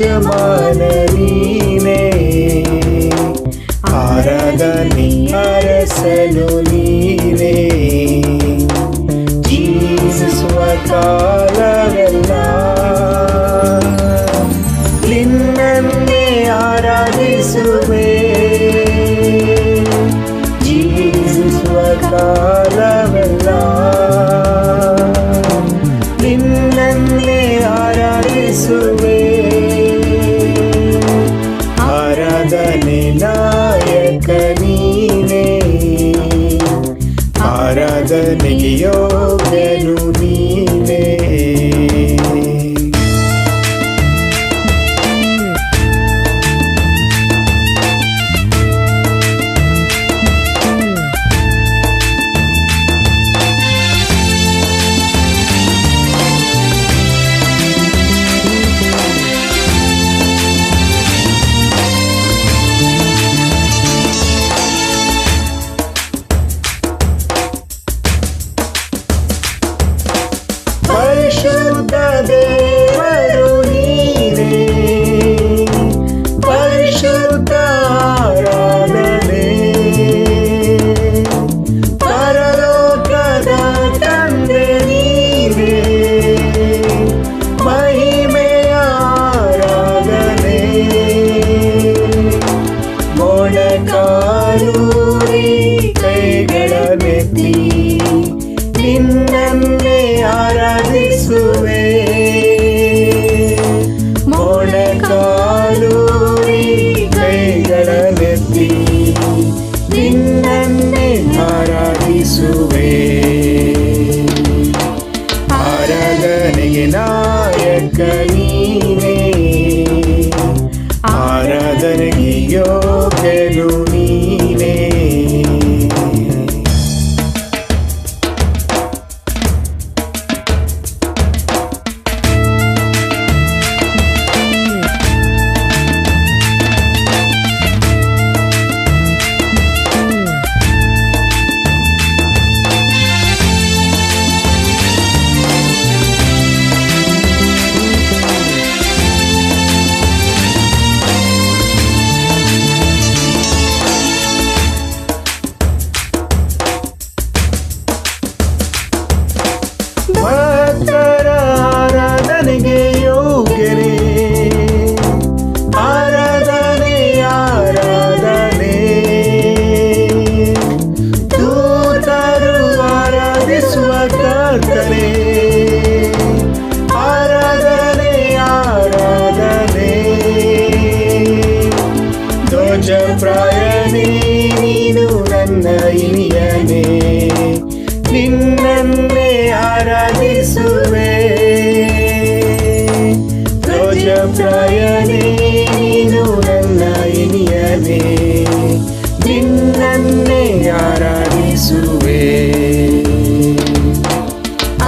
ಯಜಮಾನ ನೀನೇ, ಆರಾಧನೆ ಅರಸನು ನೀನೇ. ಜೀವಿಸುವ ಕಾಲವೆಲ್ಲ ನಿನ್ನನ್ನೇ ಆರಾಧಿಸುವೆ. ಜೀವಿಸುವ ಕಾಲವೆಲ್ಲ ನಿನ್ನನ್ನೇ ಆರಾಧಿಸುವೆ. ಆರಾಧನೆ ನಾಯಕ ನೀನೇ, ಆರಾಧನೆಗೆ ಯೋಗ್ಯನು ನೀನೇ. ಪರಿಶುದ್ಧ ದೇವರು ನೀನೇ, ಪರಿಶುದ್ಧ ಆರಾಧನೆ. ಪರಲೋಕದ ತಂದೆ ನೀನೇ, ಮಹಿಮೆಯ ಆರಾಧನೆ. ಮೊಣಕಾಲೂರಿ ಕೈಗಳನ್ನೆತ್ತಿ ನಿನ್ನನ್ನೇ ಆರಾಧಿಸುವೆ. ಮೊಣಕಾಲೂರಿ ಕೈಗಳನ್ನೆತ್ತಿ ನಿನ್ನನ್ನೇ ಆರಾಧಿಸುವೆ. ಆರಾಧನೆಗೆ ನಾಯಕ ನೀನೇ, ಆರಾಧನೆಗೆ ಯೋಗ್ಯನು ನೀನೇ. ಭಕ್ತರ ಆರಾಧನೆಗೆ ಯೋಗ್ಯರೇ, ಆರಾಧನೆ ಆರಾಧನೆ. ದೂತರು ಆರಾಧಿಸುವ ಕರ್ತನೇ, ಆರಾಧನೆ ಆರಾಧನೆ. ಧ್ವಜಪ್ರಾಯನೇ ನೀನು ನನ್ನ ಇನಿಯನೇ, ನಿನ್ನನ್ನೇ ಆರಾಧಿಸುವೆ. ಧ್ವಜಪ್ರಾಯನೇ ನೀನು ನನ್ನ ಇನಿಯನೇ, ನಿನ್ನನ್ನೇ ಆರಾಧಿಸುವೆ.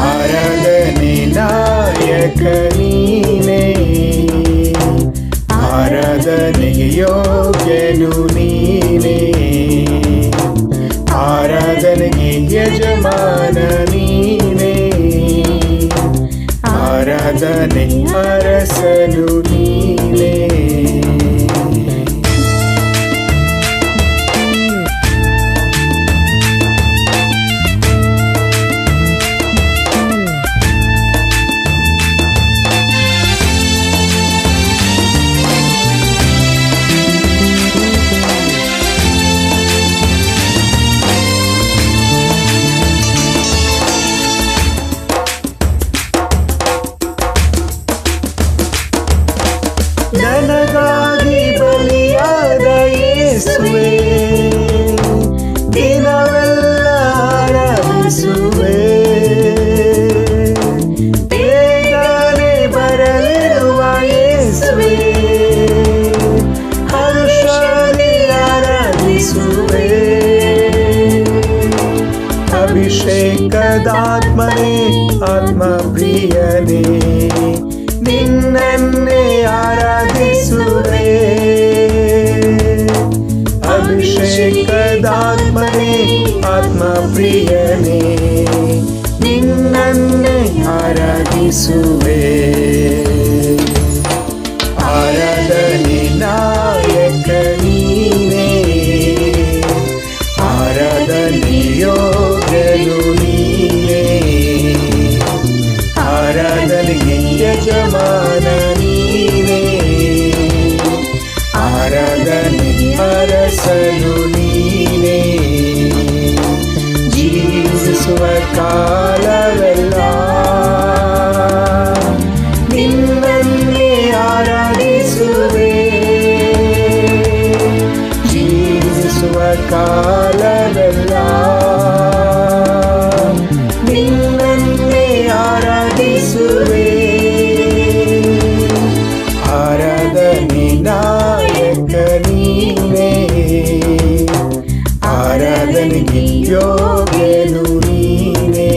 ಆರಾಧನೆ ನಾಯಕ ನೀನೇ, ಆರಾಧನೆಗೆ ಯೋಗ್ಯನು ನೀನೇ. ಆರಾಧನೆಗೆ ಯಜಮಾನ ನೀನೇ, ಆರಾಧನೆ ಅರಸನು ನೀನೇ. ನನಗಾಗಿ ಬಲಿಯಾದ ಯೇಸುವೆ, ದಿನವೆಲ್ಲ ಆರಾಧಿಸುವೆ. ಬೇಗನೆ ಬರಲಿರುವ ಯೇಸುವೆ, ಹರ್ಷದಿ ಆರಾಧಿಸುವೆ. ಅಭಿಷೇಕದಾತ್ಮನೇ ಆತ್ಮ ಪ್ರಿಯನೇ, ನಿನ್ನನ್ನೇ ಆರಾಧಿಸುವೆ. ಅಭಿಷೇಕದಾತ್ಮನೇ ಆತ್ಮ ಪ್ರಿಯನೇ, ನಿನ್ನನ್ನೇ ಆರಾಧಿಸುವೆ. ಕಾಲವೆಲ್ಲ ನಿನ್ನನ್ನೇ ಆರಾಧಿಸುವೆ. ಆರಾಧನೆ ನಾಯಕ ನೀನೇ, ಆರಾಧನೆಗೆ ಯೋಗ್ಯನು ನೀನೇ.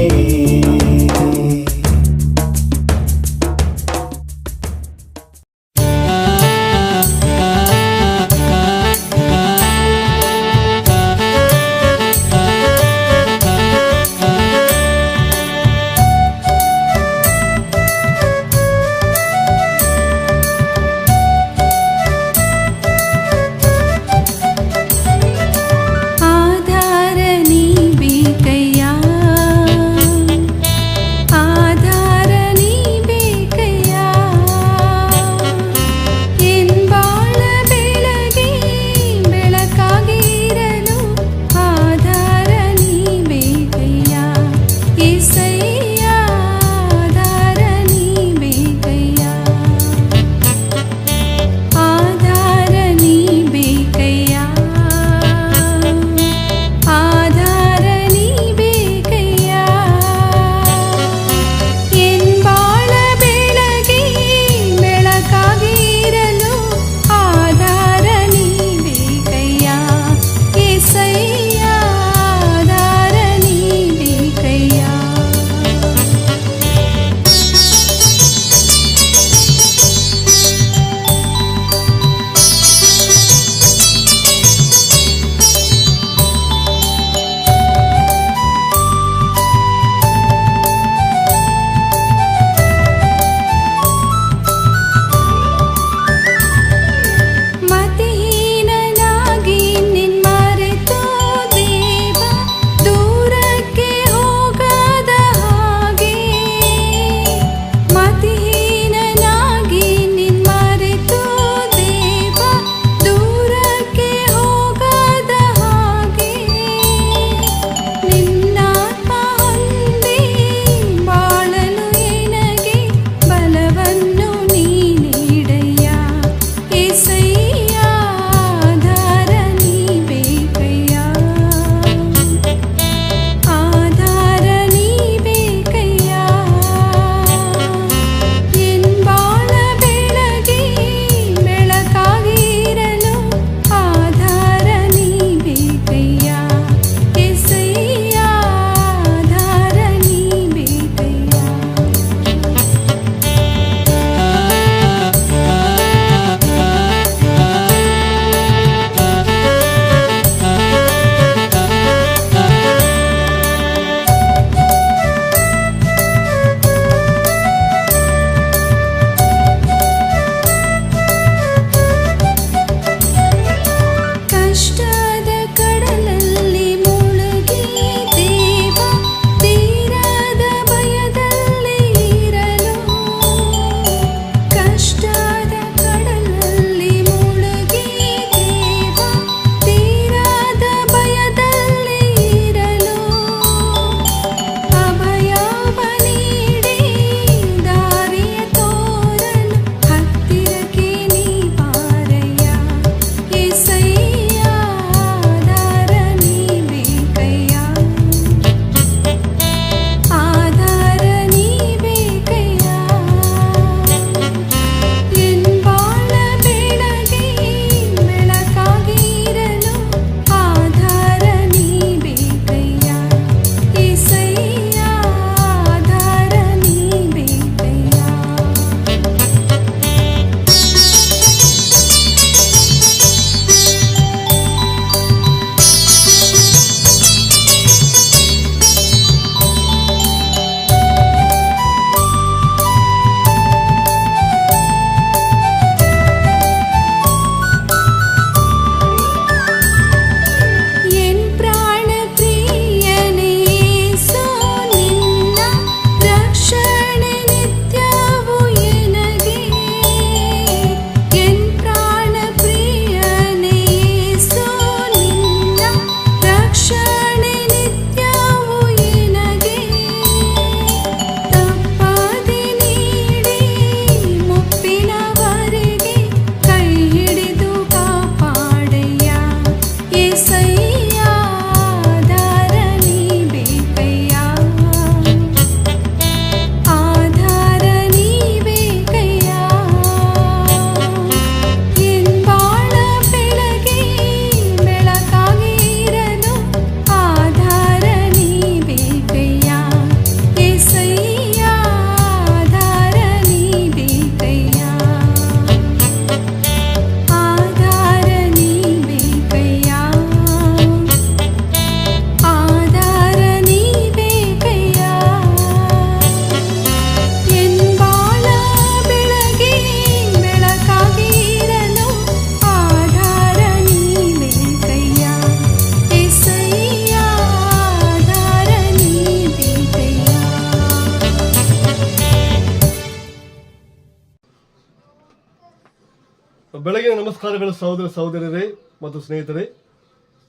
ಬೆಳಗಿನ ನಮಸ್ಕಾರಗಳು ಸಹೋದರ ಸಹೋದರರೇ ಮತ್ತು ಸ್ನೇಹಿತರೆ.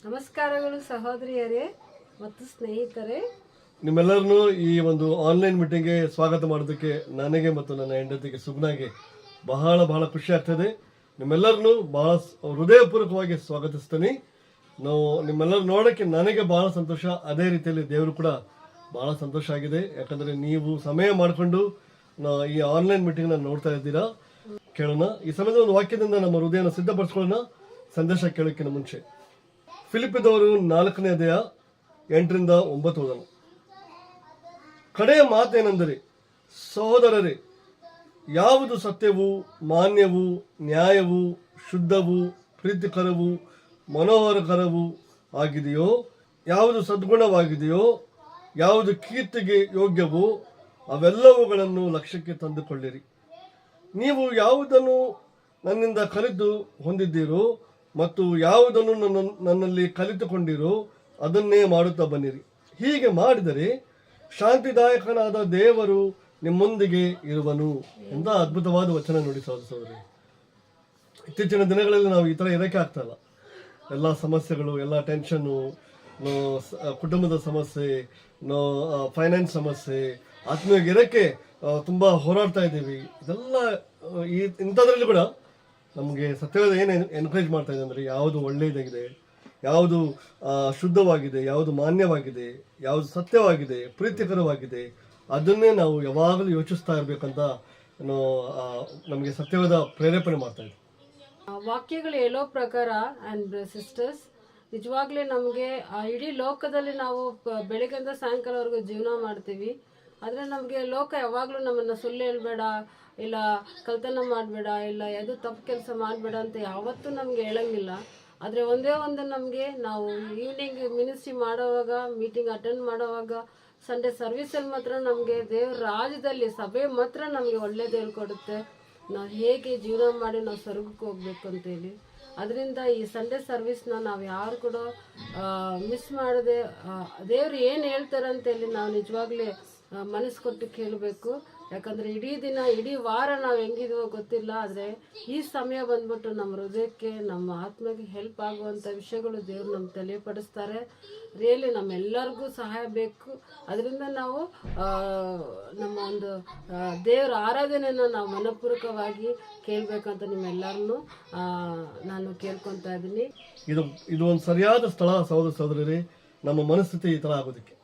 ನಮಸ್ಕಾರಗಳು ಸಹೋದರಿಯರೇ ಮತ್ತು ಸ್ನೇಹಿತರೆ. ನಿಮ್ಮೆಲ್ಲರನ್ನು ಈ ಒಂದು ಆನ್ಲೈನ್ ಮೀಟಿಂಗ್ಗೆ ಸ್ವಾಗತ ಮಾಡೋದಕ್ಕೆ ನನಗೆ ಮತ್ತು ನನ್ನ ಹೆಂಡತಿಗೆ ಸುಗ್ನಾಗೆ ಬಹಳ ಖುಷಿ ಆಗ್ತದೆ. ನಿಮ್ಮೆಲ್ಲರನ್ನು ಬಹಳ ಹೃದಯಪೂರ್ವಕವಾಗಿ ಸ್ವಾಗತಿಸ್ತೀನಿ. ನಾವು ನಿಮ್ಮೆಲ್ಲರೂ ನೋಡೋಕ್ಕೆ ನನಗೆ ಬಹಳ ಸಂತೋಷ, ಅದೇ ರೀತಿಯಲ್ಲಿ ದೇವರು ಕೂಡ ಬಹಳ ಸಂತೋಷ ಆಗಿದೆ. ಯಾಕಂದರೆ ನೀವು ಸಮಯ ಮಾಡಿಕೊಂಡು ಈ ಆನ್ಲೈನ್ ಮೀಟಿಂಗ್ನ ನೋಡ್ತಾ ಇದ್ದೀರಾ. ಕೇಳೋಣ, ಈ ಸಮಯದ ಒಂದು ವಾಕ್ಯದಿಂದ ನಮ್ಮ ಹೃದಯನ ಸಿದ್ಧಪಡಿಸ್ಕೊಳ್ಳೋಣ. ಸಂದೇಶ ಕೇಳೋಕ್ಕಿಂತ ಮುಂಚೆ ಫಿಲಿಪ್ಪಿದವರು 4ನೇ ಅಧ್ಯಾಯ 8ರಿಂದ 9 ಓದೋಣ. ಕಡೆಯ ಮಾತೇನೆಂದರೆ, ಸಹೋದರರೇ, ಯಾವುದು ಸತ್ಯವೂ ಮಾನ್ಯವೂ ನ್ಯಾಯವೂ ಶುದ್ಧವೂ ಪ್ರೀತಿಕರವೂ ಮನೋಹರಕರವೂ ಆಗಿದೆಯೋ, ಯಾವುದು ಸದ್ಗುಣವಾಗಿದೆಯೋ, ಯಾವುದು ಕೀರ್ತಿಗೆ ಯೋಗ್ಯವೋ ಅವೆಲ್ಲವುಗಳನ್ನು ಲಕ್ಷ್ಯಕ್ಕೆ ತಂದುಕೊಳ್ಳಿರಿ. ನೀವು ಯಾವುದನ್ನು ನನ್ನಿಂದ ಕಲಿತು ಹೊಂದಿದ್ದೀರೋ ಮತ್ತು ಯಾವುದನ್ನು ನನ್ನಲ್ಲಿ ಕಲಿತುಕೊಂಡಿರೋ ಅದನ್ನೇ ಮಾಡುತ್ತಾ ಬನ್ನಿರಿ. ಹೀಗೆ ಮಾಡಿದರೆ ಶಾಂತಿದಾಯಕನಾದ ದೇವರು ನಿಮ್ಮೊಂದಿಗೆ ಇರುವನು ಎಂದ ಅದ್ಭುತವಾದ ವಚನ ನೋಡಿ ಸಹೋದರಿ. ಇತ್ತೀಚಿನ ದಿನಗಳಲ್ಲಿ ನಾವು ಈ ಥರ ಇರೋಕ್ಕೆ ಆಗ್ತಾಯಿಲ್ಲ. ಎಲ್ಲ ಸಮಸ್ಯೆಗಳು, ಎಲ್ಲ ಟೆನ್ಷನ್ನು, ಕುಟುಂಬದ ಸಮಸ್ಯೆ, ಫೈನಾನ್ಸ್ ಸಮಸ್ಯೆ, ಆತ್ಮೀಯ ಇರೋಕ್ಕೆ ತುಂಬ ಹೋರಾಡ್ತಾ ಇದ್ದೀವಿ. ಇದೆಲ್ಲ ಇಂಥದ್ರಲ್ಲಿ ಕೂಡ ನಮಗೆ ಸತ್ಯವಾದ ಏನು ಎನ್ಕರೇಜ್ ಮಾಡ್ತಾ ಇದೆ ಅಂದರೆ, ಯಾವುದು ಒಳ್ಳೆಯದಾಗಿದೆ, ಯಾವುದು ಶುದ್ಧವಾಗಿದೆ, ಯಾವುದು ಮಾನ್ಯವಾಗಿದೆ, ಯಾವುದು ಸತ್ಯವಾಗಿದೆ, ಪ್ರೀತಿಕರವಾಗಿದೆ, ಅದನ್ನೇ ನಾವು ಯಾವಾಗಲೂ ಯೋಚಿಸ್ತಾ ಇರಬೇಕಂತ ನಮಗೆ ಸತ್ಯವಾದ ಪ್ರೇರೇಪಣೆ ಮಾಡ್ತಾ ಇದೆ. ವಾಕ್ಯಗಳು ಹೇಳೋ ಪ್ರಕಾರ ಆ್ಯಂಡ್ ಸಿಸ್ಟರ್ಸ್, ನಿಜವಾಗ್ಲೇ ನಮಗೆ ಇಡೀ ಲೋಕದಲ್ಲಿ ನಾವು ಬೆಳಗ್ಗೆಯಿಂದ ಸಾಯಂಕಾಲವರೆಗೂ ಜೀವನ ಮಾಡ್ತೀವಿ. ಆದರೆ ನಮಗೆ ಲೋಕ ಯಾವಾಗಲೂ ನಮ್ಮನ್ನು ಸುಳ್ಳು ಹೇಳ್ಬೇಡ, ಇಲ್ಲ ಕಳ್ತನ ಮಾಡಬೇಡ, ಇಲ್ಲ ಯಾವುದೂ ತಪ್ಪು ಕೆಲಸ ಮಾಡಬೇಡ ಅಂತ ಯಾವತ್ತೂ ನಮಗೆ ಹೇಳಂಗಿಲ್ಲ. ಆದರೆ ಒಂದೇ ಒಂದು ನಮಗೆ, ನಾವು ಈವ್ನಿಂಗ್ ಮಿನಿಸ್ಟ್ರಿ ಮಾಡೋವಾಗ, ಮೀಟಿಂಗ್ ಅಟೆಂಡ್ ಮಾಡೋವಾಗ, ಸಂಡೇ ಸರ್ವಿಸಲ್ಲಿ ಮಾತ್ರ ನಮಗೆ ದೇವ್ರ ರಾಜ್ಯದಲ್ಲಿ ಸಭೆ ಮಾತ್ರ ನಮಗೆ ಒಳ್ಳೇದು ಹೇಳ್ಕೊಡುತ್ತೆ. ನಾವು ಹೇಗೆ ಜೀವನ ಮಾಡಿ ನಾವು ಸ್ವರ್ಗಕ್ಕೆ ಹೋಗ್ಬೇಕು ಅಂತೇಳಿ. ಅದರಿಂದ ಈ ಸಂಡೇ ಸರ್ವಿಸ್ನ ನಾವು ಯಾರು ಕೂಡ ಮಿಸ್ ಮಾಡದೆ ದೇವ್ರು ಏನು ಹೇಳ್ತಾರೆ ಅಂತೇಳಿ ನಾವು ನಿಜವಾಗ್ಲೇ ಮನಸ್ಸು ಕೊಟ್ಟು ಕೇಳಬೇಕು. ಯಾಕಂದರೆ ಇಡೀ ದಿನ ಇಡೀ ವಾರ ನಾವು ಹೆಂಗಿದೀವೋ ಗೊತ್ತಿಲ್ಲ, ಆದರೆ ಈ ಸಮಯ ಬಂದ್ಬಿಟ್ಟು ನಮ್ಮ ಹೃದಯಕ್ಕೆ, ನಮ್ಮ ಆತ್ಮಕ್ಕೆ ಹೆಲ್ಪ್ ಆಗುವಂಥ ವಿಷಯಗಳು ದೇವ್ರು ನಮ್ಮ ತಿಳಿಯಪಡಿಸ್ತಾರೆ. ರಿಯಲಿ ನಮ್ಮೆಲ್ಲರಿಗೂ ಸಹಾಯ ಬೇಕು. ಅದರಿಂದ ನಾವು ನಮ್ಮ ಒಂದು ದೇವರ ಆರಾಧನೆಯನ್ನು ನಾವು ಮನಪೂರ್ವಕವಾಗಿ ಕೇಳಬೇಕಂತ ನಿಮ್ಮೆಲ್ಲರನ್ನು ನಾನು ಕೇಳ್ಕೊತಾ ಇದ್ದೀನಿ. ಇದು ಒಂದು ಸರಿಯಾದ ಸ್ಥಳ ಸಹೋದರ ಸಹೋದರರೇ, ನಮ್ಮ ಮನಸ್ಥಿತಿ ಈ ಥರ ಆಗೋದಕ್ಕೆ.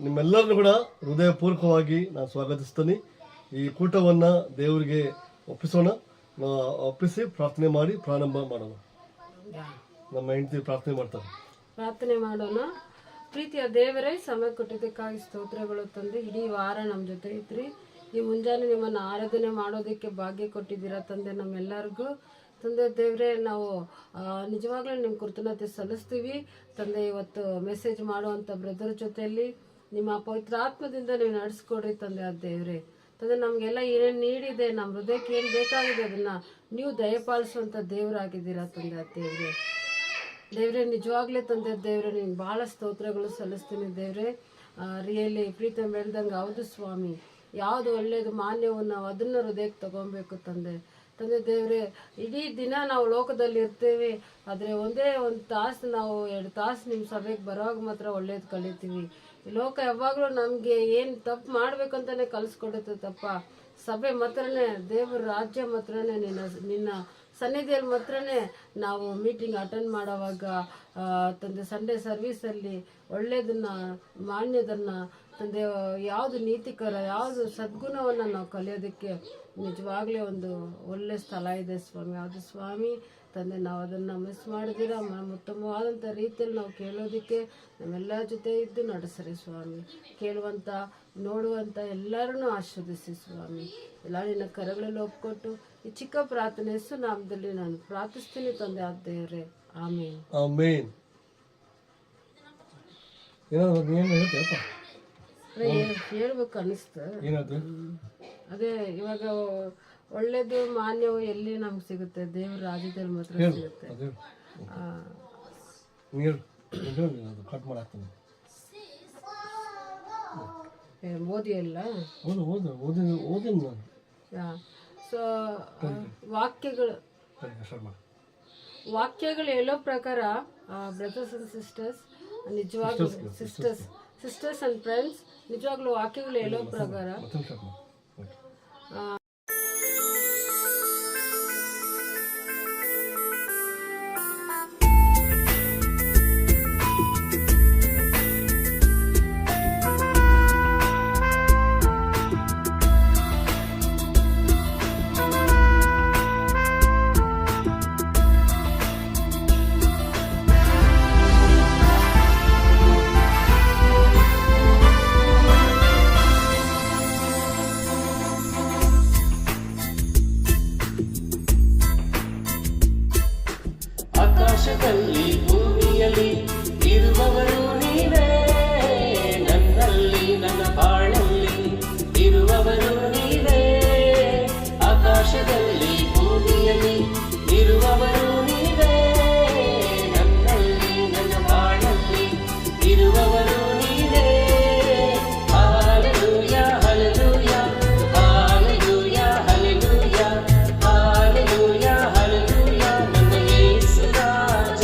ನಿಮ್ಮೆಲ್ಲರನ್ನು ಕೂಡ ಹೃದಯಪೂರ್ವಕವಾಗಿ ನಾನು ಸ್ವಾಗತಿಸ್ತೀನಿ. ಈ ಕೂಟವನ್ನು ದೇವರಿಗೆ ಒಪ್ಪಿಸೋಣ. ಒಪ್ಪಿಸಿ ಪ್ರಾರ್ಥನೆ ಮಾಡಿ ಪ್ರಾರಂಭ ಮಾಡೋಣ. ನಮ್ಮ ಹೆಂಡತಿ ಪ್ರಾರ್ಥನೆ ಮಾಡ್ತಾರೆ. ಪ್ರಾರ್ಥನೆ ಮಾಡೋಣ. ಪ್ರೀತಿಯ ದೇವರೇ, ಸಮಯ ಕೊಟ್ಟಿದ್ದಕ್ಕಾಗಿ ಸ್ತೋತ್ರಗಳು ತಂದೆ. ಇಡೀ ವಾರ ನಮ್ಮ ಜೊತೆ ಇದ್ರಿ. ಈ ಮುಂಜಾನೆ ನಿಮ್ಮನ್ನು ಆರಾಧನೆ ಮಾಡೋದಕ್ಕೆ ಭಾಗ್ಯ ಕೊಟ್ಟಿದ್ದೀರಾ ತಂದೆ. ನಮ್ಮೆಲ್ಲರಿಗೂ ತಂದೆ ದೇವರೇ, ನಾವು ನಿಜವಾಗ್ಲೂ ನಿಮ್ಮ ಕೃತಜ್ಞತೆ ಸಲ್ಲಿಸ್ತೀವಿ ತಂದೆ. ಇವತ್ತು ಮೆಸೇಜ್ ಮಾಡುವಂಥ ಬ್ರದರ್ ಜೊತೆಯಲ್ಲಿ ನಿಮ್ಮ ಪವಿತ್ರ ಆತ್ಮದಿಂದ ನೀವು ನಡೆಸ್ಕೊಡ್ರಿ ತಂದೆ. ಆ ದೇವರೇ ತಂದೆ, ನಮಗೆಲ್ಲ ಏನೇನು ನೀಡಿದೆ, ನಮ್ಮ ಹೃದಯಕ್ಕೆ ಏನು ಬೇಕಾಗಿದೆ ಅದನ್ನು ನೀವು ದಯಪಾಲಿಸುವಂಥ ದೇವರಾಗಿದ್ದೀರಾ ತಂದೆ. ಆ ದೇವರೇ ನಿಜವಾಗ್ಲೇ ತಂದೆ ದೇವರೇ, ನಿಮ್ಗೆ ಭಾಳ ಸ್ತೋತ್ರಗಳು ಸಲ್ಲಿಸ್ತೀನಿ ದೇವರೇ. ರಿಯಲಿ ಪ್ರೀತಿ ಬೆಳೆದಂಗೆ ಹೌದು ಸ್ವಾಮಿ, ಯಾವುದು ಒಳ್ಳೆಯದು ಮಾನ್ಯವು ನಾವು ಅದನ್ನು ಹೃದಯಕ್ಕೆ ತಗೊಬೇಕು ತಂದೆ. ತಂದೆ ದೇವರೇ, ಇಡೀ ದಿನ ನಾವು ಲೋಕದಲ್ಲಿ ಇರ್ತೇವೆ, ಆದರೆ ಒಂದೇ ಒಂದು ತಾಸು, ನಾವು 2 ತಾಸು ನಿಮ್ಮ ಸಭೆಗೆ ಬರುವಾಗ ಮಾತ್ರ ಒಳ್ಳೇದು ಕಲಿತೀವಿ. ಈ ಲೋಕ ಯಾವಾಗಲೂ ನಮಗೆ ಏನು ತಪ್ಪು ಮಾಡ್ಬೇಕಂತಾನೆ ಕಲಿಸ್ಕೊಡುತ್ತೆ ತಪ್ಪ. ಸಭೆ ಮಾತ್ರನೇ, ದೇವರ ರಾಜ್ಯ ಮಾತ್ರನೇ, ನಿನ್ನ ಸನ್ನಿಧಿಯಲ್ಲಿ ಮಾತ್ರನೇ ನಾವು ಮೀಟಿಂಗ್ ಅಟೆಂಡ್ ಮಾಡೋವಾಗ ತಂದೆ, ಸಂಡೇ ಸರ್ವೀಸಲ್ಲಿ ಒಳ್ಳೆಯದನ್ನು, ಮಾನ್ಯದನ್ನು ತಂದೆ, ಯಾವುದು ನೀತಿಕರ, ಯಾವುದು ಸದ್ಗುಣವನ್ನು ನಾವು ಕಲಿಯೋದಕ್ಕೆ ನಿಜವಾಗ್ಲೇ ಒಂದು ಒಳ್ಳೆ ಸ್ಥಳ ಇದೆ ಸ್ವಾಮಿ. ಯಾವುದು ಸ್ವಾಮಿ ತಂದೆ, ನಾವು ಅದನ್ನು ಮಿಸ್ ಮಾಡಿದಿರ ಉತ್ತಮವಾದಂಥ ರೀತಿಯಲ್ಲಿ ನಾವು ಕೇಳೋದಕ್ಕೆ ನಮ್ಮೆಲ್ಲ ಜೊತೆ ಇದ್ದು ನಡೆಸ್ರಿ ಸ್ವಾಮಿ. ಕೇಳುವಂಥ, ನೋಡುವಂಥ ಎಲ್ಲರನ್ನೂ ಆಶೀರ್ವದಿಸಿ ಸ್ವಾಮಿ. ಎಲ್ಲ ನಿನ್ನ ಕರಗಳಲ್ಲಿ ಒಪ್ಕೊಟ್ಟು ಈ ಚಿಕ್ಕ ಪ್ರಾರ್ಥನೆ ನಾಮದಲ್ಲಿ ನಾನು ಪ್ರಾರ್ಥಿಸ್ತೀನಿ ತಂದೆ. ಆ ದೇವರೇ, ಆಮೇನ್ ಆಮೇನ್. ಹೇಳ್ಬೇಕು ಅನಿಸ್ತ. ಅದೇ ಇವಾಗ ಒಳ್ಳೇದು ಮಾನ್ಯವು ಎಲ್ಲಿ ನಮ್ಗೆ ಸಿಗುತ್ತೆ? ದೇವ್ರ ರಾಜ್ಯದಲ್ಲಿ ಮಾತ್ರ ಸಿಗುತ್ತೆ. ಮೋದಿ ಅಲ್ಲ, ವಾಕ್ಯಗಳು ಸ್ಟಾರ್ಟ್ ಮಾಡಿ. ವಾಕ್ಯಗಳು ಹೇಳೋ ಪ್ರಕಾರ ಬ್ರದರ್ಸ್ ಅಂಡ್ ಸಿಸ್ಟರ್ಸ್ ನಿಜವಾಗ್ಲೂ ಸಿಸ್ಟರ್ಸ್ ಅಂಡ್ ಫ್ರೆಂಡ್ಸ್ ನಿಜವಾಗ್ಲೂ ವಾಕ್ಯಗಳು ಹೇಳೋ ಪ್ರಕಾರ ಮತ್ತೊಂದು ಸ್ಟಾರ್ಟ್ ಮಾಡಿ. ಓಕೆ. ಆಕಾಶದಲ್ಲಿ ಭೂಮಿಯಲ್ಲಿ ಇರುವವರು ನೀವೇ, ನನ್ನಲ್ಲಿ ನನ್ನ ಬಾಳಲ್ಲಿ ಇರುವವರು ನೀವೇ. ಆಕಾಶದಲ್ಲಿ ಭೂಮಿಯಲ್ಲಿ ಇರುವವರು ನೀವೇ, ನನ್ನಲ್ಲಿ ನನ್ನ ಬಾಳಲ್ಲಿ ಇರುವವರು ನೀವೇ. Hallelujah hallelujah hallelujah hallelujah hallelujah hallelujah ನನ್ನ ಯೇಸು ರಾಜ.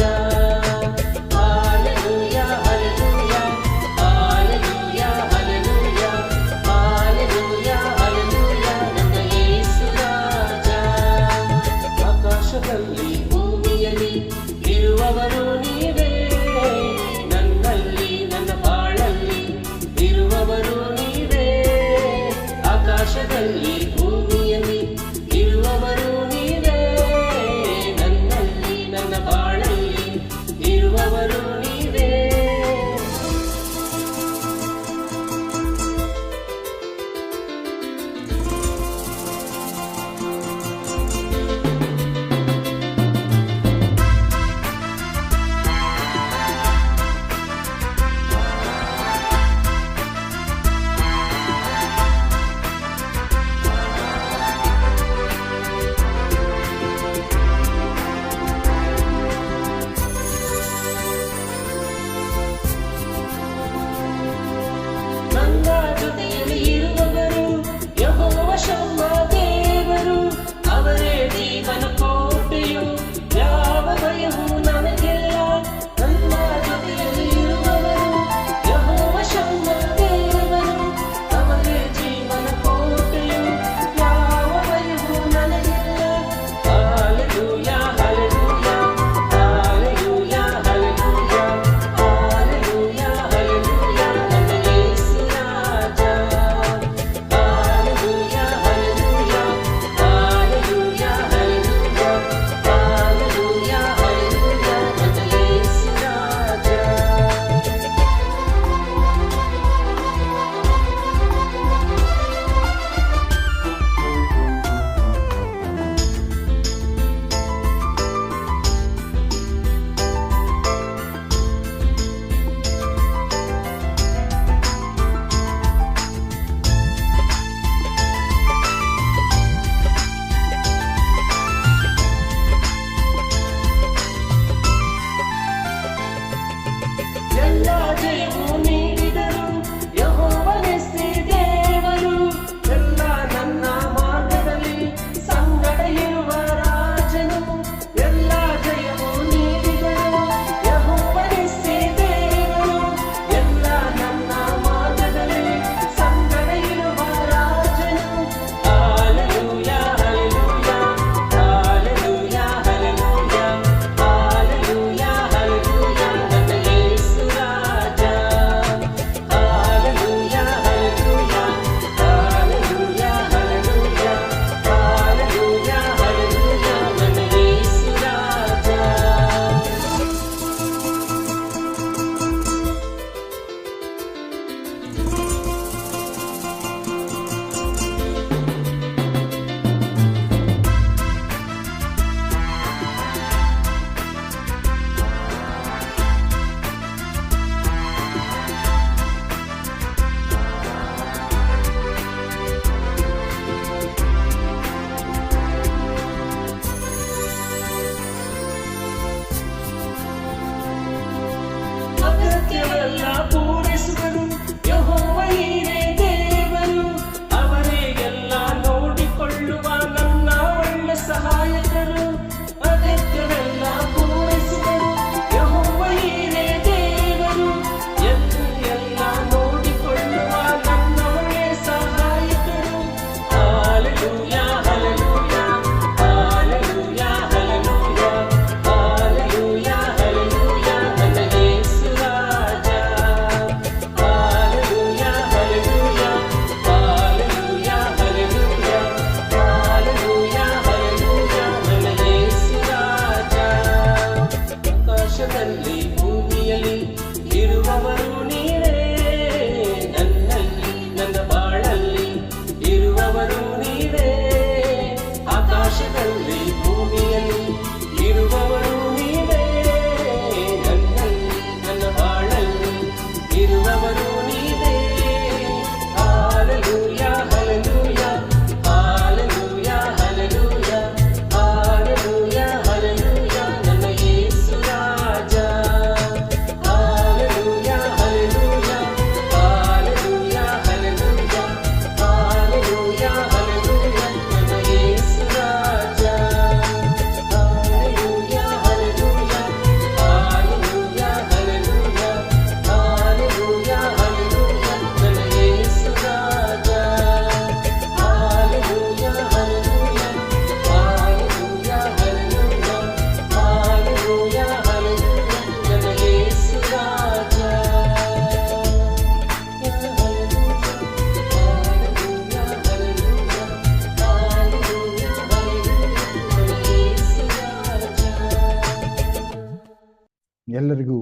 ಎಲ್ಲರಿಗೂ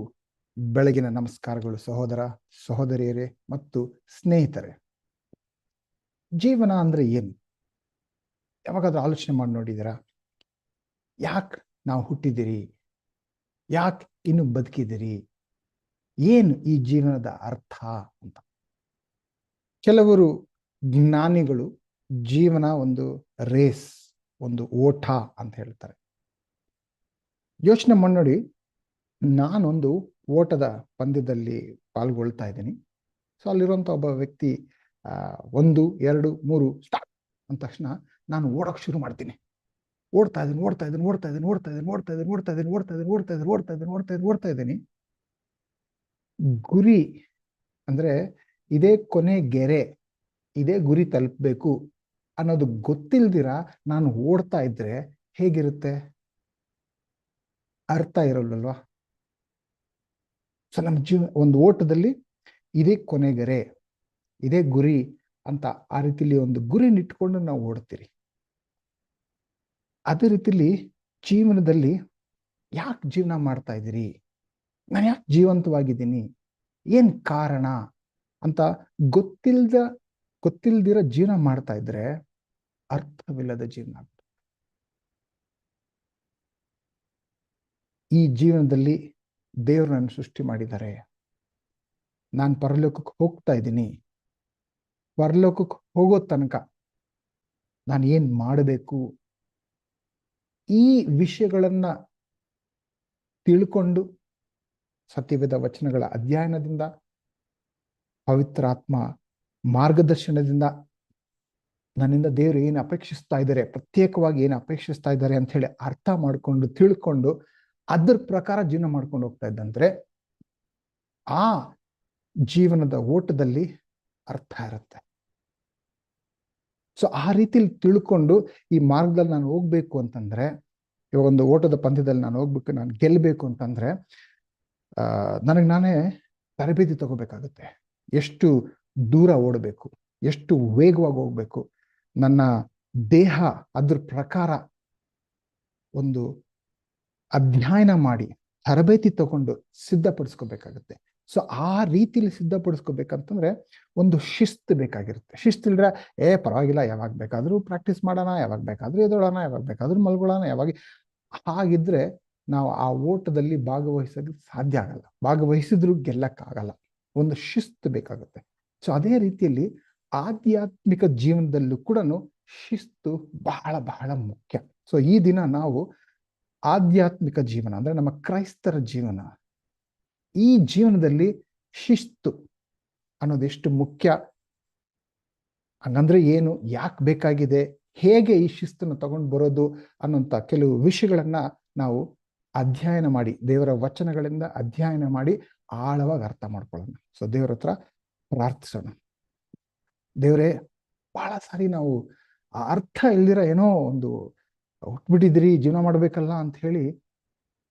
ಬೆಳಗಿನ ನಮಸ್ಕಾರಗಳು ಸಹೋದರ ಸಹೋದರಿಯರೇ ಮತ್ತು ಸ್ನೇಹಿತರೆ. ಜೀವನ ಅಂದ್ರೆ ಏನು? ಯಾವಾಗಾದ್ರೂ ಆಲೋಚನೆ ಮಾಡಿ ನೋಡಿದ್ದೀರಾ? ಯಾಕೆ ನಾವು ಹುಟ್ಟಿದಿರಿ? ಯಾಕೆ ಇನ್ನು ಬದುಕಿದಿರಿ? ಏನು ಈ ಜೀವನದ ಅರ್ಥ ಅಂತ. ಕೆಲವರು ಜ್ಞಾನಿಗಳು ಜೀವನ ಒಂದು ರೇಸ್, ಒಂದು ಓಟ ಅಂತ ಹೇಳ್ತಾರೆ. ಯೋಚನೆ ಮಾಡಿ ನೋಡಿ, ನಾನೊಂದು ಓಟದ ಪಂದ್ಯದಲ್ಲಿ ಪಾಲ್ಗೊಳ್ತಾ ಇದ್ದೀನಿ. ಸೊ ಅಲ್ಲಿರುವಂಥ ಒಬ್ಬ ವ್ಯಕ್ತಿ 1 2 3 ಸ್ಟಾರ್ಟ್ ಅಂದ ತಕ್ಷಣ ನಾನು ಓಡೋಕೆ ಶುರು ಮಾಡ್ತೀನಿ. ಓಡ್ತಾ ಇದ್ದೀನಿ. ಗುರಿ ಅಂದ್ರೆ ಇದೇ ಕೊನೆ ಗೆರೆ, ಇದೇ ಗುರಿ ತಲುಪಬೇಕು ಅನ್ನೋದು ಗೊತ್ತಿಲ್ದಿರ ನಾನು ಓಡ್ತಾ ಇದ್ರೆ ಹೇಗಿರುತ್ತೆ? ಅರ್ಥ ಇರಲ್ವಲ್ವಾ? ಸೊ ನಮ್ಮ ಒಂದು ಓಟದಲ್ಲಿ ಇದೇ ಕೊನೆಗೆರೆ, ಇದೇ ಗುರಿ ಅಂತ ಆ ರೀತಿಲಿ ಒಂದು ಗುರಿ ಇಟ್ಕೊಂಡು ನಾವು ಓಡ್ತೀರಿ. ಅದೇ ರೀತಿಲಿ ಜೀವನದಲ್ಲಿ ಯಾಕೆ ಜೀವನ ಮಾಡ್ತಾ ಇದ್ದೀರಿ? ನಾನು ಯಾಕೆ ಜೀವಂತವಾಗಿದ್ದೀನಿ? ಏನ್ ಕಾರಣ ಅಂತ ಗೊತ್ತಿಲ್ದಿರ ಜೀವನ ಮಾಡ್ತಾ ಇದ್ರೆ ಅರ್ಥವಿಲ್ಲದ ಜೀವನ. ಈ ಜೀವನದಲ್ಲಿ ದೇವರು ನನ್ನ ಸೃಷ್ಟಿ ಮಾಡಿದ್ದಾರೆ. ನಾನು ಪರಲೋಕಕ್ಕೆ ಹೋಗ್ತಾ ಇದ್ದೀನಿ. ಪರಲೋಕಕ್ಕೆ ಹೋಗೋ ತನಕ ನಾನು ಏನ್ ಮಾಡಬೇಕು? ಈ ವಿಷಯಗಳನ್ನ ತಿಳ್ಕೊಂಡು ಸತ್ಯವೇದ ವಚನಗಳ ಅಧ್ಯಯನದಿಂದ, ಪವಿತ್ರಾತ್ಮ ಮಾರ್ಗದರ್ಶನದಿಂದ ನನ್ನಿಂದ ದೇವರು ಏನು ಅಪೇಕ್ಷಿಸ್ತಾ ಇದ್ದಾರೆ, ಪ್ರತ್ಯೇಕವಾಗಿ ಏನು ಅಪೇಕ್ಷಿಸ್ತಾ ಇದ್ದಾರೆ ಅಂತ ಹೇಳಿ ಅರ್ಥ ಮಾಡ್ಕೊಂಡು ತಿಳ್ಕೊಂಡು ಅದ್ರ ಪ್ರಕಾರ ಜೀವನ ಮಾಡ್ಕೊಂಡು ಹೋಗ್ತಾ ಇದ್ದಂದ್ರೆ ಆ ಜೀವನದ ಓಟದಲ್ಲಿ ಅರ್ಥ ಇರುತ್ತೆ. ಸೊ ಆ ರೀತಿಲಿ ತಿಳ್ಕೊಂಡು ಈ ಮಾರ್ಗದಲ್ಲಿ ನಾನು ಹೋಗ್ಬೇಕು ಅಂತಂದ್ರೆ, ಇವಾಗ ಒಂದು ಓಟದ ಪಂದ್ಯದಲ್ಲಿ ನಾನು ಹೋಗ್ಬೇಕು, ನಾನು ಗೆಲ್ಲಬೇಕು ಅಂತಂದ್ರೆ ನನಗೆ ನಾನೇ ತರಬೇತಿ ತಗೋಬೇಕಾಗುತ್ತೆ. ಎಷ್ಟು ದೂರ ಓಡಬೇಕು, ಎಷ್ಟು ವೇಗವಾಗಿ ಹೋಗ್ಬೇಕು, ನನ್ನ ದೇಹ ಅದ್ರ ಪ್ರಕಾರ ಒಂದು ಅಧ್ಯಯನ ಮಾಡಿ ತರಬೇತಿ ತಗೊಂಡು ಸಿದ್ಧಪಡಿಸ್ಕೋಬೇಕಾಗುತ್ತೆ. ಸೊ ಆ ರೀತಿಲಿ ಸಿದ್ಧಪಡಿಸ್ಕೋಬೇಕಂತಂದ್ರೆ ಒಂದು ಶಿಸ್ತು ಬೇಕಾಗಿರುತ್ತೆ. ಶಿಸ್ತಿಲ್ದ್ರೆ ಪರವಾಗಿಲ್ಲ, ಯಾವಾಗ ಬೇಕಾದ್ರೂ ಪ್ರಾಕ್ಟೀಸ್ ಮಾಡೋಣ, ಯಾವಾಗ ಬೇಕಾದ್ರೂ ಎದೋಳೋಣ, ಯಾವಾಗ ಬೇಕಾದ್ರೂ ಮಲ್ಗೊಳ್ಳೋಣ, ಯಾವಾಗ. ಹಾಗಿದ್ರೆ ನಾವು ಆ ಓಟದಲ್ಲಿ ಭಾಗವಹಿಸೋಕೆ ಸಾಧ್ಯ ಆಗಲ್ಲ, ಭಾಗವಹಿಸಿದ್ರು ಗೆಲ್ಲಕ್ಕಾಗಲ್ಲ. ಒಂದು ಶಿಸ್ತು ಬೇಕಾಗುತ್ತೆ. ಸೊ ಅದೇ ರೀತಿಯಲ್ಲಿ ಆಧ್ಯಾತ್ಮಿಕ ಜೀವನದಲ್ಲೂ ಕೂಡ ಶಿಸ್ತು ಬಹಳ ಬಹಳ ಮುಖ್ಯ. ಸೊ ಈ ದಿನ ನಾವು ಆಧ್ಯಾತ್ಮಿಕ ಜೀವನ ಅಂದ್ರೆ ನಮ್ಮ ಕ್ರೈಸ್ತರ ಜೀವನ, ಈ ಜೀವನದಲ್ಲಿ ಶಿಸ್ತು ಅನ್ನೋದು ಎಷ್ಟು ಮುಖ್ಯ, ಹಂಗಂದ್ರೆ ಏನು, ಯಾಕೆ ಬೇಕಾಗಿದೆ, ಹೇಗೆ ಈ ಶಿಸ್ತನ್ನು ತಗೊಂಡು ಬರೋದು ಅನ್ನೋಂಥ ಕೆಲವು ವಿಷಯಗಳನ್ನ ನಾವು ಅಧ್ಯಯನ ಮಾಡಿ, ದೇವರ ವಚನಗಳಿಂದ ಅಧ್ಯಯನ ಮಾಡಿ ಆಳವಾಗಿ ಅರ್ಥ ಮಾಡ್ಕೊಳ್ಳೋಣ. ಸೊ ದೇವರ ಹತ್ರ ಪ್ರಾರ್ಥಿಸೋಣ. ದೇವರೇ, ಬಹಳ ಸಾರಿ ನಾವು ಆ ಅರ್ಥ ಇಲ್ದಿರ ಏನೋ ಒಂದು ಹುಟ್ಬಿಟ್ಟಿದ್ರಿ, ಜೀವನ ಮಾಡ್ಬೇಕಲ್ಲ ಅಂತ ಹೇಳಿ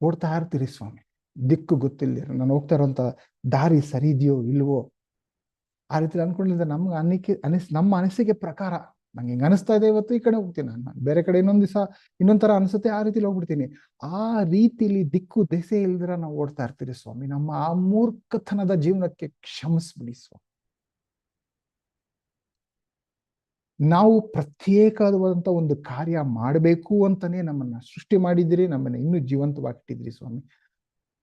ಓಡ್ತಾ ಇರ್ತೀರಿ ಸ್ವಾಮಿ. ದಿಕ್ಕು ಗೊತ್ತಿಲ್ದಿರ, ನಾನು ಹೋಗ್ತಾ ಇರೋಂಥ ದಾರಿ ಸರಿ ಇದೆಯೋ ಇಲ್ವೋ ಆ ರೀತಿ ಅನ್ಕೊಂಡಿದ್ದ ನಮ್ಮ ಅನಿಸಿಕೆ ಪ್ರಕಾರ ನಂಗೆ ಹಿಂಗೆ ಅನಿಸ್ತಾ ಇದೆ, ಇವತ್ತು ಈ ಕಡೆ ಹೋಗ್ತೀನಿ, ನಾನು ಬೇರೆ ಕಡೆ ಇನ್ನೊಂದ್ ದಿವಸ ಇನ್ನೊಂದ್ ತರ ಅನ್ಸುತ್ತೆ, ಆ ರೀತಿಲಿ ಹೋಗ್ಬಿಡ್ತೀನಿ. ಆ ರೀತಿಲಿ ದಿಕ್ಕು ದೆಸೆ ಇಲ್ದಿರ ನಾವು ಓಡ್ತಾ ಇರ್ತೀರಿ ಸ್ವಾಮಿ. ನಮ್ಮ ಆ ಮೂರ್ಖತನದ ಜೀವನಕ್ಕೆ ಕ್ಷಮಿಸ್ಬಿಡಿ ಸ್ವಾಮಿ. ನಾವು ಪ್ರತ್ಯೇಕವಾದಂತ ಒಂದು ಕಾರ್ಯ ಮಾಡಬೇಕು ಅಂತಾನೆ ನಮ್ಮನ್ನ ಸೃಷ್ಟಿ ಮಾಡಿದಿರಿ, ನಮ್ಮನ್ನ ಇನ್ನೂ ಜೀವಂತವಾಗಿಟ್ಟಿದ್ರಿ ಸ್ವಾಮಿ.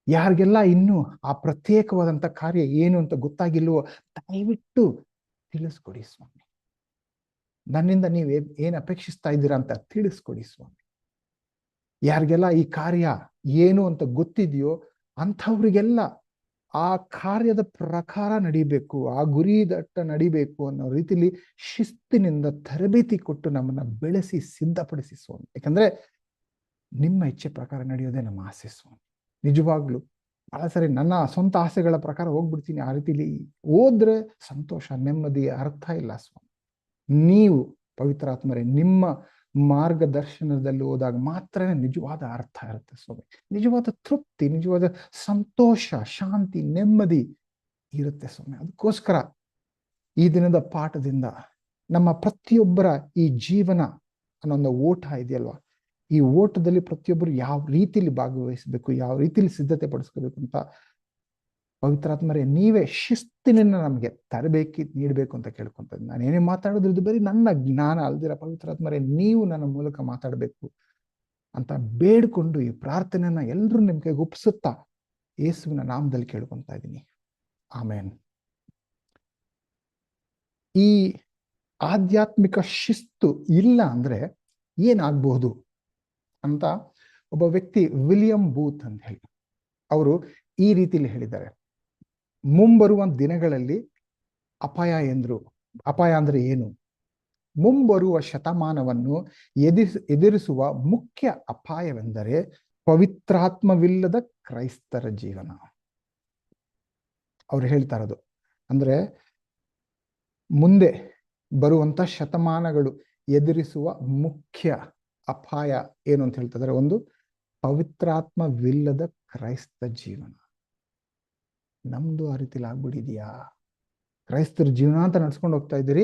ಯಾರಿಗೆಲ್ಲ ಇನ್ನೂ ಆ ಪ್ರತ್ಯೇಕವಾದಂತ ಕಾರ್ಯ ಏನು ಅಂತ ಗೊತ್ತಾಗಿಲ್ವೋ ದಯವಿಟ್ಟು ತಿಳಿಸ್ಕೊಡಿ ಸ್ವಾಮಿ. ನನ್ನಿಂದ ನೀವು ಏನ್ ಅಪೇಕ್ಷಿಸ್ತಾ ಇದ್ದೀರಾ ಅಂತ ತಿಳಿಸ್ಕೊಡಿ ಸ್ವಾಮಿ. ಯಾರಿಗೆಲ್ಲ ಈ ಕಾರ್ಯ ಏನು ಅಂತ ಗೊತ್ತಿದೆಯೋ ಅಂಥವ್ರಿಗೆಲ್ಲ ಆ ಕಾರ್ಯದ ಪ್ರಕಾರ ನಡಿಬೇಕು, ಆ ಗುರಿ ದಟ್ಟ ನಡಿಬೇಕು ಅನ್ನೋ ರೀತಿಲಿ ಶಿಸ್ತಿನಿಂದ ತರಬೇತಿ ಕೊಟ್ಟು ನಮ್ಮನ್ನ ಬೆಳೆಸಿ ಸಿದ್ಧಪಡಿಸಿ ಸ್ವಾಮಿ. ಯಾಕಂದ್ರೆ ನಿಮ್ಮ ಇಚ್ಛೆ ಪ್ರಕಾರ ನಡೆಯೋದೇ ನಮ್ಮ ಆಸೆ ಸ್ವಾಮಿ. ನಿಜವಾಗ್ಲು ಬಹಳ ಸರಿ ನನ್ನ ಸ್ವಂತ ಆಸೆಗಳ ಪ್ರಕಾರ ಹೋಗ್ಬಿಡ್ತೀನಿ. ಆ ರೀತಿಲಿ ಹೋದ್ರೆ ಸಂತೋಷ, ನೆಮ್ಮದಿ, ಅರ್ಥ ಇಲ್ಲ ಸ್ವಾಮಿ. ನೀವು ಪವಿತ್ರಾತ್ಮರೇ, ನಿಮ್ಮ ಮಾರ್ಗದರ್ಶನದಲ್ಲಿ ಹೋದಾಗ ಮಾತ್ರ ನಿಜವಾದ ಅರ್ಥ ಇರುತ್ತೆ ಸ್ವಾಮಿ. ನಿಜವಾದ ತೃಪ್ತಿ, ನಿಜವಾದ ಸಂತೋಷ, ಶಾಂತಿ, ನೆಮ್ಮದಿ ಇರುತ್ತೆ ಸ್ವಾಮಿ. ಅದಕ್ಕೋಸ್ಕರ ಈ ದಿನದ ಪಾಠದಿಂದ ನಮ್ಮ ಪ್ರತಿಯೊಬ್ಬರ ಈ ಜೀವನ ಅನ್ನೋ ಒಂದು ಓಟ ಇದೆಯಲ್ವಾ, ಈ ಓಟದಲ್ಲಿ ಪ್ರತಿಯೊಬ್ಬರು ಯಾವ ರೀತಿಯಲ್ಲಿ ಭಾಗವಹಿಸಬೇಕು, ಯಾವ ರೀತಿಯಲ್ಲಿ ಸಿದ್ಧತೆ ಪಡಿಸ್ಕೋಬೇಕು ಅಂತ ಪವಿತ್ರಾತ್ಮರೇ ನೀವೇ ಶಿಸ್ತಿನಿಂದ ನಮಗೆ ತರಬೇಕಿ ನೀಡಬೇಕು ಅಂತ ಕೇಳ್ಕೊಂತ ಇದ್ದೀನಿ. ನಾನು ಏನೇ ಮಾತಾಡೋದ್ರದ್ದು ಬರೀ ನನ್ನ ಜ್ಞಾನ ಅಲ್ದಿರ ಪವಿತ್ರಾತ್ಮರೇ ನೀವು ನನ್ನ ಮೂಲಕ ಮಾತಾಡಬೇಕು ಅಂತ ಬೇಡ್ಕೊಂಡು ಈ ಪ್ರಾರ್ಥನೆಯನ್ನ ಎಲ್ಲರೂ ನಿಮ್ಗೆ ಒಪ್ಪಿಸುತ್ತಾ ಯೇಸುವಿನ ನಾಮದಲ್ಲಿ ಕೇಳ್ಕೊಂತ ಇದ್ದೀನಿ. ಆಮೇನ್. ಈ ಆಧ್ಯಾತ್ಮಿಕ ಶಿಸ್ತು ಇಲ್ಲ ಅಂದ್ರೆ ಏನಾಗಬಹುದು ಅಂತ ಒಬ್ಬ ವ್ಯಕ್ತಿ ವಿಲಿಯಂ ಬೂತ್ ಅಂತ ಹೇಳಿ ಅವರು ಈ ರೀತಿಯಲ್ಲಿ ಹೇಳಿದ್ದಾರೆ. ಮುಂಬರುವ ದಿನಗಳಲ್ಲಿ ಅಪಾಯ ಅಪಾಯ ಅಂದ್ರೆ ಏನು? ಮುಂಬರುವ ಶತಮಾನವನ್ನು ಎದುರಿಸುವ ಮುಖ್ಯ ಅಪಾಯವೆಂದರೆ ಪವಿತ್ರಾತ್ಮವಿಲ್ಲದ ಕ್ರೈಸ್ತರ ಜೀವನ. ಅವ್ರು ಹೇಳ್ತಾ ಇರೋದು ಅಂದ್ರೆ ಮುಂದೆ ಬರುವಂತ ಶತಮಾನಗಳು ಎದುರಿಸುವ ಮುಖ್ಯ ಅಪಾಯ ಏನು ಅಂತ ಹೇಳ್ತಿದ್ದಾರೆ. ಒಂದು, ಪವಿತ್ರಾತ್ಮವಿಲ್ಲದ ಕ್ರೈಸ್ತ ಜೀವನ. ನಮ್ದು ಆ ರೀತಿಲಿ ಆಗ್ಬಿಟ್ಟಿದ್ಯಾ? ಕ್ರೈಸ್ತರ ಜೀವನ ಅಂತ ನಡ್ಸ್ಕೊಂಡು ಹೋಗ್ತಾ ಇದ್ದೀರಿ,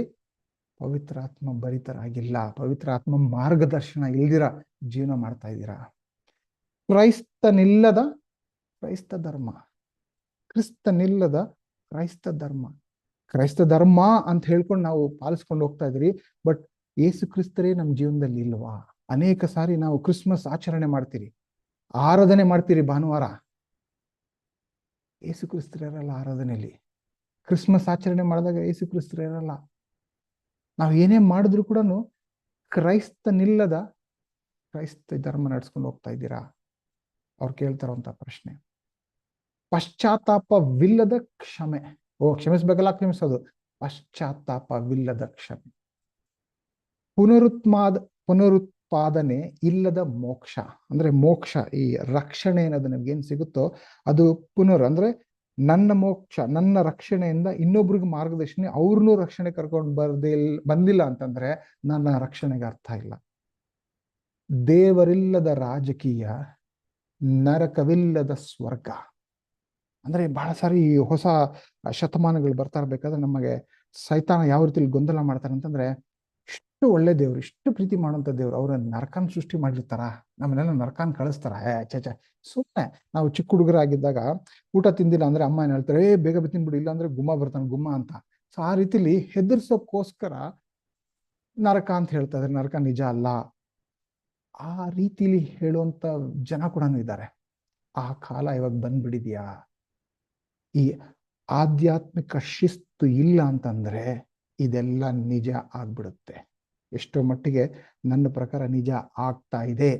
ಪವಿತ್ರಾತ್ಮ ಭರಿತರಾಗಿಲ್ಲ, ಪವಿತ್ರಾತ್ಮ ಮಾರ್ಗದರ್ಶನ ಇಲ್ದಿರ ಜೀವನ ಮಾಡ್ತಾ ಇದ್ದೀರಾ. ಕ್ರೈಸ್ತನಿಲ್ಲದ ಕ್ರೈಸ್ತ ಧರ್ಮ, ಕ್ರಿಸ್ತನಿಲ್ಲದ ಕ್ರೈಸ್ತ ಧರ್ಮ. ಕ್ರೈಸ್ತ ಧರ್ಮ ಅಂತ ಹೇಳ್ಕೊಂಡು ನಾವು ಪಾಲಿಸ್ಕೊಂಡು ಹೋಗ್ತಾ ಇದ್ರಿ, ಬಟ್ ಯೇಸು ಕ್ರಿಸ್ತರೇ ನಮ್ಮ ಜೀವನದಲ್ಲಿ ಇಲ್ವಾ? ಅನೇಕ ಸಾರಿ ನಾವು ಕ್ರಿಸ್ಮಸ್ ಆಚರಣೆ ಮಾಡ್ತೀರಿ, ಆರಾಧನೆ ಮಾಡ್ತೀರಿ ಭಾನುವಾರ, ಯೇಸು ಕ್ರಿಸ್ತರಿರಲ್ಲ ಆರಾಧನೆಯಲ್ಲಿ. ಕ್ರಿಸ್ಮಸ್ ಆಚರಣೆ ಮಾಡಿದಾಗ ಯೇಸು ಕ್ರಿಸ್ತರಿರಲ್ಲ. ನಾವು ಏನೇ ಮಾಡಿದ್ರು ಕೂಡ ಕ್ರೈಸ್ತನಿಲ್ಲದ ಕ್ರೈಸ್ತ ಧರ್ಮ ನಡ್ಸ್ಕೊಂಡು ಹೋಗ್ತಾ ಇದ್ದೀರಾ? ಅವ್ರು ಕೇಳ್ತಾರಂತ ಪ್ರಶ್ನೆ. ಪಶ್ಚಾತ್ತಾಪವಿಲ್ಲದ ಕ್ಷಮೆ. ಕ್ಷಮಿಸ್ಬೇಕಲ್ಲ, ಕ್ಷಮಿಸೋದು. ಪಶ್ಚಾತ್ತಾಪವಿಲ್ಲದ ಕ್ಷಮೆ. ಪುನರುತ್ಪಾದನೆ ಇಲ್ಲದ ಮೋಕ್ಷ. ಅಂದ್ರೆ ಮೋಕ್ಷ, ಈ ರಕ್ಷಣೆ ಅನ್ನೋದು ನಮ್ಗೇನ್ ಸಿಗುತ್ತೋ ಅದು ಅಂದ್ರೆ ನನ್ನ ಮೋಕ್ಷ, ನನ್ನ ರಕ್ಷಣೆಯಿಂದ ಇನ್ನೊಬ್ರಿಗೆ ಮಾರ್ಗದರ್ಶನ, ಅವ್ರನ್ನೂ ರಕ್ಷಣೆ ಕರ್ಕೊಂಡು ಬಂದಿಲ್ಲ ಅಂತಂದ್ರೆ ನನ್ನ ರಕ್ಷಣೆಗೆ ಅರ್ಥ ಇಲ್ಲ. ದೇವರಿಲ್ಲದ ರಾಜಕೀಯ, ನರಕವಿಲ್ಲದ ಸ್ವರ್ಗ. ಅಂದ್ರೆ ಬಹಳ ಸಾರಿ ಹೊಸ ಶತಮಾನಗಳು ಬರ್ತಾ ಇರ್ಬೇಕಾದ್ರೆ ನಮಗೆ ಸೈತಾನ ಯಾವ ರೀತಿಲಿ ಗೊಂದಲ ಮಾಡ್ತಾರೆ ಅಂತಂದ್ರೆ, ಇಷ್ಟು ಒಳ್ಳೆ ದೇವ್ರು, ಇಷ್ಟು ಪ್ರೀತಿ ಮಾಡುವಂತ ದೇವ್ರು, ಅವ್ರ ನರಕನ್ ಸೃಷ್ಟಿ ಮಾಡಿರ್ತಾರ, ನಮ್ಮನ್ನೆಲ್ಲ ನರಕನ್ ಕಳಿಸ್ತಾರ. ಸುಮ್ಮನೆ ನಾವು ಚಿಕ್ಕ ಹುಡುಗರಾಗಿದ್ದಾಗ ಊಟ ತಿಂದಿಲ್ಲ ಅಂದ್ರೆ ಅಮ್ಮ ಏನ್ ಹೇಳ್ತಾರೆ, ಬೇಗ ತಿನ್ಬಿಡು, ಇಲ್ಲ ಅಂದ್ರೆ ಗುಮ್ಮ ಬರ್ತಾನೆ ಗುಮ್ಮ ಅಂತ. ಸೊ ಆ ರೀತಿಲಿ ಹೆದರ್ಸೋಕ್ಕೋಸ್ಕರ ನರಕ ಅಂತ ಹೇಳ್ತಾ ಇದ್ರೆ ನರಕ ನಿಜ ಅಲ್ಲ. ಆ ರೀತಿಲಿ ಹೇಳುವಂತ ಜನ ಕೂಡ ಇದ್ದಾರೆ. ಆ ಕಾಲ ಇವಾಗ ಬಂದ್ಬಿಡಿದ್ಯಾ? ಈ ಆಧ್ಯಾತ್ಮಿಕ ಶಿಸ್ತು ಇಲ್ಲ ಅಂತಂದ್ರೆ ಇದೆಲ್ಲ ನಿಜ ಆಗ್ಬಿಡುತ್ತೆ. ಎಷ್ಟೋ ಮಟ್ಟಿಗೆ ನನ್ನ ಪ್ರಕಾರ ನಿಜ ಆಗ್ತಾ ಇದೆ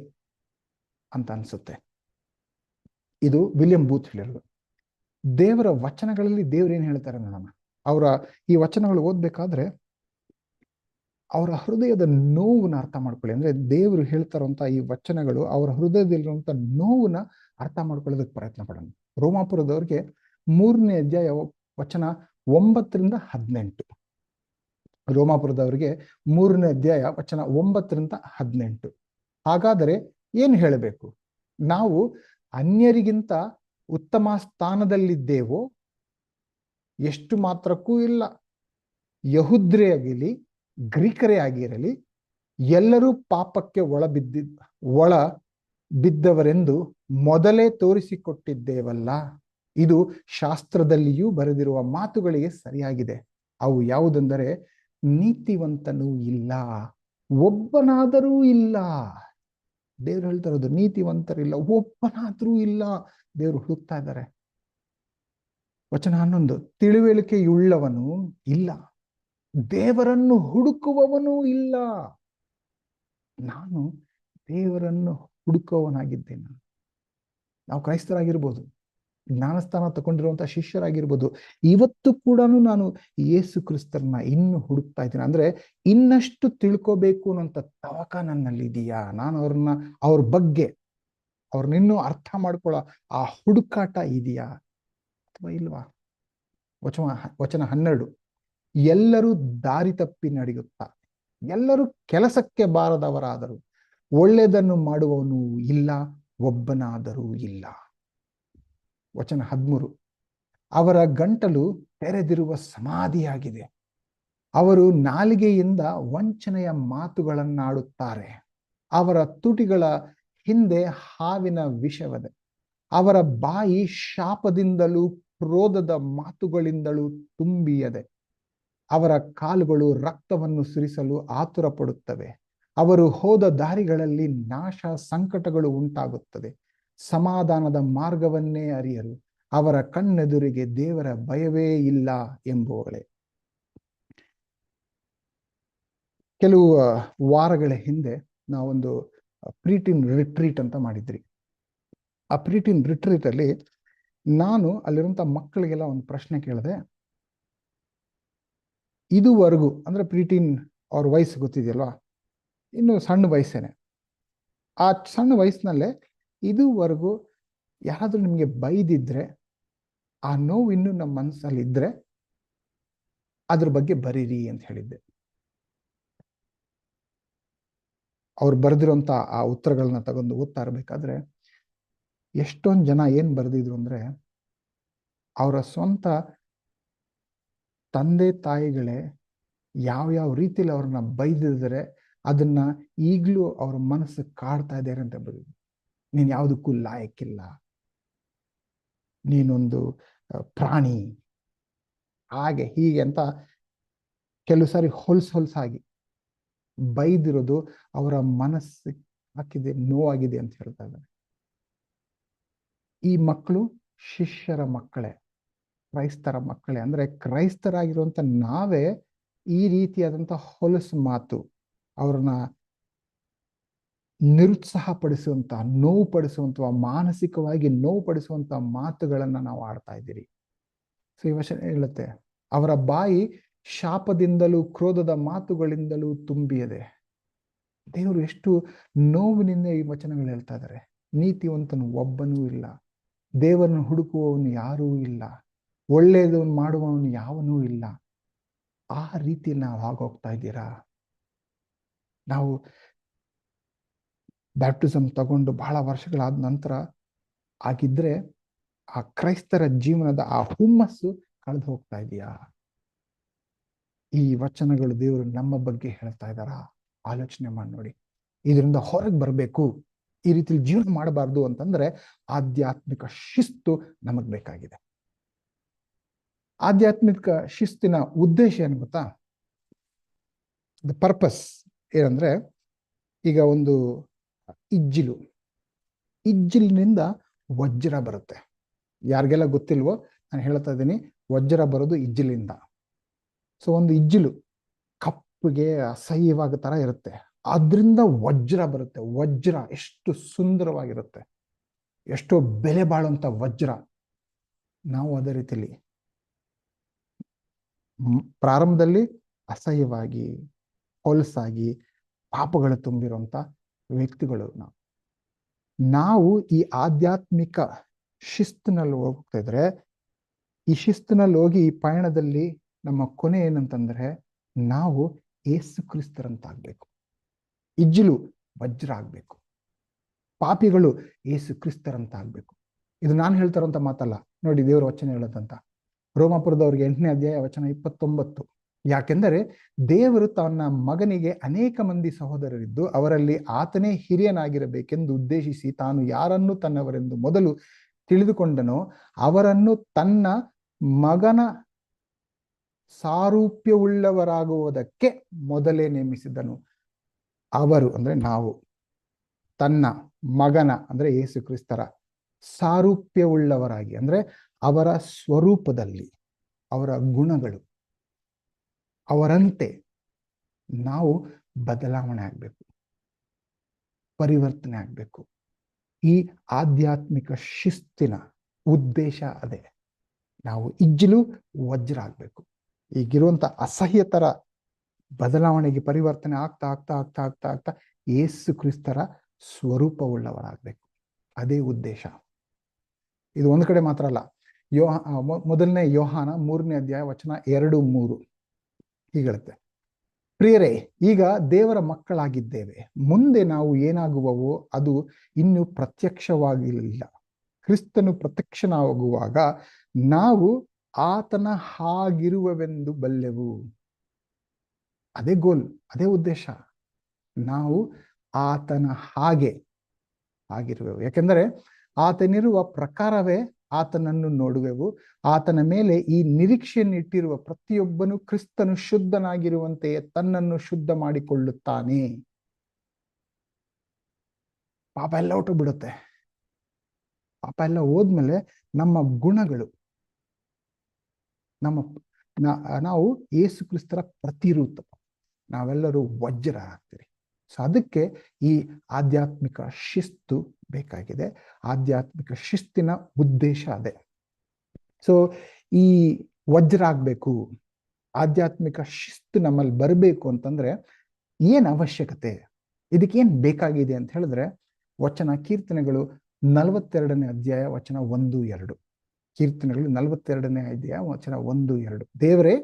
ಅಂತ ಅನ್ಸುತ್ತೆ. ಇದು ವಿಲಿಯಂ ಬೂತ್ ಹೇಳಿರೋದು. ದೇವರ ವಚನಗಳಲ್ಲಿ ದೇವ್ರು ಏನ್ ಹೇಳ್ತಾರೆ ನೋಡೋಣ. ಅವರ ಈ ವಚನಗಳು ಓದ್ಬೇಕಾದ್ರೆ ಅವರ ಹೃದಯದ ನೋವನ್ನ ಅರ್ಥ ಮಾಡ್ಕೊಳ್ಳಿ. ಅಂದ್ರೆ ದೇವರು ಹೇಳ್ತಾರಂತ ಈ ವಚನಗಳು ಅವರ ಹೃದಯದಲ್ಲಿರುವಂತ ನೋವನ್ನ ಅರ್ಥ ಮಾಡ್ಕೊಳ್ಳೋದಕ್ಕೆ ಪ್ರಯತ್ನ ಪಡೋಣ. ರೋಮಾಪುರದವ್ರಿಗೆ 3ನೇ ಅಧ್ಯಾಯ ವಚನ 9ರಿಂದ 18. ರೋಮಾಪುರದವರಿಗೆ 3ನೇ ಅಧ್ಯಾಯ ವಚನ 9ರಿಂದ 18. ಹಾಗಾದರೆ ಏನು ಹೇಳಬೇಕು? ನಾವು ಅನ್ಯರಿಗಿಂತ ಉತ್ತಮ ಸ್ಥಾನದಲ್ಲಿದ್ದೇವೋ? ಎಷ್ಟು ಮಾತ್ರಕ್ಕೂ ಇಲ್ಲ. ಯಹೂದ್ರೇ ಆಗಿರಲಿ, ಗ್ರೀಕರೇ ಆಗಿರಲಿ, ಎಲ್ಲರೂ ಪಾಪಕ್ಕೆ ಒಳ ಬಿದ್ದವರೆಂದು ಮೊದಲೇ ತೋರಿಸಿಕೊಟ್ಟಿದ್ದೇವಲ್ಲ. ಇದು ಶಾಸ್ತ್ರದಲ್ಲಿಯೂ ಬರೆದಿರುವ ಮಾತುಗಳಿಗೆ ಸರಿಯಾಗಿದೆ. ಅವು ಯಾವುದೆಂದರೆ, ನೀತಿವಂತನೂ ಇಲ್ಲ, ಒಬ್ಬನಾದರೂ ಇಲ್ಲ. ದೇವ್ರು ಹೇಳ್ತಾ ಇರೋದು ನೀತಿವಂತರಿಲ್ಲ, ಒಬ್ಬನಾದ್ರೂ ಇಲ್ಲ. ದೇವ್ರು ಹುಡುಕ್ತಾ ಇದ್ದಾರೆ. ವಚನ 11, ತಿಳುವಳಿಕೆಯುಳ್ಳವನು ಇಲ್ಲ, ದೇವರನ್ನು ಹುಡುಕುವವನೂ ಇಲ್ಲ. ನಾನು ದೇವರನ್ನು ಹುಡುಕುವವನಾಗಿದ್ದೇನೆ. ನಾವು ಕ್ರೈಸ್ತರಾಗಿರ್ಬೋದು, ಜ್ಞಾನಸ್ಥಾನ ತಗೊಂಡಿರುವಂತ ಶಿಷ್ಯರಾಗಿರ್ಬೋದು, ಇವತ್ತು ಕೂಡ ನಾನು ಯೇಸು ಕ್ರಿಸ್ತರನ್ನ ಇನ್ನು ಹುಡುಕ್ತಾ ಇದ್ದೀನಿ. ಅಂದ್ರೆ ಇನ್ನಷ್ಟು ತಿಳ್ಕೋಬೇಕು ಅನ್ನೋಂಥ ತವಕ ನನ್ನಲ್ಲಿ ಇದೆಯಾ? ನಾನು ಅವ್ರ ಬಗ್ಗೆ ಅವ್ರನ್ನಿನ್ನೂ ಅರ್ಥ ಮಾಡ್ಕೊಳ್ಳೋ ಆ ಹುಡುಕಾಟ ಇದೆಯಾ ಅಥವಾ ಇಲ್ವಾ? ವಚನ 12, ಎಲ್ಲರೂ ದಾರಿ ತಪ್ಪಿ ನಡೆಯುತ್ತಾ, ಎಲ್ಲರೂ ಕೆಲಸಕ್ಕೆ ಬಾರದವರಾದರು, ಒಳ್ಳೆಯದನ್ನು ಮಾಡುವವನು ಇಲ್ಲ, ಒಬ್ಬನಾದರೂ ಇಲ್ಲ. ವಚನ 13, ಅವರ ಗಂಟಲು ತೆರೆದಿರುವ ಸಮಾಧಿಯಾಗಿದೆ, ಅವರು ನಾಲಿಗೆಯಿಂದ ವಂಚನೆಯ ಮಾತುಗಳನ್ನಾಡುತ್ತಾರೆ. ಅವರ ತುಟಿಗಳ ಹಿಂದೆ ಹಾವಿನ ವಿಷವದೆ. ಅವರ ಬಾಯಿ ಶಾಪದಿಂದಲೂ ಕ್ರೋಧದ ಮಾತುಗಳಿಂದಲೂ ತುಂಬಿಯದೆ. ಅವರ ಕಾಲುಗಳು ರಕ್ತವನ್ನು ಸುರಿಸಲು ಆತುರ ಪಡುತ್ತವೆ. ಅವರು ಹೋದ ದಾರಿಗಳಲ್ಲಿ ನಾಶ ಸಂಕಟಗಳು ಉಂಟಾಗುತ್ತದೆ. ಸಮಾಧಾನದ ಮಾರ್ಗವನ್ನೇ ಅರಿಯರು. ಅವರ ಕಣ್ಣೆದುರಿಗೆ ದೇವರ ಭಯವೇ ಇಲ್ಲ ಎಂಬುವಳೆ. ಕೆಲವು ವಾರಗಳ ಹಿಂದೆ ನಾವೊಂದು ಪ್ರೀಟೀನ್ ರಿಟ್ರೀಟ್ ಅಂತ ಮಾಡಿದ್ರಿ. ಆ ಪ್ರೀಟೀನ್ ರಿಟ್ರೀಟ್ ಅಲ್ಲಿ ನಾನು ಅಲ್ಲಿರುವಂತ ಮಕ್ಕಳಿಗೆಲ್ಲ ಒಂದು ಪ್ರಶ್ನೆ ಕೇಳಿದೆ. ಇದುವರೆಗೂ ಅಂದ್ರೆ ಪ್ರೀಟೀನ್ ಅವ್ರ ವಯಸ್ಸು ಗೊತ್ತಿದೆಯಲ್ವಾ, ಇನ್ನು ಸಣ್ಣ ವಯಸ್ಸೇನೆ. ಆ ಸಣ್ಣ ವಯಸ್ಸಿನಲ್ಲೇ ಇದುವರೆಗೂ ಯಾರಾದ್ರೂ ನಿಮ್ಗೆ ಬೈದಿದ್ರೆ, ಆ ನೋವು ಇನ್ನು ನಮ್ಮ ಮನಸ್ಸಲ್ಲಿ ಇದ್ರೆ ಅದ್ರ ಬಗ್ಗೆ ಬರೀರಿ ಅಂತ ಹೇಳಿದ್ದೆ. ಅವ್ರು ಬರೆದಿರುವಂತ ಆ ಉತ್ತರಗಳನ್ನ ತಗೊಂಡು ಓದ್ತಾ ಇರ್ಬೇಕಾದ್ರೆ ಎಷ್ಟೊಂದು ಜನ ಏನ್ ಬರೆದಿದ್ರು ಅಂದ್ರೆ, ಅವರ ಸ್ವಂತ ತಂದೆ ತಾಯಿಗಳೇ ಯಾವ ರೀತಿಯಲ್ಲಿ ಅವ್ರನ್ನ ಬೈದಿದ್ರೆ ಅದನ್ನ ಈಗಲೂ ಅವ್ರ ಮನಸ್ಸು ಕಾಡ್ತಾ ಇದ್ದಾರೆ ಅಂತ ಬರೆದಿದ್ರು. ನೀನ್ ಯಾವುದಕ್ಕೂ ಲಾಯಕ್ಕಿಲ್ಲ, ನೀನೊಂದು ಪ್ರಾಣಿ, ಹಾಗೆ ಹೀಗೆ ಅಂತ ಕೆಲವು ಸಾರಿ ಹೊಲ್ಸಾಗಿ ಬೈದಿರೋದು ಅವರ ಮನಸ್ಸಿಗೆ ಹಾಕಿದೆ, ನೋವಾಗಿದೆ ಅಂತ ಹೇಳ್ತಾ ಇದ್ದಾರೆ. ಈ ಮಕ್ಕಳು ಶಿಷ್ಯರ ಮಕ್ಕಳೇ, ಕ್ರೈಸ್ತರ ಮಕ್ಕಳೇ. ಅಂದ್ರೆ ಕ್ರೈಸ್ತರಾಗಿರುವಂತ ನಾವೇ ಈ ರೀತಿಯಾದಂತ ಹೊಲಸು ಮಾತು, ಅವ್ರನ್ನ ನಿರುತ್ಸಾಹಪಡಿಸುವಂತ, ನೋವು ಪಡಿಸುವಂತ, ಮಾನಸಿಕವಾಗಿ ನೋವು ಪಡಿಸುವಂತ ಮಾತುಗಳನ್ನ ನಾವು ಆಡ್ತಾ ಇದ್ದೀರಿ. ಸೊ ಈ ವಚನ ಹೇಳುತ್ತೆ, ಅವರ ಬಾಯಿ ಶಾಪದಿಂದಲೂ ಕ್ರೋಧದ ಮಾತುಗಳಿಂದಲೂ ತುಂಬಿಯದೆ. ದೇವರು ಎಷ್ಟು ನೋವಿನಿಂದ ಈ ವಚನಗಳು ಹೇಳ್ತಾ ಇದ್ದಾರೆ. ನೀತಿವಂತನು ಒಬ್ಬನೂ ಇಲ್ಲ, ದೇವರನ್ನು ಹುಡುಕುವವನು ಯಾರೂ ಇಲ್ಲ, ಒಳ್ಳೆಯದನ್ನು ಮಾಡುವವನು ಯಾವನೂ ಇಲ್ಲ. ಆ ರೀತಿ ನಾವು ಆಗೋಗ್ತಾ ಇದ್ದೀರಾ? ನಾವು ಬ್ಯಾಪ್ಟಿಸಮ್ ತಗೊಂಡು ಬಹಳ ವರ್ಷಗಳಾದ ನಂತರ ಆಗಿದ್ರೆ ಆ ಕ್ರೈಸ್ತರ ಜೀವನದ ಆ ಹುಮ್ಮಸ್ಸು ಕಳೆದು ಹೋಗ್ತಾ ಇದೆಯಾ? ಈ ವಚನಗಳು ದೇವರು ನಮ್ಮ ಬಗ್ಗೆ ಹೇಳ್ತಾ ಇದ್ದಾರ? ಆಲೋಚನೆ ಮಾಡಿ ನೋಡಿ. ಇದರಿಂದ ಹೊರಗೆ ಬರಬೇಕು, ಈ ರೀತಿ ಜೀವನ ಮಾಡಬಾರ್ದು ಅಂತಂದ್ರೆ ಆಧ್ಯಾತ್ಮಿಕ ಶಿಸ್ತು ನಮಗ್ ಬೇಕಾಗಿದೆ. ಆಧ್ಯಾತ್ಮಿಕ ಶಿಸ್ತಿನ ಉದ್ದೇಶ ಏನು ಗೊತ್ತಾ? ದ ಪರ್ಪಸ್ ಏನಂದ್ರೆ, ಈಗ ಒಂದು ಇಜ್ಜಿಲಿನಿಂದ ವಜ್ರ ಬರುತ್ತೆ. ಯಾರಿಗೆಲ್ಲ ಗೊತ್ತಿಲ್ವೋ ನಾನು ಹೇಳ್ತಾ ಇದ್ದೀನಿ, ವಜ್ರ ಬರೋದು ಇಜ್ಜಿಲಿಂದ. ಸೊ ಒಂದು ಇಜ್ಜಿಲು ಕಪ್ಪುಗೆ ಅಸಹ್ಯವಾದ ತರ ಇರುತ್ತೆ, ಆದ್ರಿಂದ ವಜ್ರ ಬರುತ್ತೆ. ವಜ್ರ ಎಷ್ಟು ಸುಂದರವಾಗಿರುತ್ತೆ, ಎಷ್ಟೋ ಬೆಲೆ ಬಾಳುವಂತ ವಜ್ರ. ನಾವು ಅದೇ ರೀತಿಯಲ್ಲಿ ಪ್ರಾರಂಭದಲ್ಲಿ ಅಸಹ್ಯವಾಗಿ, ಹೊಲಸಾಗಿ, ಪಾಪಗಳು ತುಂಬಿರುವಂತ ವ್ಯಕ್ತಿಗಳು ನಾವು ಈ ಆಧ್ಯಾತ್ಮಿಕ ಶಿಸ್ತಿನಲ್ಲಿ ಹೋಗ್ತಾ ಇದ್ರೆ, ಈ ಶಿಸ್ತಿನಲ್ಲಿ ಹೋಗಿ ಈ ಪಯಣದಲ್ಲಿ ನಮ್ಮ ಕೊನೆ ಏನಂತಂದ್ರೆ, ನಾವು ಏಸು ಕ್ರಿಸ್ತರಂತಾಗ್ಬೇಕು. ಇಜ್ಜಿಲು ವಜ್ರ ಆಗ್ಬೇಕು, ಪಾಪಿಗಳು ಏಸು ಕ್ರಿಸ್ತರಂತಾಗ್ಬೇಕು. ಇದು ನಾನು ಹೇಳ್ತಾ ಇರೋಂಥ ಮಾತಲ್ಲ, ನೋಡಿ ದೇವರ ವಚನ ಹೇಳೋದಂತ. ರೋಮಾಪುರದವ್ರಿಗೆ 8ನೇ ಅಧ್ಯಾಯ ವಚನ 29. ಯಾಕೆಂದರೆ ದೇವರು ತನ್ನ ಮಗನಿಗೆ ಅನೇಕ ಮಂದಿ ಸಹೋದರರಿದ್ದು ಅವರಲ್ಲಿ ಆತನೇ ಹಿರಿಯನಾಗಿರಬೇಕೆಂದು ಉದ್ದೇಶಿಸಿ ತಾನು ಯಾರನ್ನು ತನ್ನವರೆಂದು ಮೊದಲು ತಿಳಿದುಕೊಂಡನೋ ಅವರನ್ನು ತನ್ನ ಮಗನ ಸಾರೂಪ್ಯವುಳ್ಳವರಾಗುವುದಕ್ಕೆ ಮೊದಲೇ ನೇಮಿಸಿದನು. ಅವರು ಅಂದ್ರೆ ನಾವು ತನ್ನ ಮಗನ ಅಂದ್ರೆ ಯೇಸು ಕ್ರಿಸ್ತರ ಸಾರೂಪ್ಯವುಳ್ಳವರಾಗಿ, ಅಂದ್ರೆ ಅವರ ಸ್ವರೂಪದಲ್ಲಿ, ಅವರ ಗುಣಗಳು ಅವರಂತೆ ನಾವು ಬದಲಾವಣೆ ಆಗ್ಬೇಕು, ಪರಿವರ್ತನೆ ಆಗ್ಬೇಕು. ಈ ಆಧ್ಯಾತ್ಮಿಕ ಶಿಸ್ತಿನ ಉದ್ದೇಶ ಅದೇ. ನಾವು ಇಜ್ಜಿಲು ವಜ್ರ ಆಗ್ಬೇಕು. ಈಗಿರುವಂತ ಅಸಹ್ಯತರ ಬದಲಾವಣೆಗೆ ಪರಿವರ್ತನೆ ಆಗ್ತಾ ಆಗ್ತಾ ಆಗ್ತಾ ಆಗ್ತಾ ಆಗ್ತಾ ಯೇಸು ಕ್ರಿಸ್ತರ ಸ್ವರೂಪವುಳ್ಳವರಾಗಬೇಕು. ಅದೇ ಉದ್ದೇಶ. ಇದು ಒಂದು ಕಡೆ ಮಾತ್ರ ಅಲ್ಲ. ಮೊದಲನೇ ಯೋಹಾನ 3ನೇ ಅಧ್ಯಾಯ ವಚನ 2-3 ಹೀಗಳುತ್ತೆ, ಪ್ರಿಯರೇ, ಈಗ ದೇವರ ಮಕ್ಕಳಾಗಿದ್ದೇವೆ, ಮುಂದೆ ನಾವು ಏನಾಗುವವೋ ಅದು ಇನ್ನೂ ಪ್ರತ್ಯಕ್ಷವಾಗಿರಲಿಲ್ಲ. ಕ್ರಿಸ್ತನು ಪ್ರತ್ಯಕ್ಷನಾಗುವಾಗ ನಾವು ಆತನ ಹಾಗಿರುವವೆಂದು ಬಲ್ಲೆವು. ಅದೇ ಗೋಲ್, ಅದೇ ಉದ್ದೇಶ. ನಾವು ಆತನ ಹಾಗೆ ಆಗಿರುವೆವು. ಯಾಕೆಂದರೆ ಆತನಿರುವ ಪ್ರಕಾರವೇ ಆತನನ್ನು ನೋಡುವೆವು. ಆತನ ಮೇಲೆ ಈ ನಿರೀಕ್ಷೆಯನ್ನು ಇಟ್ಟಿರುವ ಪ್ರತಿಯೊಬ್ಬನು ಕ್ರಿಸ್ತನು ಶುದ್ಧನಾಗಿರುವಂತೆಯೇ ತನ್ನನ್ನು ಶುದ್ಧ ಮಾಡಿಕೊಳ್ಳುತ್ತಾನೆ. ಪಾಪ ಎಲ್ಲ ಹೊರಟುಬಿಡುತ್ತೆ. ಪಾಪ ಎಲ್ಲ ಹೋದ್ಮೇಲೆ ನಮ್ಮ ಗುಣಗಳು, ನಾವು ಯೇಸು ಕ್ರಿಸ್ತರ ಪ್ರತಿರೂಪ, ನಾವೆಲ್ಲರೂ ವಜ್ರ ಆಗ್ತೀರಿ. ಸೊ ಅದಕ್ಕೆ ಈ ಆಧ್ಯಾತ್ಮಿಕ ಶಿಸ್ತು ಬೇಕಾಗಿದೆ. ಆಧ್ಯಾತ್ಮಿಕ ಶಿಸ್ತಿನ ಉದ್ದೇಶ ಅದೇ. ಸೊ ಈ ವಜ್ರ ಆಗ್ಬೇಕು, ಆಧ್ಯಾತ್ಮಿಕ ಶಿಸ್ತು ನಮ್ಮಲ್ಲಿ ಬರಬೇಕು ಅಂತಂದ್ರೆ ಏನ್ ಅವಶ್ಯಕತೆ, ಇದಕ್ಕೇನ್ ಬೇಕಾಗಿದೆ ಅಂತ ಹೇಳಿದ್ರೆ ವಚನ ಕೀರ್ತನೆಗಳು 42ನೇ ಅಧ್ಯಾಯ ವಚನ 1-2. ಕೀರ್ತನೆಗಳು 42ನೇ ಅಧ್ಯಾಯ ವಚನ 1-2. ದೇವರೇ,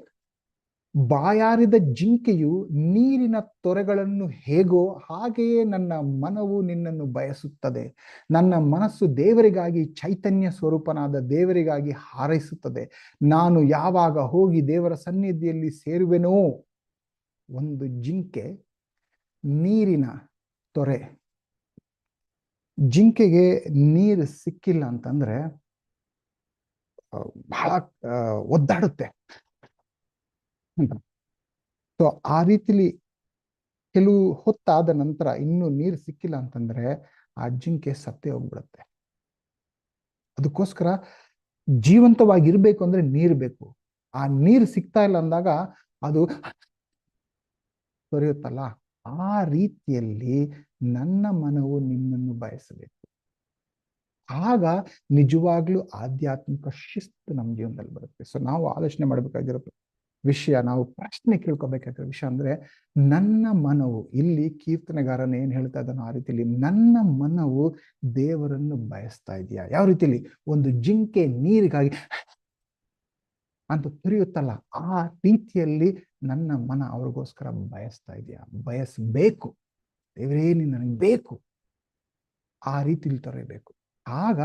ಬಾಯಾರಿದ ಜಿಂಕೆಯು ನೀರಿನ ತೊರೆಗಳನ್ನು ಹೇಗೋ ಹಾಗೆಯೇ ನನ್ನ ಮನವು ನಿನ್ನನ್ನು ಬಯಸುತ್ತದೆ. ನನ್ನ ಮನಸ್ಸು ದೇವರಿಗಾಗಿ, ಚೈತನ್ಯ ಸ್ವರೂಪನಾದ ದೇವರಿಗಾಗಿ ಹಾರೈಸುತ್ತದೆ. ನಾನು ಯಾವಾಗ ಹೋಗಿ ದೇವರ ಸನ್ನಿಧಿಯಲ್ಲಿ ಸೇರುವೆನೋ. ಒಂದು ಜಿಂಕೆ ನೀರಿನ ತೊರೆ, ಜಿಂಕೆಗೆ ನೀರು ಸಿಕ್ಕಿಲ್ಲ ಅಂತಂದ್ರೆ ಬಹಳ ಒದ್ದಾಡುತ್ತೆ. ಸೊ ಆ ರೀತಿಲಿ ಕೆಲವು ಹೊತ್ತಾದ ನಂತರ ಇನ್ನೂ ನೀರು ಸಿಕ್ಕಿಲ್ಲ ಅಂತಂದ್ರೆ ಆ ಜಿಂಕೆ ಸತ್ತೇ ಹೋಗ್ಬಿಡುತ್ತೆ. ಅದಕ್ಕೋಸ್ಕರ ಜೀವಂತವಾಗಿರ್ಬೇಕು ಅಂದ್ರೆ ನೀರು ಬೇಕು. ಆ ನೀರು ಸಿಗ್ತಾ ಇಲ್ಲ ಅಂದಾಗ ಅದು ತೊರೆಯುತ್ತಲ್ಲ. ಆ ರೀತಿಯಲ್ಲಿ ನನ್ನ ಮನವು ನಿನ್ನನ್ನು ಬಯಸಬೇಕು. ಆಗ ನಿಜವಾಗ್ಲೂ ಆಧ್ಯಾತ್ಮಿಕ ಶಿಸ್ತು ನಮ್ಮ ಜೀವನದಲ್ಲಿ ಬರುತ್ತೆ. ಸೊ ನಾವು ಆಲೋಚನೆ ಮಾಡಬೇಕಾಗಿರೋ ವಿಷಯ, ನಾವು ಪ್ರಶ್ನೆ ಕೇಳ್ಕೊಬೇಕಾಗಿರೋ ವಿಷಯ ಅಂದ್ರೆ ನನ್ನ ಮನವು, ಇಲ್ಲಿ ಕೀರ್ತನೆಗಾರನ ಏನ್ ಹೇಳ್ತಾ ಇದ್ದಾನೋ ಆ ರೀತಿಯಲ್ಲಿ ನನ್ನ ಮನವು ದೇವರನ್ನು ಬಯಸ್ತಾ ಇದೆಯಾ? ಯಾವ ರೀತಿಯಲ್ಲಿ? ಒಂದು ಜಿಂಕೆ ನೀರಿಗಾಗಿ ಅಂತ ತುರಿಯುತ್ತಲ್ಲ, ಆ ರೀತಿಯಲ್ಲಿ ನನ್ನ ಮನ ಅವ್ರಿಗೋಸ್ಕರ ಬಯಸ್ತಾ ಇದೆಯಾ? ಬಯಸಬೇಕು. ದೇವರೇ ನೀನು ನನಗೆ ಬೇಕು, ಆ ರೀತಿಲಿ ತೊರೆಯಬೇಕು. ಆಗ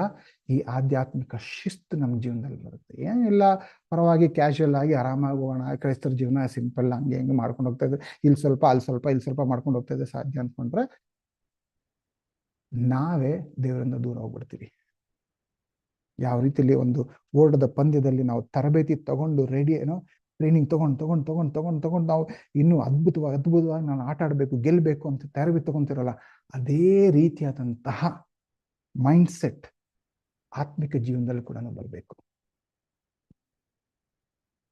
ಈ ಆಧ್ಯಾತ್ಮಿಕ ಶಿಸ್ತು ನಮ್ಮ ಜೀವನದಲ್ಲಿ ಬರುತ್ತೆ. ಏನೆಲ್ಲ ಪರವಾಗಿ ಕ್ಯಾಶುವಲ್ ಆಗಿ ಆರಾಮಾಗಿ ಹೋಗೋಣ, ಕ್ರೈಸ್ತರ ಜೀವನ ಸಿಂಪಲ್ ಹಂಗೆ ಹೆಂಗೆ ಮಾಡ್ಕೊಂಡು ಹೋಗ್ತಾ ಇದ್ರೆ, ಇಲ್ಲಿ ಸ್ವಲ್ಪ ಅಲ್ಲಿ ಸ್ವಲ್ಪ ಇಲ್ಲಿ ಸ್ವಲ್ಪ ಮಾಡ್ಕೊಂಡು ಹೋಗ್ತಾ ಇದ್ರೆ ಸಾಧ್ಯ ಅಂದ್ಕೊಂಡ್ರೆ ನಾವೇ ದೇವರಿಂದ ದೂರ ಹೋಗ್ಬಿಡ್ತೀವಿ. ಯಾವ ರೀತಿಯಲ್ಲಿ ಒಂದು ಓಟದ ಪಂದ್ಯದಲ್ಲಿ ನಾವು ತರಬೇತಿ ತಗೊಂಡು ಟ್ರೈನಿಂಗ್ ತಗೊಂಡು ನಾವು ಇನ್ನೂ ಅದ್ಭುತವಾಗಿ ನಾನು ಆಟ ಆಡಬೇಕು, ಗೆಲ್ಲಬೇಕು ಅಂತ ತರಬೇತಿ ತಗೊಂತಿರಲ್ಲ, ಅದೇ ರೀತಿಯಾದಂತಹ ಮೈಂಡ್ಸೆಟ್ ಆತ್ಮಿಕ ಜೀವನದಲ್ಲಿ ಕೂಡ ಬರಬೇಕು.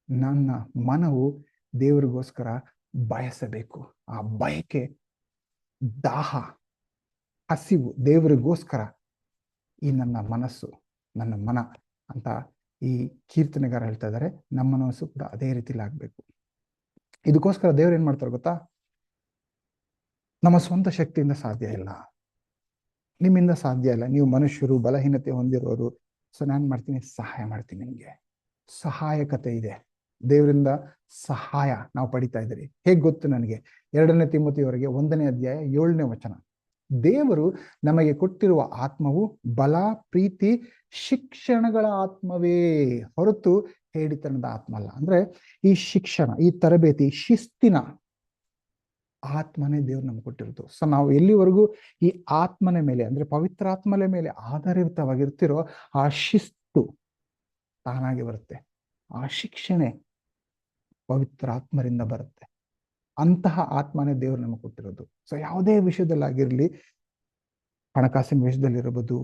ನನ್ನ ಮನವು ದೇವರಿಗೋಸ್ಕರ ಬಯಸಬೇಕು. ಆ ಬಯಕೆ, ದಾಹ, ಹಸಿವು ದೇವರಿಗೋಸ್ಕರ ಈ ನನ್ನ ಮನಸ್ಸು, ನನ್ನ ಮನ ಅಂತ ಈ ಕೀರ್ತನೆಗಾರ ಹೇಳ್ತಾ ಇದ್ದಾರೆ. ನಮ್ಮ ಮನಸ್ಸು ಕೂಡ ಅದೇ ರೀತಿಲಿ ಆಗ್ಬೇಕು. ಇದಕ್ಕೋಸ್ಕರ ದೇವ್ರು ಏನ್ ಮಾಡ್ತಾರೆ ಗೊತ್ತಾ? ನಮ್ಮ ಸ್ವಂತ ಶಕ್ತಿಯಿಂದ ಸಾಧ್ಯ ಇಲ್ಲ, ನಿಮ್ಮಿಂದ ಸಾಧ್ಯ ಇಲ್ಲ, ನೀವು ಮನುಷ್ಯರು, ಬಲಹೀನತೆ ಹೊಂದಿರೋರು. ಸೊ ನಾನು ಮಾಡ್ತೀನಿ, ಸಹಾಯ ಮಾಡ್ತೀನಿ. ನಿಮ್ಗೆ ಸಹಾಯಕತೆ ಇದೆ, ದೇವರಿಂದ ಸಹಾಯ ನಾವು ಪಡಿತಾ ಇದ್ದೀರಿ. ಹೇಗೆ ಗೊತ್ತು ನನಗೆ? 2ನೇ ತಿಮೋಥೆಯವರಿಗೆ 1ನೇ ಅಧ್ಯಾಯ 7ನೇ ವಚನ. ದೇವರು ನಮಗೆ ಕೊಟ್ಟಿರುವ ಆತ್ಮವು ಬಲ, ಪ್ರೀತಿ, ಶಿಕ್ಷಣಗಳ ಆತ್ಮವೇ ಹೊರತು ಹೇಡಿತನದ ಆತ್ಮ ಅಲ್ಲ. ಅಂದ್ರೆ ಈ ಶಿಕ್ಷಣ, ಈ ತರಬೇತಿ, ಶಿಸ್ತಿನ ಆತ್ಮನೇ ದೇವ್ರು ನಮ್ಗೆ ಕೊಟ್ಟಿರೋದು. ಸೊ ನಾವು ಎಲ್ಲಿವರೆಗೂ ಈ ಆತ್ಮನ ಮೇಲೆ, ಅಂದ್ರೆ ಪವಿತ್ರ ಆತ್ಮನ ಮೇಲೆ ಆಧಾರಿತವಾಗಿರ್ತಿರೋ ಆ ಶಿಸ್ತು ತಾನಾಗಿ ಬರುತ್ತೆ. ಆ ಶಿಕ್ಷಣೆ ಪವಿತ್ರ ಆತ್ಮರಿಂದ ಬರುತ್ತೆ. ಅಂತಹ ಆತ್ಮನೇ ದೇವ್ರು ನಮಗೆ ಕೊಟ್ಟಿರೋದು. ಸೊ ಯಾವುದೇ ವಿಷಯದಲ್ಲಾಗಿರ್ಲಿ, ಹಣಕಾಸಿನ ವಿಷಯದಲ್ಲಿರ್ಬೋದು,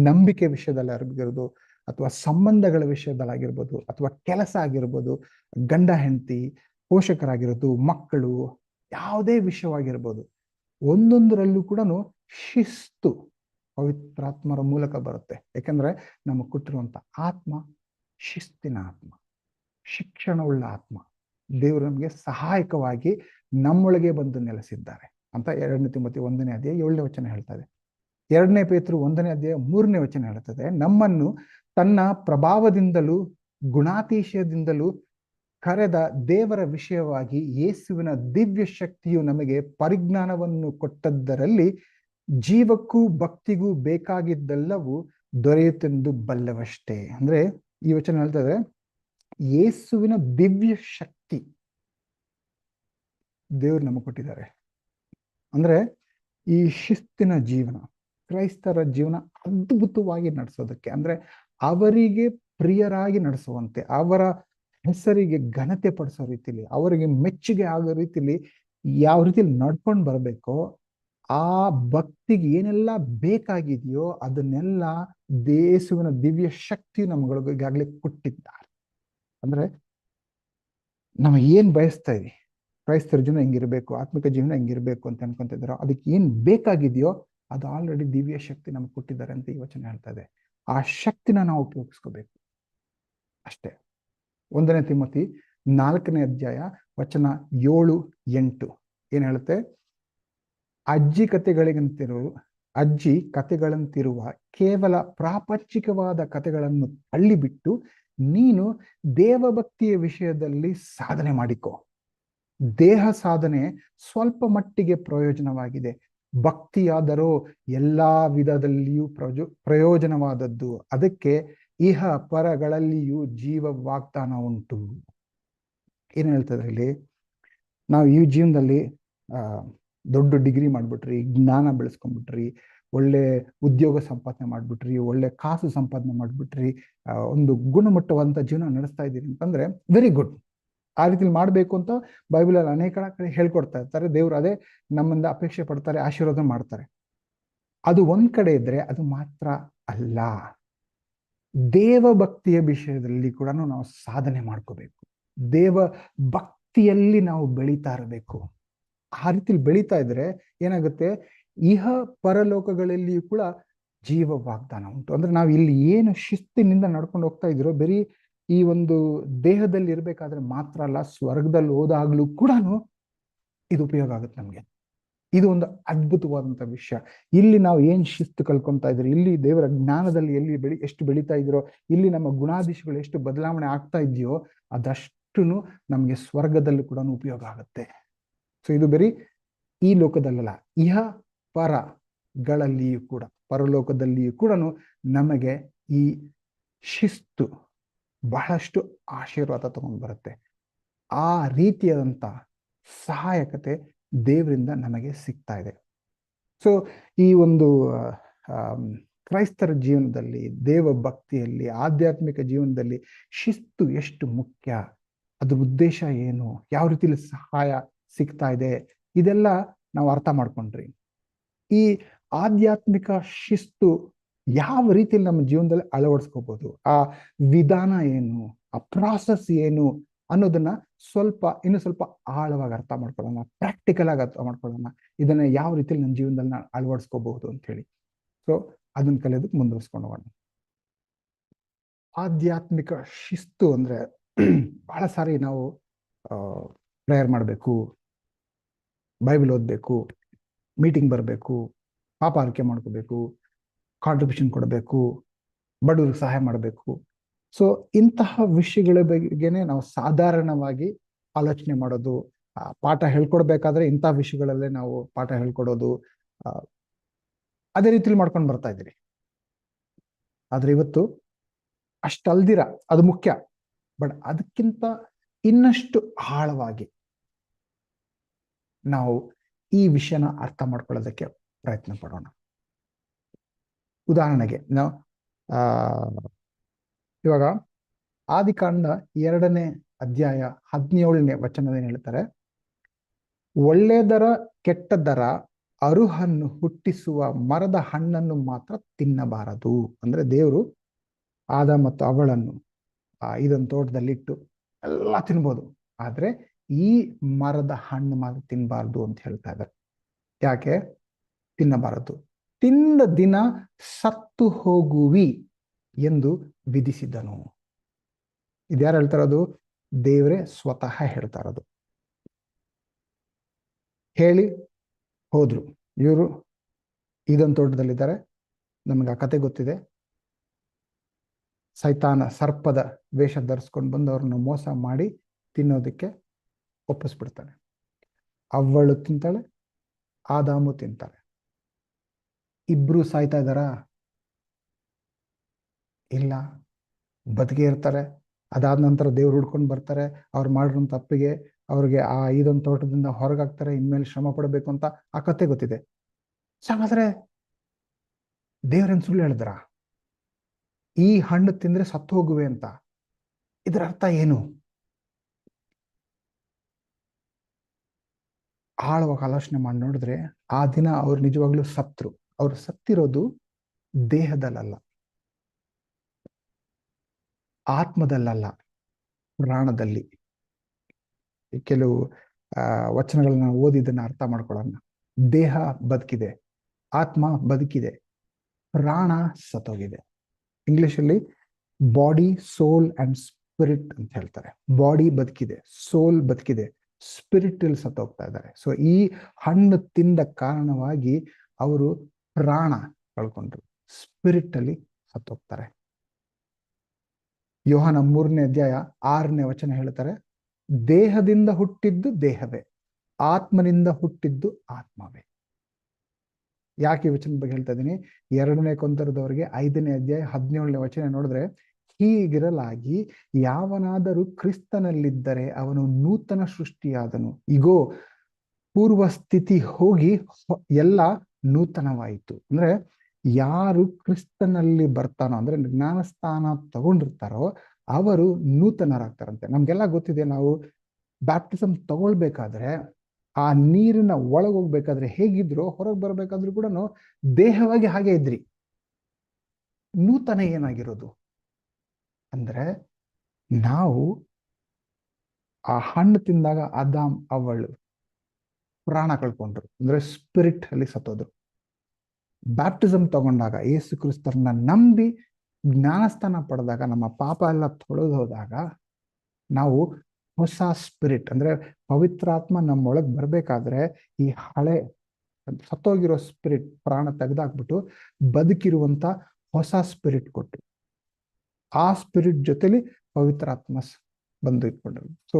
ನಂಬಿಕೆ ವಿಷಯದಲ್ಲಿ ಆಗಿರ್ಬೋದು, ಅಥವಾ ಸಂಬಂಧಗಳ ವಿಷಯದಲ್ಲಾಗಿರ್ಬೋದು, ಅಥವಾ ಕೆಲಸ ಆಗಿರ್ಬೋದು, ಗಂಡ ಹೆಂಡತಿ, ಪೋಷಕರಾಗಿರೋದು, ಮಕ್ಕಳು, ಯಾವುದೇ ವಿಷಯವಾಗಿರ್ಬೋದು, ಒಂದೊಂದರಲ್ಲೂ ಕೂಡ ಶಿಸ್ತು ಪವಿತ್ರಾತ್ಮರ ಮೂಲಕ ಬರುತ್ತೆ. ಯಾಕಂದ್ರೆ ನಮಗೆ ಕೊಟ್ಟಿರುವಂತ ಆತ್ಮ ಶಿಸ್ತಿನ ಆತ್ಮ, ಶಿಕ್ಷಣವುಳ್ಳ ಆತ್ಮ. ದೇವರು ನಮಗೆ ಸಹಾಯಕವಾಗಿ ನಮ್ಮೊಳಗೆ ಬಂದು ನೆಲೆಸಿದ್ದಾರೆ ಅಂತ 2ನೇ ತಿಮೋಥೆ 1ನೇ ಅಧ್ಯಾಯ 7ನೇ ವಚನ ಹೇಳ್ತದೆ. 2ನೇ ಪೇತ್ರ 1ನೇ ಅಧ್ಯಾಯ 3ನೇ ವಚನ ಹೇಳ್ತದೆ, ನಮ್ಮನ್ನು ತನ್ನ ಪ್ರಭಾವದಿಂದಲೂ ಗುಣಾತಿಶಯದಿಂದಲೂ ಕರೆದ ದೇವರ ವಿಷಯವಾಗಿ ಯೇಸುವಿನ ದಿವ್ಯ ಶಕ್ತಿಯು ನಮಗೆ ಪರಿಜ್ಞಾನವನ್ನು ಕೊಟ್ಟದ್ದರಲ್ಲಿ ಜೀವಕ್ಕೂ ಭಕ್ತಿಗೂ ಬೇಕಾಗಿದ್ದೆಲ್ಲವೂ ದೊರೆಯುತ್ತೆಂದು ಬಲ್ಲವಷ್ಟೇ. ಅಂದ್ರೆ ಈ ವಚನ ಹೇಳ್ತದೆ, ಯೇಸುವಿನ ದಿವ್ಯ ಶಕ್ತಿ ದೇವರು ನಮಗೆ ಕೊಟ್ಟಿದ್ದಾರೆ. ಅಂದ್ರೆ ಈ ಶಿಸ್ತಿನ ಜೀವನ, ಕ್ರೈಸ್ತರ ಜೀವನ ಅದ್ಭುತವಾಗಿ ನಡೆಸೋದಕ್ಕೆ, ಅಂದ್ರೆ ಅವರಿಗೆ ಪ್ರಿಯರಾಗಿ ನಡೆಸುವಂತೆ, ಅವರ ಹೆಸರಿಗೆ ಘನತೆ ಪಡಿಸೋ ರೀತಿಲಿ, ಅವರಿಗೆ ಮೆಚ್ಚುಗೆ ಆಗೋ ರೀತಿಲಿ ಯಾವ ರೀತಿಲಿ ನಡ್ಕೊಂಡು ಬರಬೇಕೋ, ಆ ಭಕ್ತಿಗೆ ಏನೆಲ್ಲ ಬೇಕಾಗಿದೆಯೋ ಅದನ್ನೆಲ್ಲ ಯೇಸುವಿನ ದಿವ್ಯ ಶಕ್ತಿ ನಮ್ಗಳಿಗೆ ಈಗಾಗಲೇ ಕೊಟ್ಟಿದ್ದಾರೆ. ಅಂದ್ರೆ ನಾವು ಏನ್ ಬಯಸ್ತಾ ಇದೀವಿ, ಕ್ರೈಸ್ತರ ಜೀವನ ಹೆಂಗಿರ್ಬೇಕು, ಆತ್ಮಿಕ ಜೀವನ ಹೆಂಗಿರ್ಬೇಕು ಅಂತ ಅನ್ಕೊಂತಿದ್ದಾರೋ ಅದಕ್ಕೆ ಏನ್ ಬೇಕಾಗಿದೆಯೋ ಅದು ಆಲ್ರೆಡಿ ದಿವ್ಯ ಶಕ್ತಿ ನಮ್ಗೆ ಕೊಟ್ಟಿದ್ದಾರೆ ಅಂತ ಈ ವಚನ ಹೇಳ್ತಾ ಇದೆ. ಆ ಶಕ್ತಿನ ನಾವು ಉಪಯೋಗಿಸ್ಕೋಬೇಕು ಅಷ್ಟೇ. 1 ತಿಮೋಥಿ 4ನೇ ಅಧ್ಯಾಯ ವಚನ 7-8 ಏನ್ ಹೇಳುತ್ತೆ? ಅಜ್ಜಿ ಕತೆಗಳಂತಿರುವ ಕೇವಲ ಪ್ರಾಪಂಚಿಕವಾದ ಕತೆಗಳನ್ನು ತಳ್ಳಿಬಿಟ್ಟು ನೀನು ದೇವಭಕ್ತಿಯ ವಿಷಯದಲ್ಲಿ ಸಾಧನೆ ಮಾಡಿಕೊ. ದೇಹ ಸಾಧನೆ ಸ್ವಲ್ಪ ಮಟ್ಟಿಗೆ ಪ್ರಯೋಜನವಾಗಿದೆ, ಭಕ್ತಿಯಾದರೂ ಎಲ್ಲಾ ವಿಧದಲ್ಲಿಯೂ ಪ್ರಯೋಜನವಾದದ್ದು. ಅದಕ್ಕೆ ಇಹ ಪರಗಳಲ್ಲಿಯೂ ಜೀವ ವಾಗ್ದಾನ ಉಂಟು. ಏನ್ ಹೇಳ್ತದೆ ಇಲ್ಲಿ? ನಾವು ಈ ಜೀವನದಲ್ಲಿ ದೊಡ್ಡ ಡಿಗ್ರಿ ಮಾಡ್ಬಿಟ್ರಿ, ಜ್ಞಾನ ಬೆಳೆಸ್ಕೊಂಡ್ಬಿಟ್ರಿ, ಒಳ್ಳೆ ಉದ್ಯೋಗ ಸಂಪಾದನೆ ಮಾಡ್ಬಿಟ್ರಿ, ಒಳ್ಳೆ ಕಾಸು ಸಂಪಾದನೆ ಮಾಡ್ಬಿಟ್ರಿ, ಒಂದು ಗುಣಮಟ್ಟವಂತ ಜೀವನ ನಡೆಸ್ತಾ ಇದ್ದೀರಿ ಅಂತಂದ್ರೆ ವೆರಿ ಗುಡ್. ಆ ರೀತಿಲಿ ಮಾಡ್ಬೇಕು ಅಂತ ಬೈಬಲಲ್ಲಿ ಅನೇಕ ಕಡೆ ಹೇಳ್ಕೊಡ್ತಾ ಇರ್ತಾರೆ. ದೇವ್ರು ಅದೇ ನಮ್ಮಿಂದ ಅಪೇಕ್ಷೆ ಪಡ್ತಾರೆ, ಆಶೀರ್ವಾದ ಮಾಡ್ತಾರೆ. ಅದು ಒಂದ್ ಕಡೆ ಇದ್ರೆ ಅದು ಮಾತ್ರ ಅಲ್ಲ, ದೇವ ಭಕ್ತಿಯ ವಿಷಯದಲ್ಲಿ ಕೂಡ ನಾವು ಸಾಧನೆ ಮಾಡ್ಕೋಬೇಕು. ದೇವ ಭಕ್ತಿಯಲ್ಲಿ ನಾವು ಬೆಳೀತಾ ಇರಬೇಕು. ಆ ರೀತಿಲಿ ಬೆಳೀತಾ ಇದ್ರೆ ಏನಾಗುತ್ತೆ? ಇಹ ಪರಲೋಕಗಳಲ್ಲಿಯೂ ಕೂಡ ಜೀವ ವಾಗ್ದಾನ ಉಂಟು. ಅಂದ್ರೆ ನಾವು ಇಲ್ಲಿ ಏನು ಶಿಸ್ತಿನಿಂದ ನಡ್ಕೊಂಡು ಹೋಗ್ತಾ ಇದ್ದೀರೋ, ಬರೀ ಈ ಒಂದು ದೇಹದಲ್ಲಿ ಇರ್ಬೇಕಾದ್ರೆ ಮಾತ್ರ ಅಲ್ಲ, ಸ್ವರ್ಗದಲ್ಲಿ ಹೋದಾಗ್ಲೂ ಕೂಡ ಇದು ಉಪಯೋಗ ಆಗುತ್ತೆ ನಮ್ಗೆ. ಇದು ಒಂದು ಅದ್ಭುತವಾದಂತ ವಿಷಯ. ಇಲ್ಲಿ ನಾವು ಏನ್ ಶಿಸ್ತು ಕಲ್ಕೊಂತಾ ಇದ್ರಿ, ಇಲ್ಲಿ ದೇವರ ಜ್ಞಾನದಲ್ಲಿ ಎಷ್ಟು ಬೆಳೀತಾ ಇದ್ರೋ, ಇಲ್ಲಿ ನಮ್ಮ ಗುಣಾದೇಶಗಳು ಎಷ್ಟು ಬದಲಾವಣೆ ಆಗ್ತಾ ಇದೆಯೋ ಅದಷ್ಟು ನಮ್ಗೆ ಸ್ವರ್ಗದಲ್ಲೂ ಕೂಡ ಉಪಯೋಗ ಆಗುತ್ತೆ. ಸೊ ಇದು ಬರೀ ಈ ಲೋಕದಲ್ಲ, ಇಹ ಪರಗಳಲ್ಲಿಯೂ ಕೂಡ, ಪರಲೋಕದಲ್ಲಿಯೂ ಕೂಡ ನಮಗೆ ಈ ಶಿಸ್ತು ಬಹಳಷ್ಟು ಆಶೀರ್ವಾದ ತಗೊಂಡು ಬರುತ್ತೆ. ಆ ರೀತಿಯಾದಂಥ ಸಹಾಯಕತೆ ದೇವರಿಂದ ನಮಗೆ ಸಿಗ್ತಾ ಇದೆ. ಸೊ ಈ ಒಂದು ಕ್ರೈಸ್ತರ ಜೀವನದಲ್ಲಿ, ದೇವ ಭಕ್ತಿಯಲ್ಲಿ, ಆಧ್ಯಾತ್ಮಿಕ ಜೀವನದಲ್ಲಿ ಶಿಸ್ತು ಎಷ್ಟು ಮುಖ್ಯ, ಅದ್ರ ಉದ್ದೇಶ ಏನು, ಯಾವ ರೀತಿಯಲ್ಲಿ ಸಹಾಯ ಸಿಗ್ತಾ ಇದೆ, ಇದೆಲ್ಲ ನಾವು ಅರ್ಥ ಮಾಡ್ಕೊಂಡ್ರಿ. ಈ ಆಧ್ಯಾತ್ಮಿಕ ಶಿಸ್ತು ಯಾವ ರೀತಿಯಲ್ಲಿ ನಮ್ಮ ಜೀವನದಲ್ಲಿ ಅಳವಡಿಸ್ಕೋಬಹುದು, ಆ ವಿಧಾನ ಏನು, ಆ ಪ್ರಾಸೆಸ್ ಏನು ಅನ್ನೋದನ್ನ ಇನ್ನು ಸ್ವಲ್ಪ ಆಳವಾಗಿ ಅರ್ಥ ಮಾಡ್ಕೊಳ್ಳೋಣ, ಪ್ರಾಕ್ಟಿಕಲ್ ಆಗಿ ಅರ್ಥ ಮಾಡ್ಕೊಳ್ಳೋಣ. ಇದನ್ನ ಯಾವ ರೀತಿಯಲ್ಲಿ ನನ್ನ ಜೀವನದಲ್ಲಿ ನಾನು ಅಳವಡಿಸ್ಕೋಬಹುದು ಅಂತ ಹೇಳಿ. ಸೊ ಅದನ್ನ ಕಲಿಯೋದಕ್ಕೆ ಮುಂದುವರಿಸ್ಕೊಂಡು ಹೋಗೋಣ. ಆಧ್ಯಾತ್ಮಿಕ ಶಿಸ್ತು ಅಂದ್ರೆ ಬಹಳ ಸಾರಿ ನಾವು ಪ್ರೇಯರ್ ಮಾಡಬೇಕು, ಬೈಬಲ್ ಓದಬೇಕು, ಮೀಟಿಂಗ್ ಬರಬೇಕು, ಪಾಪ ಅರಿಕೆ ಮಾಡ್ಕೋಬೇಕು, ಕಾಂಟ್ರಿಬ್ಯೂಷನ್ ಕೊಡಬೇಕು, ಬಡವರಿಗೆ ಸಹಾಯ ಮಾಡಬೇಕು. ಸೊ ಇಂತಹ ವಿಷಯಗಳ ಬಗ್ಗೆನೆ ನಾವು ಸಾಧಾರಣವಾಗಿ ಆಲೋಚನೆ ಮಾಡೋದು, ಪಾಠ ಹೇಳ್ಕೊಡ್ಬೇಕಾದ್ರೆ ಇಂತಹ ವಿಷಯಗಳಲ್ಲೇ ನಾವು ಪಾಠ ಹೇಳ್ಕೊಡೋದು, ಅದೇ ರೀತಿಲಿ ಮಾಡ್ಕೊಂಡು ಬರ್ತಾ ಇದ್ದೀರಿ. ಆದ್ರೆ ಇವತ್ತು ಅಷ್ಟಲ್ದಿರ ಅದು ಮುಖ್ಯ, ಬಟ್ ಅದಕ್ಕಿಂತ ಇನ್ನಷ್ಟು ಆಳವಾಗಿ ನಾವು ಈ ವಿಷಯನ ಅರ್ಥ ಮಾಡ್ಕೊಳ್ಳೋದಕ್ಕೆ ಪ್ರಯತ್ನ ಪಡೋಣ. ಉದಾಹರಣೆಗೆ ನಾವು ಇವಾಗ ಆದಿಕಾಂಡ 2ನೇ ಅಧ್ಯಾಯ 17ನೇ ವಚನದಲ್ಲಿ ಹೇಳ್ತಾರೆ, ಒಳ್ಳೆದರ ಕೆಟ್ಟದರ ಅರುಹನ್ನು ಹುಟ್ಟಿಸುವ ಮರದ ಹಣ್ಣನ್ನು ಮಾತ್ರ ತಿನ್ನಬಾರದು. ಅಂದ್ರೆ ದೇವರು ಆದ ಮತ್ತು ಅವಳನ್ನು ಇದೊಂದು ತೋಟದಲ್ಲಿಟ್ಟು ಎಲ್ಲ ತಿನ್ಬೋದು, ಆದ್ರೆ ಈ ಮರದ ಹಣ್ಣು ಮಾತ್ರ ತಿನ್ನಬಾರ್ದು ಅಂತ ಹೇಳ್ತಾ ಇದ್ದಾರೆ. ಯಾಕೆ ತಿನ್ನಬಾರದು? ತಿಂದ ದಿನ ಸತ್ತು ಹೋಗುವಿ ಎಂದು ವಿಧಿಸಿದನು. ಇದ್ಯಾರು ಹೇಳ್ತಾ ಇರೋದು? ದೇವರೇ ಸ್ವತಃ ಹೇಳ್ತಾ ಇರೋದು. ಹೇಳಿ ಹೋದ್ರು. ಇವರು ಇದೊಂದು ತೋಟದಲ್ಲಿದ್ದಾರೆ, ನಮ್ಗೆ ಆ ಕತೆ ಗೊತ್ತಿದೆ. ಸೈತಾನ ಸರ್ಪದ ವೇಷ ಧರಿಸ್ಕೊಂಡು ಬಂದು ಅವ್ರನ್ನ ಮೋಸ ಮಾಡಿ ತಿನ್ನೋದಕ್ಕೆ ಒಪ್ಪಿಸ್ಬಿಡ್ತಾನೆ. ಅವಳು ತಿಂತಾಳೆ, ಆದಾಮು ತಿಂತಾಳೆ. ಇಬ್ರು ಸಾಯ್ತಾ ಇದ್ದಾರಾ? ಇಲ್ಲ, ಬದುಕೇ ಇರ್ತಾರೆ. ಅದಾದ ನಂತರ ದೇವ್ರು ಹುಡ್ಕೊಂಡು ಬರ್ತಾರೆ, ಅವ್ರು ಮಾಡಿರೋ ತಪ್ಪಿಗೆ ಅವ್ರಿಗೆ ಆ ಇದೊಂದು ತೋಟದಿಂದ ಹೊರಗಾಗ್ತಾರೆ, ಇನ್ಮೇಲೆ ಶ್ರಮ ಪಡಬೇಕು ಅಂತ ಆ ಕತೆ ಗೊತ್ತಿದೆ. ಹಾಗಾದ್ರೆ ದೇವರೇನ್ ಸುಳ್ಳು ಹೇಳಿದ್ರ? ಈ ಹಣ್ಣು ತಿಂದ್ರೆ ಸತ್ತು ಹೋಗುವೆ ಅಂತ. ಇದರ ಅರ್ಥ ಏನು? ಆಳವಾಗಿ ಆಲೋಚನೆ ಮಾಡಿ ನೋಡಿದ್ರೆ ಆ ದಿನ ಅವ್ರು ನಿಜವಾಗ್ಲೂ ಸತ್ರು. ಅವ್ರು ಸತ್ತಿರೋದು ದೇಹದಲ್ಲ, ಆತ್ಮದಲ್ಲ, ಪ್ರಾಣದಲ್ಲಿ. ಕೆಲವು ವಚನಗಳನ್ನ ಓದಿದ್ದನ್ನ ಅರ್ಥ ಮಾಡ್ಕೊಳ್ಳೋಣ. ದೇಹ ಬದುಕಿದೆ, ಆತ್ಮ ಬದುಕಿದೆ, ಪ್ರಾಣ ಸತ್ತೋಗಿದೆ. ಇಂಗ್ಲಿಷಲ್ಲಿ ಬಾಡಿ, ಸೋಲ್ ಅಂಡ್ ಸ್ಪಿರಿಟ್ ಅಂತ ಹೇಳ್ತಾರೆ. ಬಾಡಿ ಬದುಕಿದೆ, ಸೋಲ್ ಬದುಕಿದೆ, ಸ್ಪಿರಿಟ್ ಅಲ್ಲಿ ಸತ್ತೋಗ್ತಾ ಇದ್ದಾರೆ. ಸೊ ಈ ಹಣ್ಣು ತಿಂದ ಕಾರಣವಾಗಿ ಅವರು ಪ್ರಾಣ ಕಳ್ಕೊಂಡ್ರು, ಸ್ಪಿರಿಟ್ ಅಲ್ಲಿ ಸತ್ತೋಗ್ತಾರೆ. ಯೋಹಾನ 3ನೇ ಅಧ್ಯಾಯ 6ನೇ ವಚನ ಹೇಳ್ತಾರೆ, ದೇಹದಿಂದ ಹುಟ್ಟಿದ್ದು ದೇಹವೇ, ಆತ್ಮನಿಂದ ಹುಟ್ಟಿದ್ದು ಆತ್ಮವೇ. ಯಾಕೆ ಈ ವಚನದ ಬಗ್ಗೆ ಹೇಳ್ತಾ ಇದ್ದೀನಿ? 2ನೇ ಕೊಂತರದವರಿಗೆ 5ನೇ ಅಧ್ಯಾಯ 17ನೇ ವಚನ ನೋಡಿದ್ರೆ, ಹೀಗಿರಲಾಗಿ ಯಾವನಾದರೂ ಕ್ರಿಸ್ತನಲ್ಲಿದ್ದರೆ ಅವನು ನೂತನ ಸೃಷ್ಟಿಯಾದನು, ಇಗೋ ಪೂರ್ವ ಸ್ಥಿತಿ ಹೋಗಿ ಎಲ್ಲ ನೂತನವಾಯಿತು. ಅಂದ್ರೆ ಯಾರು ಕ್ರಿಸ್ತನಲ್ಲಿ ಬರ್ತಾನೋ, ಅಂದ್ರೆ ಜ್ಞಾನಸ್ಥಾನ ತಗೊಂಡಿರ್ತಾರೋ ಅವರು ನೂತನರಾಗ್ತಾರಂತೆ. ನಮ್ಗೆಲ್ಲ ಗೊತ್ತಿದೆ, ನಾವು ಬ್ಯಾಪ್ಟಿಸಮ್ ತಗೊಳ್ಬೇಕಾದ್ರೆ ಆ ನೀರಿನ ಒಳಗೆ ಹೋಗ್ಬೇಕಾದ್ರೆ ಹೇಗಿದ್ರು, ಹೊರಗೆ ಬರ್ಬೇಕಾದ್ರೂ ಕೂಡ ದೇಹವಾಗಿ ಹಾಗೆ ಇದ್ರಿ. ನೂತನ ಏನಾಗಿರೋದು ಅಂದ್ರೆ, ನಾವು ಆ ಹಣ್ಣು ತಿಂದಾಗ ಆದಾಮ್ ಅವಳು ಪ್ರಾಣ ಕಳ್ಕೊಂಡ್ರು, ಅಂದ್ರೆ ಸ್ಪಿರಿಟ್ ಅಲ್ಲಿ ಸತ್ತೋದ್ರು. ಬ್ಯಾಪ್ಟಿಸಮ್ ತಗೊಂಡಾಗ, ಯೇಸು ಕ್ರಿಸ್ತರನ್ನ ನಂಬಿ ಜ್ಞಾನಸ್ಥಾನ ಪಡೆದಾಗ, ನಮ್ಮ ಪಾಪ ಎಲ್ಲ ತೊಳೆದು ಹೋದಾಗ ನಾವು ಹೊಸ ಸ್ಪಿರಿಟ್, ಅಂದ್ರೆ ಪವಿತ್ರಾತ್ಮ ನಮ್ಮೊಳಗೆ ಬರ್ಬೇಕಾದ್ರೆ ಈ ಹಳೆ ಸತ್ತೋಗಿರೋ ಸ್ಪಿರಿಟ್ ಪ್ರಾಣ ತೆಗೆದಾಕ್ಬಿಟ್ಟು ಬದುಕಿರುವಂತ ಹೊಸ ಸ್ಪಿರಿಟ್ ಕೊಟ್ಟು, ಆ ಸ್ಪಿರಿಟ್ ಜೊತೆಲಿ ಪವಿತ್ರಾತ್ಮ ಬಂದು ಇಟ್ಕೊಂಡ್ರು. ಸೊ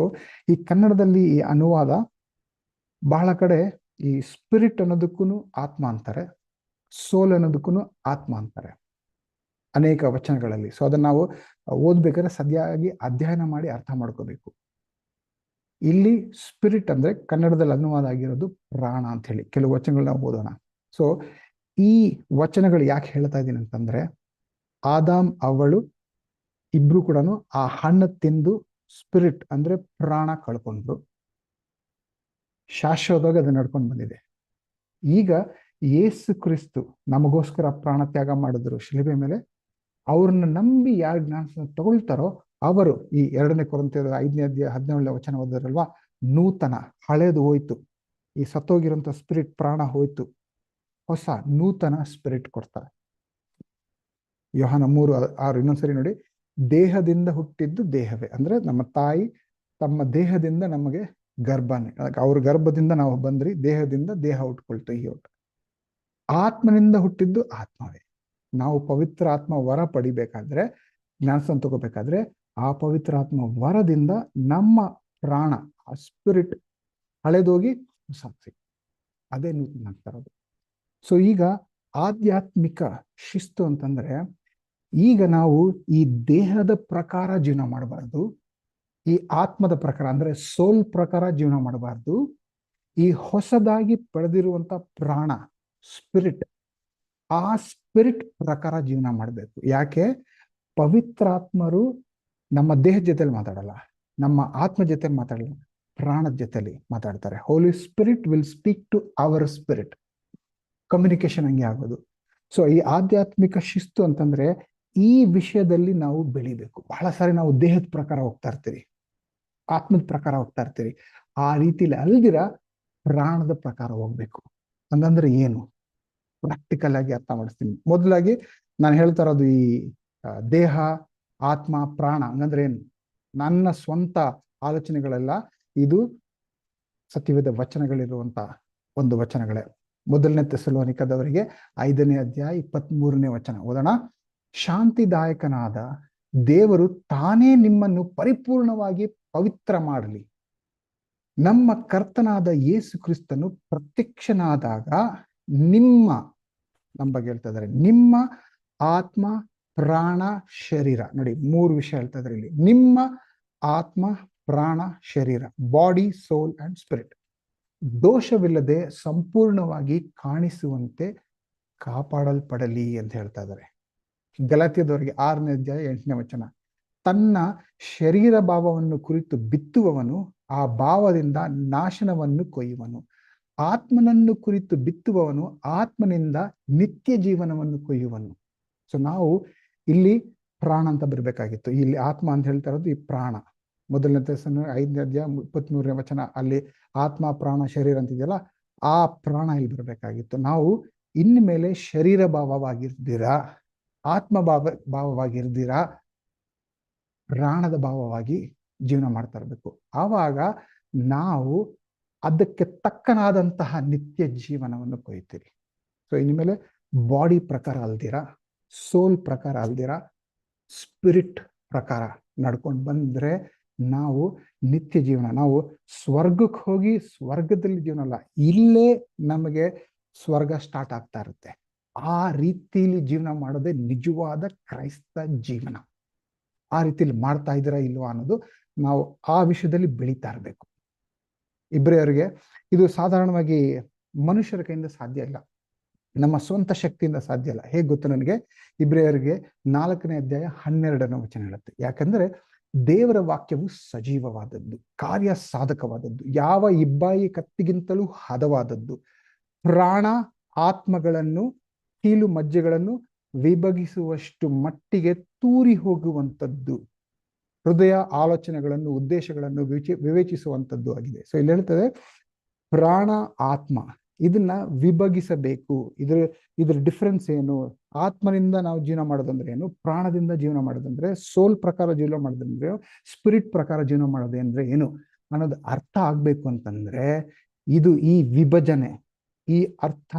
ಈ ಕನ್ನಡದಲ್ಲಿ ಈ ಅನುವಾದ ಬಹಳ ಕಡೆ ಈ ಸ್ಪಿರಿಟ್ ಅನ್ನೋದಕ್ಕೂ ಆತ್ಮ ಅಂತಾರೆ, ಸೋಲ್ ಅನ್ನೋದಕ್ಕೂ ಆತ್ಮ ಅಂತಾರೆ ಅನೇಕ ವಚನಗಳಲ್ಲಿ. ಸೊ ಅದನ್ನ ನಾವು ಓದ್ಬೇಕಾದ್ರೆ ಸರಿಯಾಗಿ ಅಧ್ಯಯನ ಮಾಡಿ ಅರ್ಥ ಮಾಡ್ಕೋಬೇಕು. ಇಲ್ಲಿ ಸ್ಪಿರಿಟ್ ಅಂದ್ರೆ ಕನ್ನಡದಲ್ಲಿ ಅನುವಾದ ಆಗಿರೋದು ಪ್ರಾಣ ಅಂತ ಹೇಳಿ ಕೆಲವು ವಚನಗಳನ್ನ ಓದೋಣ. ಸೊ ಈ ವಚನಗಳು ಯಾಕೆ ಹೇಳ್ತಾ ಇದ್ದೀನಿ ಅಂತಂದ್ರೆ, ಆದಾಮ್ ಅವಳು ಇಬ್ರು ಕೂಡ ಆ ಹಣ್ಣು ತಿಂದು ಸ್ಪಿರಿಟ್ ಅಂದ್ರೆ ಪ್ರಾಣ ಕಳ್ಕೊಂಡ್ರು. ಶಾಶ್ವತವಾಗಿ ಅದನ್ನ ನಡ್ಕೊಂಡು ಬಂದಿದೆ. ಈಗ ಯೇಸು ಕ್ರಿಸ್ತು ನಮಗೋಸ್ಕರ ಪ್ರಾಣ ತ್ಯಾಗ ಮಾಡಿದ್ರು ಶಿಲುಬೆ ಮೇಲೆ. ಅವ್ರನ್ನ ನಂಬಿ ಯಾರು ಜ್ಞಾನ ತಗೊಳ್ತಾರೋ ಅವರು, ಈ 2ನೇ ಕೊರಿಂಥಿಯರ 5ನೇ ಅಧ್ಯಾಯ 17ನೇ ವಚನ ಓದಿದ್ರಲ್ವಾ, ನೂತನ, ಹಳೇದು ಹೋಯ್ತು, ಈ ಸತ್ತೋಗಿರೋಂಥ ಸ್ಪಿರಿಟ್ ಪ್ರಾಣ ಹೋಯ್ತು, ಹೊಸ ನೂತನ ಸ್ಪಿರಿಟ್ ಕೊಡ್ತಾರೆ. ಯೋಹಾನ 3:6 ಇನ್ನೊಂದ್ಸರಿ ನೋಡಿ, ದೇಹದಿಂದ ಹುಟ್ಟಿದ್ದು ದೇಹವೇ, ಅಂದ್ರೆ ನಮ್ಮ ತಾಯಿ ತಮ್ಮ ದೇಹದಿಂದ ನಮಗೆ ಗರ್ಭನೇ, ಅವ್ರ ಗರ್ಭದಿಂದ ನಾವು ಬಂದ್ರಿ, ದೇಹದಿಂದ ದೇಹ ಹುಟ್ಕೊಳ್ತು. ಈ ಆತ್ಮನಿಂದ ಹುಟ್ಟಿದ್ದು ಆತ್ಮವೇ. ನಾವು ಪವಿತ್ರ ಆತ್ಮ ವರ ಪಡಿಬೇಕಾದ್ರೆ, ಜ್ಞಾನ ತಗೋಬೇಕಾದ್ರೆ, ಆ ಪವಿತ್ರ ಆತ್ಮ ವರದಿಂದ ನಮ್ಮ ಪ್ರಾಣ, ಆ ಸ್ಪಿರಿಟ್ ಹಳೆದೋಗಿ ಸಾಕ್ಷಿ, ಅದೇ ನೂತನ ಆಗ್ತಾರದು. ಸೊ ಈಗ ಆಧ್ಯಾತ್ಮಿಕ ಶಿಸ್ತು ಅಂತಂದ್ರೆ, ಈಗ ನಾವು ಈ ದೇಹದ ಪ್ರಕಾರ ಜೀವನ ಮಾಡಬಾರ್ದು, ಈ ಆತ್ಮದ ಪ್ರಕಾರ ಅಂದ್ರೆ ಸೋಲ್ ಪ್ರಕಾರ ಜೀವನ ಮಾಡಬಾರ್ದು. ಈ ಹೊಸದಾಗಿ ಪಡೆದಿರುವಂತ ಪ್ರಾಣ, ಸ್ಪಿರಿಟ್, ಆ ಸ್ಪಿರಿಟ್ ಪ್ರಕಾರ ಜೀವನ ಮಾಡಬೇಕು. ಯಾಕೆ? ಪವಿತ್ರಾತ್ಮರು ನಮ್ಮ ದೇಹದ ಜೊತೆಲಿ ಮಾತಾಡಲ್ಲ, ನಮ್ಮ ಆತ್ಮ ಜೊತೆ ಮಾತಾಡಲ್ಲ, ಪ್ರಾಣದ ಜೊತೆಲಿ ಮಾತಾಡ್ತಾರೆ. Holy spirit will speak to our spirit. Communication ಹಂಗೆ ಆಗೋದು. ಸೊ ಈ ಆಧ್ಯಾತ್ಮಿಕ ಶಿಸ್ತು ಅಂತಂದ್ರೆ ಈ ವಿಷಯದಲ್ಲಿ ನಾವು ಬೆಳಿಬೇಕು. ಬಹಳ ಸಾರಿ ನಾವು ದೇಹದ ಪ್ರಕಾರ ಹೋಗ್ತಾ ಇರ್ತೀರಿ, ಆತ್ಮದ ಪ್ರಕಾರ ಹೋಗ್ತಾ ಇರ್ತೀರಿ. ಆ ರೀತಿಲಿ ಅಲ್ದಿರ ಪ್ರಾಣದ ಪ್ರಕಾರ ಹೋಗ್ಬೇಕು. ಹಂಗಂದ್ರೆ ಏನು? ಪ್ರಾಕ್ಟಿಕಲ್ ಆಗಿ ಅರ್ಥ ಮಾಡಿಸ್ತೀನಿ. ಮೊದಲಾಗಿ ನಾನು ಹೇಳ್ತಾ ಇರೋದು ಈ ದೇಹ, ಆತ್ಮ, ಪ್ರಾಣ ಹಂಗಂದ್ರೆ ಏನು? ನನ್ನ ಸ್ವಂತ ಆಲೋಚನೆಗಳೆಲ್ಲ ಇದು ಸತ್ಯವೇದ ವಚನಗಳಿರುವಂತ ಒಂದು ವಚನಗಳೇ. 1ನೇ ಥೆಸಲೋನಿಕದವರಿಗೆ 5ನೇ ಅಧ್ಯಾಯ 23ನೇ ವಚನ ಓದೋಣ. ಶಾಂತಿದಾಯಕನಾದ ದೇವರು ತಾನೇ ನಿಮ್ಮನ್ನು ಪರಿಪೂರ್ಣವಾಗಿ ಪವಿತ್ರ ಮಾಡಲಿ. ನಮ್ಮ ಕರ್ತನಾದ ಯೇಸು ಕ್ರಿಸ್ತನು ಪ್ರತ್ಯಕ್ಷನಾದಾಗ ನಮ್ಮ ಬಗ್ಗೆ ಹೇಳ್ತಾ ಇದ್ದಾರೆ, ನಿಮ್ಮ ಆತ್ಮ, ಪ್ರಾಣ, ಶರೀರ. ನೋಡಿ 3 ವಿಷಯ ಹೇಳ್ತಾ ಇದ್ದಾರೆ ಇಲ್ಲಿ. ನಿಮ್ಮ ಆತ್ಮ, ಪ್ರಾಣ, ಶರೀರ, ಬಾಡಿ, ಸೋಲ್ ಅಂಡ್ ಸ್ಪಿರಿಟ್ ದೋಷವಿಲ್ಲದೆ ಸಂಪೂರ್ಣವಾಗಿ ಕಾಣಿಸುವಂತೆ ಕಾಪಾಡಲ್ಪಡಲಿ ಅಂತ ಹೇಳ್ತಾ ಇದ್ದಾರೆ. ಗಲಾತ್ಯದವರಿಗೆ 6ನೇ ಅಧ್ಯಾಯ 8ನೇ ವಚನ. ತನ್ನ ಶರೀರ ಭಾವವನ್ನು ಕುರಿತು ಬಿತ್ತುವವನು ಆ ಭಾವದಿಂದ ನಾಶನವನ್ನು ಕೊಯ್ಯುವನು. ಆತ್ಮನನ್ನು ಕುರಿತು ಬಿತ್ತುವವನು ಆತ್ಮನಿಂದ ನಿತ್ಯ ಜೀವನವನ್ನು ಕೊಯ್ಯುವನು. ಸೊ ನಾವು ಇಲ್ಲಿ ಪ್ರಾಣ ಅಂತ ಬರಬೇಕಾಗಿತ್ತು. ಇಲ್ಲಿ ಆತ್ಮ ಅಂತ ಹೇಳ್ತಾ ಇರೋದು ಈ ಪ್ರಾಣ. 1ನೇ ಥೆಸಲೋನಿಕ 5ನೇ ಅಧ್ಯಾಯ 23ನೇ ವಚನ ಅಲ್ಲಿ ಆತ್ಮ, ಪ್ರಾಣ, ಶರೀರ ಅಂತಿದೆಯಲ್ಲ, ಆ ಪ್ರಾಣ ಇಲ್ಲಿ ಬರಬೇಕಾಗಿತ್ತು. ನಾವು ಇನ್ನು ಮೇಲೆ ಶರೀರ ಭಾವವಾಗಿರ್ದಿರಾ, ಆತ್ಮ ಭಾವವಾಗಿರ್ದಿರಾ, ಪ್ರಾಣದ ಭಾವವಾಗಿ ಜೀವನ ಮಾಡ್ತಾ ಇರಬೇಕು. ಆವಾಗ ನಾವು ಅದಕ್ಕೆ ತಕ್ಕನಾದಂತಹ ನಿತ್ಯ ಜೀವನವನ್ನು ಕೊಯ್ತೀರಿ. ಸೊ ಇನ್ಮೇಲೆ ಬಾಡಿ ಪ್ರಕಾರ ಅಲ್ದಿರಾ, ಸೋಲ್ ಪ್ರಕಾರ ಅಲ್ದಿರಾ, ಸ್ಪಿರಿಟ್ ಪ್ರಕಾರ ನಡ್ಕೊಂಡು ಬಂದ್ರೆ ನಾವು ನಿತ್ಯ ಜೀವನ, ನಾವು ಸ್ವರ್ಗಕ್ಕೆ ಹೋಗಿ ಸ್ವರ್ಗದಲ್ಲಿ ಜೀವನ ಅಲ್ಲ, ಇಲ್ಲೇ ನಮಗೆ ಸ್ವರ್ಗ ಸ್ಟಾರ್ಟ್ ಆಗ್ತಾ ಇರುತ್ತೆ. ಆ ರೀತಿಯಲ್ಲಿ ಜೀವನ ಮಾಡೋದೇ ನಿಜವಾದ ಕ್ರೈಸ್ತ ಜೀವನ. ಆ ರೀತಿಯಲ್ಲಿ ಮಾಡ್ತಾ ಇದ್ದೀರಾ ಇಲ್ವಾ ಅನ್ನೋದು ನಾವು ಆ ವಿಷಯದಲ್ಲಿ ಬೆಳೀತಾ ಇರಬೇಕು. ಇಬ್ರಿಯರಿಗೆ ಇದು ಸಾಧಾರಣವಾಗಿ ಮನುಷ್ಯರ ಕೈಯಿಂದ ಸಾಧ್ಯ ಇಲ್ಲ, ನಮ್ಮ ಸ್ವಂತ ಶಕ್ತಿಯಿಂದ ಸಾಧ್ಯ ಇಲ್ಲ. ಹೇಗೆ ಗೊತ್ತು ನನಗೆ? ಇಬ್ರಿಯರಿಗೆ 4ನೇ ಅಧ್ಯಾಯ 12ನೇ ವಚನ ಹೇಳುತ್ತೆ. ಯಾಕಂದ್ರೆ ದೇವರ ವಾಕ್ಯವು ಸಜೀವವಾದದ್ದು, ಕಾರ್ಯ ಸಾಧಕವಾದದ್ದು, ಯಾವ ಇಬ್ಬಾಯಿ ಕತ್ತಿಗಿಂತಲೂ ಹದವಾದದ್ದು, ಪ್ರಾಣ ಆತ್ಮಗಳನ್ನು ಕೀಲು ಮಜ್ಜೆಗಳನ್ನು ವಿಭಜಿಸುವಷ್ಟು ಮಟ್ಟಿಗೆ ತೂರಿ ಹೋಗುವಂಥದ್ದು, ಹೃದಯ ಆಲೋಚನೆಗಳನ್ನು ಉದ್ದೇಶಗಳನ್ನು ವಿವೇಚಿಸುವಂಥದ್ದು ಆಗಿದೆ. ಸೊ ಇಲ್ಲಿ ಹೇಳ್ತದೆ ಪ್ರಾಣ ಆತ್ಮ ಇದನ್ನ ವಿಭಜಿಸಬೇಕು. ಇದ್ರ ಡಿಫ್ರೆನ್ಸ್ ಏನು? ಆತ್ಮನಿಂದ ನಾವು ಜೀವನ ಮಾಡೋದಂದ್ರೆ ಏನು, ಪ್ರಾಣದಿಂದ ಜೀವನ ಮಾಡೋದಂದ್ರೆ, ಸೋಲ್ ಪ್ರಕಾರ ಜೀವನ ಮಾಡೋದಂದ್ರೆ, ಸ್ಪಿರಿಟ್ ಪ್ರಕಾರ ಜೀವನ ಮಾಡೋದಂದ್ರೆ ಏನು ಅನ್ನೋದು ಅರ್ಥ ಆಗ್ಬೇಕು ಅಂತಂದ್ರೆ ಈ ವಿಭಜನೆ, ಈ ಅರ್ಥ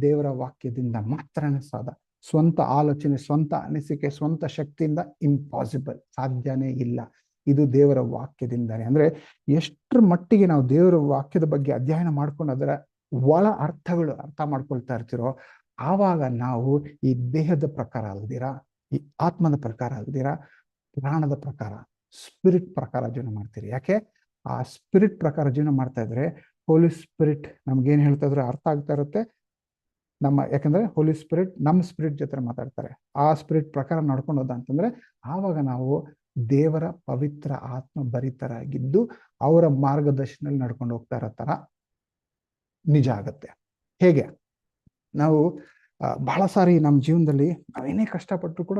ದೇವರ ವಾಕ್ಯದಿಂದ ಮಾತ್ರನೇ ಸಾಧ್ಯ. ಸ್ವಂತ ಆಲೋಚನೆ, ಸ್ವಂತ ಅನಿಸಿಕೆ, ಸ್ವಂತ ಶಕ್ತಿಯಿಂದ ಇಂಪಾಸಿಬಲ್, ಸಾಧ್ಯನೇ ಇಲ್ಲ. ಇದು ದೇವರ ವಾಕ್ಯದಿಂದಾನೆ. ಅಂದ್ರೆ ಎಷ್ಟರ ಮಟ್ಟಿಗೆ ನಾವು ದೇವರ ವಾಕ್ಯದ ಬಗ್ಗೆ ಅಧ್ಯಯನ ಮಾಡ್ಕೊಂಡು ಅದರ ಒಳ ಅರ್ಥಗಳು ಅರ್ಥ ಮಾಡ್ಕೊಳ್ತಾ ಇರ್ತಿರೋ, ಆವಾಗ ನಾವು ಈ ದೇಹದ ಪ್ರಕಾರ ಅಲ್ದಿರಾ, ಈ ಆತ್ಮದ ಪ್ರಕಾರ ಅಲ್ದಿರಾ, ಪ್ರಾಣದ ಪ್ರಕಾರ, ಸ್ಪಿರಿಟ್ ಪ್ರಕಾರ ಜೀವನ ಮಾಡ್ತೀರಿ. ಯಾಕೆ? ಆ ಸ್ಪಿರಿಟ್ ಪ್ರಕಾರ ಜೀವನ ಮಾಡ್ತಾ ಇದ್ರೆ ಹೋಲಿ ಸ್ಪಿರಿಟ್ ನಮ್ಗೇನ್ ಹೇಳ್ತಾ ಇದ್ರೆ ಅರ್ಥ ಆಗ್ತಾ ಇರುತ್ತೆ. ಯಾಕಂದ್ರೆ ಹೋಲಿ ಸ್ಪಿರಿಟ್ ನಮ್ಮ ಸ್ಪಿರಿಟ್ ಜೊತೆ ಮಾತಾಡ್ತಾರೆ. ಆ ಸ್ಪಿರಿಟ್ ಪ್ರಕಾರ ನಡ್ಕೊಂಡು ಹೋದ ಅಂತಂದ್ರೆ ಆವಾಗ ನಾವು ದೇವರ ಪವಿತ್ರ ಆತ್ಮ ಭರಿತರಾಗಿದ್ದು ಅವರ ಮಾರ್ಗದರ್ಶನದಲ್ಲಿ ನಡ್ಕೊಂಡು ಹೋಗ್ತಾ ಇರೋ ತರ ನಿಜ ಆಗತ್ತೆ. ಹೇಗೆ? ನಾವು ಬಹಳ ಸಾರಿ ನಮ್ಮ ಜೀವನದಲ್ಲಿ ನಾವೇನೇ ಕಷ್ಟಪಟ್ಟರು ಕೂಡ